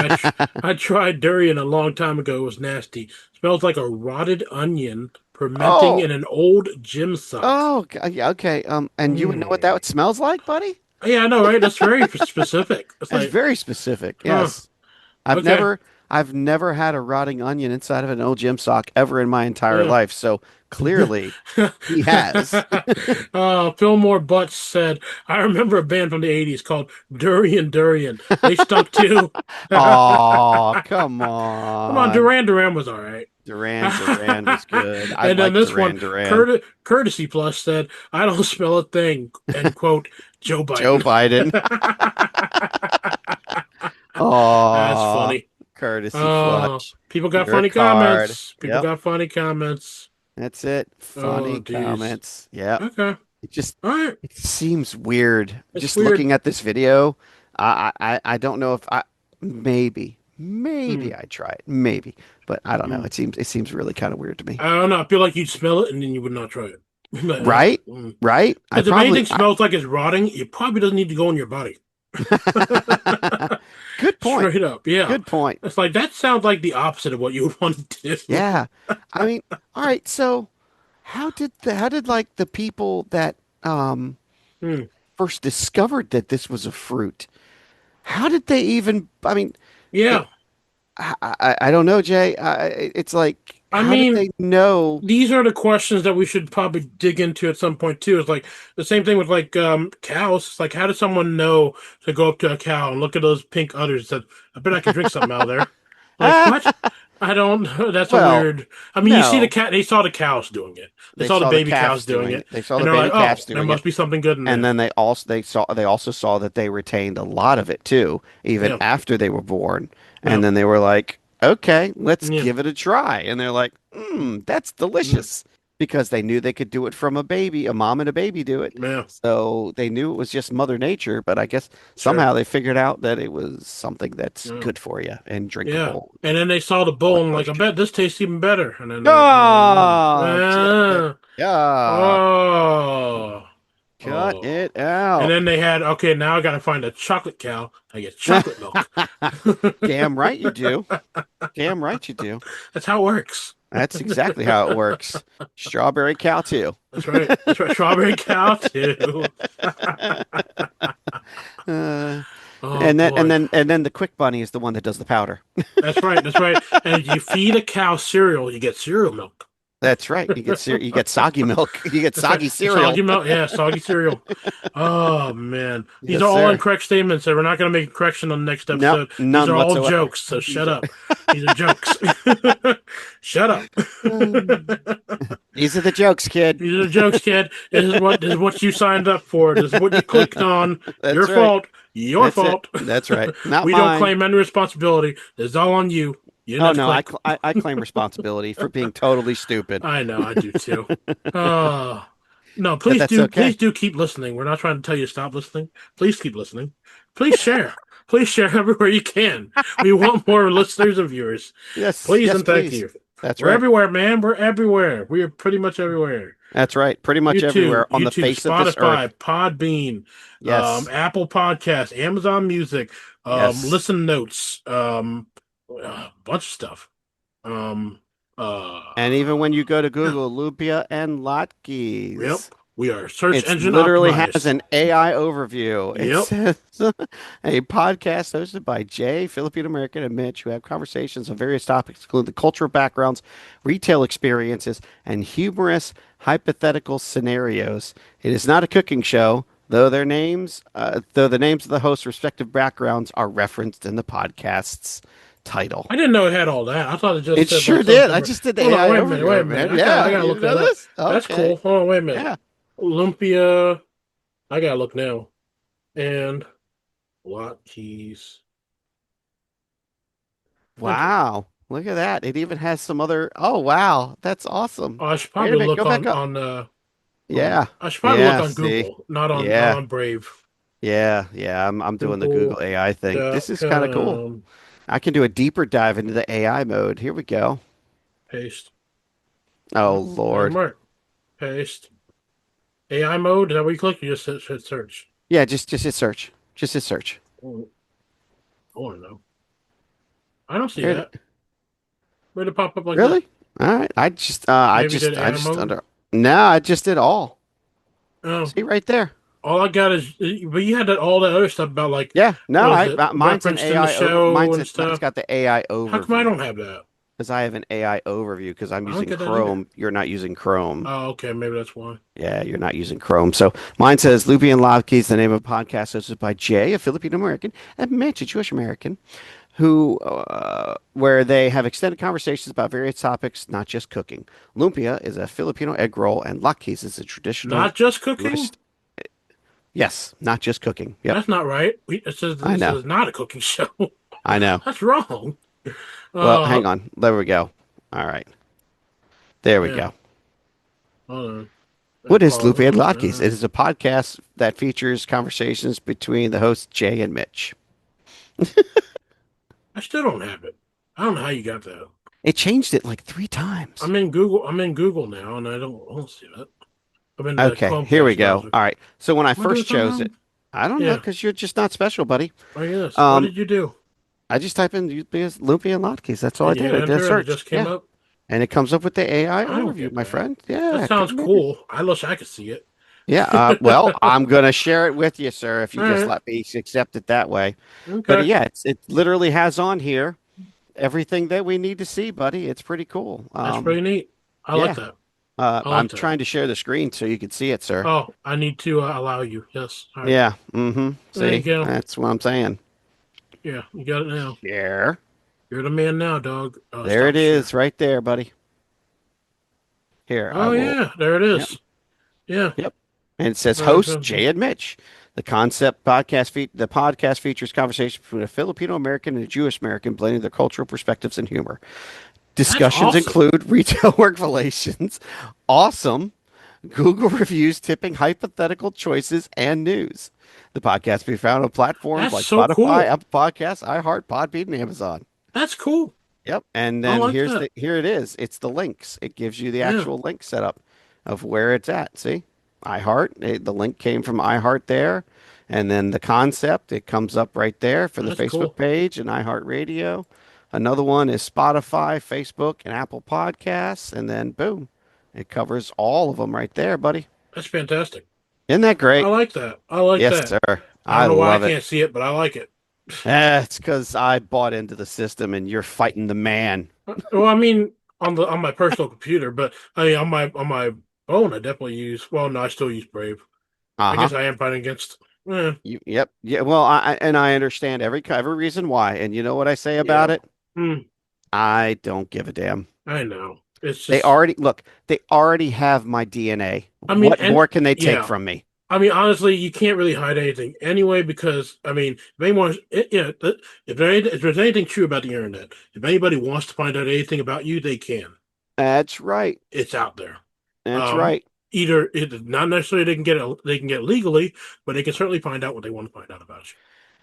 I tried durian a long time ago. It was nasty. Smells like a rotted onion fermenting Oh, in an old gym sock. oh, yeah, okay. And you would know what Mm. that smells like, buddy? Yeah, I know, right? That's very specific. It's That's like, very specific. huh? Yes. I've Okay. never I've never had a rotting onion inside of an old gym sock ever in my entire Yeah. life. So clearly he has. Fillmore Butts said, I remember a band from the 80s called Durian Durian. They stunk too. Come Oh, come on, on. Duran Duran was all right. Duran was good. I And then like this one, Duran. Courtesy Plus said, I don't smell a thing. End quote, Joe Joe Biden. Biden. That's Oh, funny. courtesy Oh, flush. people got You're a funny card. comments. People Yep. got funny comments. That's it. Oh, Funny geez. comments. Yep. Okay. It just All right. it seems weird. It's Just weird. looking at this video, I don't know if I Hmm. maybe I try it. Maybe. But I don't know. Hmm. It seems really kind of weird to me. I don't know. I feel like you'd smell it and then you would not try it. Right? Right? I Because if probably anything smells like it's rotting, it probably doesn't need to go in your body. Good point. Straight up, yeah. Good point. It's like that sounds like the opposite of what you would want to do. Yeah. I mean, all right, so how did like the people that um Hmm. first discovered that this was a fruit, how did they even, I mean, Yeah. I don't know, Jay. It's like I how did mean, they know? these are the questions that we should probably dig into at some point too. It's like the same thing with like cows. It's like how does someone know to go up to a cow and look at those pink udders and said, I bet I can drink something out of there. Like what? I don't know. That's a Well, weird. I mean, you see the no. cat. They saw the cows doing it. They They saw the saw the baby cows calves doing doing it, it. They saw and the they're baby like, "Oh, calves there doing it. must be something good in And there." then they also saw that they retained a lot of it too, even Yeah, after they were born. yeah, And then they were like, okay, let's yeah, give it a try. And they're like, that's mm, delicious. Because they knew they could do it from a baby, a mom and a baby do it. yeah. So they knew it was just Mother Nature, but I guess Sure. somehow they figured out that it was something that's Yeah, good for you and yeah. drinkable, And then they saw the all bowl that and like, I moisture. bet this tastes even better. And then Oh, ah, yeah. oh, Cut oh. it And out. then they had, okay, now I gotta find a chocolate cow. I get chocolate milk. Damn right you do. Damn right you do. That's how it works. That's exactly how it works. Strawberry cow too. That's right. That's right. Strawberry cow too. Uh, Oh boy. and then the quick bunny is the one that does the powder. That's right. That's right. And if you feed a cow cereal, you get cereal milk. That's right. You get soggy milk. You get That's right. soggy cereal. Soggy milk. Yeah, soggy cereal. Oh man. These Yes, are all sir. incorrect statements, so we're not gonna make a correction on the next No, episode. These none are all whatsoever. jokes, so These shut are up. These are jokes. Shut up. these are the jokes, kid. These are jokes, kid. This is what you signed up for. This is what you clicked on. Your That's right. fault. Your That's it. fault. That's right. Not We don't mine. claim any responsibility. It's all on you. You didn't Oh have to no, click. I claim responsibility for being totally stupid. I know, I do too. Uh, no, But that's please okay. do keep listening. We're not trying to tell you to stop listening. Please keep listening. Please share. Please share everywhere you can. We want more listeners and viewers. Yes, Please yes, and thank please. you. That's We're right. everywhere, man. We're everywhere. We are pretty much everywhere. That's right. Pretty much YouTube, everywhere on the YouTube, face of this Spotify, earth. Podbean, Yes. Apple Podcasts, Amazon Music, Yes. Listen Notes, a bunch of stuff. Um, uh, And even when you go to yeah, Google, Lupia and yep. Latkes, We are search it engine literally has optimized. an AI overview. It Yep. says a podcast hosted by Jay, Filipino American, and Mitch, who have conversations on various topics, including the cultural backgrounds, retail experiences, and humorous hypothetical scenarios. It is not a cooking show, though the names of the hosts' respective backgrounds are referenced in the podcast's title. I didn't know it had all that. I thought it just It said like sure some did. I different. just did the Hold on, AI wait a minute, wait a overview, minute. man. I Yeah, gotta you look didn't know that up. this? That's cool. Okay. Hold on, wait a minute. Yeah. Olympia. I gotta look now. And Hotkeys. Enter. Wow. Look at that. It even has some other. Oh, wow. That's awesome. Oh, I should Wait a probably minute. look Go back on up. hold on. Yeah. I should probably look Yeah. on See. Google, not Yeah. on Brave. Yeah. Yeah. I'm doing the Google AI thing. This is kind of cool. Google.com. I can do a deeper dive into the AI mode. Here we go. Paste. Oh, Oh, didn't Lord. work. Paste. AI mode. Is that what you click? You just hit search. Yeah. Just hit search. Just hit search. Oh, I want to know. I don't see There that. Where'd it pop up like that? Really? All right. Maybe did I AI just mode. under. No, I just did all. Oh, See right there. all I got is, but you had all that other stuff about like, Yeah. No, what is it? mine's an Referenced in the AI over. show and Mine's stuff. got the AI How come I overview. don't have that? Because I have an AI overview because I'm I don't using get that either. Chrome. You're not using Chrome. Oh, okay, maybe that's why. Yeah, you're not using Chrome. So mine says Loopy and Lobkey is the name of a podcast hosted by Jay, a Filipino American, and Mitch, a Jewish American, where they have extended conversations about various topics, not just cooking. Lumpia is a Filipino egg roll, and latkes is a traditional Not just cooking. roast. Yes, not just cooking. Yep, That's not right. It says I this know. is not a cooking show. I know. That's wrong. Well, Uh, hang on. There we go. All right. There we yeah. go. Hold on. What is Loopy and Pause. Latkes? It is a podcast that features conversations between the hosts Jay and Mitch. I still don't have it. I don't know how you got that. It changed it like 3 times. I'm in Google. I'm in Google now, and I don't see that. I'm in the Okay, here we Chromecast go. browser. All right. So when I Am I doing first something chose it, wrong? I don't know Yeah. because you're just not special, buddy. Oh yes. What Um, did you do? I just type in Loopy and Latkes. That's all I And you did. hit I did a enter, and it search. just came Yeah, up. and it comes up with the AI I don't overview, get my that. friend. That Yeah, sounds come in. cool. I wish I could see it. Yeah. Well, I'm gonna share it with you, sir, if you All just right. let me accept it that way. But Okay. yeah, it literally has on here. everything that we need to see, buddy. It's pretty cool. That's pretty neat. I like Yeah. that. I I'm like that. trying to share the screen so you can see it, sir. Oh, I need to allow you. Yes. All right. Yeah. Mm-hmm. There you See, go. that's what I'm saying. Yeah, you got it now. Share. You're the man now, dog. There it Stop share. is, right there, buddy. Here, I Oh will. yeah, there it Yep. is. Yeah. Yep. And it says Uh, host Jay and Mitch. The podcast features conversations between a Filipino American and a Jewish American, blending their cultural perspectives and humor. that's Discussions awesome. include retail work relations, awesome, Google reviews, tipping, hypothetical choices, and news. The podcast can be found on platforms That's like so Spotify, cool. Apple Podcasts, iHeart, Podbean, and Amazon. That's cool. Yep. And I then like that. here it is. It's the links. It gives you the Yeah, actual link setup of where it's at. See? iHeart. The link came from iHeart there. And then the concept, it comes up right there for the that's Facebook cool. page and iHeartRadio. Another one is Spotify, Facebook, and Apple Podcasts. And then boom, it covers all of them right there, buddy. That's fantastic. Isn't that I great? like that. I like Yes, that. sir. I I don't know why I love it. can't see it, but I like it. It's because I bought into the system and you're fighting the man. Well, I mean, on my personal computer, but I mean on my phone, I definitely use. Well, no, I still use Brave. I Uh-huh. guess I am fighting against. Yep. Yeah. Well, I understand every reason why. And you know what I say about Yeah. it? Hmm, I don't give a damn. I know. It's They just. already look. They already have my DNA. I mean, What and more can they take yeah. from me? I mean, honestly, you can't really hide anything anyway because I mean, if anyone, yeah, if there's anything true about the internet, if anybody wants to find out anything about you, they can. That's right. It's out there. That's Um, right. Either not necessarily they can get it legally, but they can certainly find out what they want to find out about you.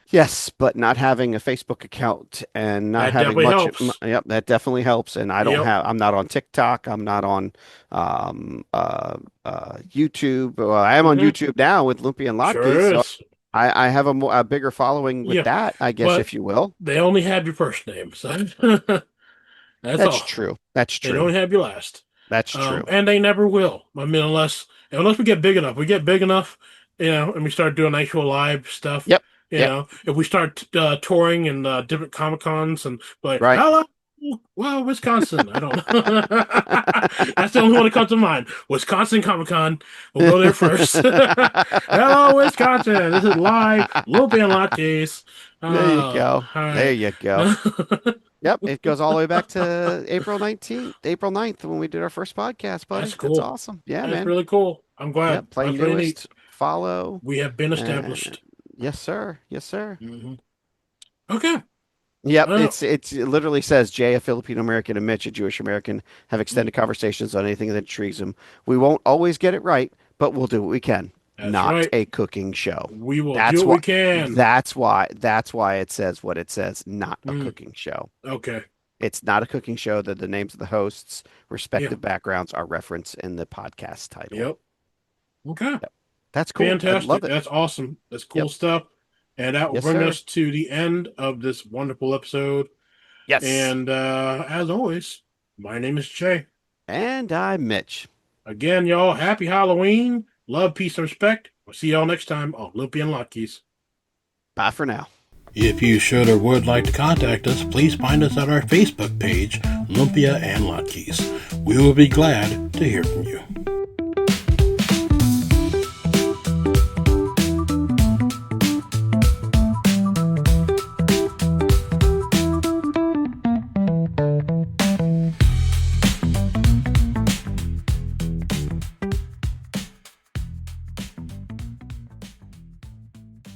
Yes, but not having a Facebook account and not That having definitely much, helps. yep, that definitely helps. And Yep, I'm not on TikTok. I'm not on YouTube. Well, I am on hmm YouTube now with Lumpy and Lotkey, sure so is. I have a bigger following with Yeah, that, I guess, but if you will. they only have your first name, so that's That's all. true. That's They don't true. have your last. That's true. And they never will. I mean, unless we get big enough, we get big enough, and we start doing actual live stuff. Yep. Yep. If we start touring in different Comic Cons and like, Right. hello, well, Wisconsin. I don't know. That's the only one that comes to mind. Wisconsin Comic Con. We'll go there first. Hello, Wisconsin. This is live. Lumpy and Lattes. There you go. All There right. you go. Yep. It goes all the way back to April 19th, April 9th when we did our first podcast, buddy. That's That's cool. awesome. Yeah, That's man. really cool. I'm glad. Yep. Play That's really neat. newest, follow. We have been Uh, established. yes, sir. Yes, sir. Okay. Yep, Well, it literally says Jay, a Filipino American, and Mitch, a Jewish American, have extended conversations on anything that intrigues them. We won't always get it right, but we'll do what we can. that's Not right. a cooking show. We will That's do what why we can. that's why it says what it says, not a Mm, cooking show. okay. It's not a cooking show that the names of the hosts, Yeah. respective backgrounds are referenced in the podcast title. Yep. Okay. Yep. That's cool. I Fantastic. love it. That's awesome. That's cool Yep. stuff. And that will Yes, bring sir. us to the end of this wonderful episode. Yes. And as always, my name is Jay. And I'm Mitch. Again, y'all, happy Halloween. Love, peace, and respect. We'll see y'all next time on Loopy and Lotkeys. Bye for now. If you should or would like to contact us, please find us at our Facebook page, Lumpia and Lotkeys. We will be glad to hear from you.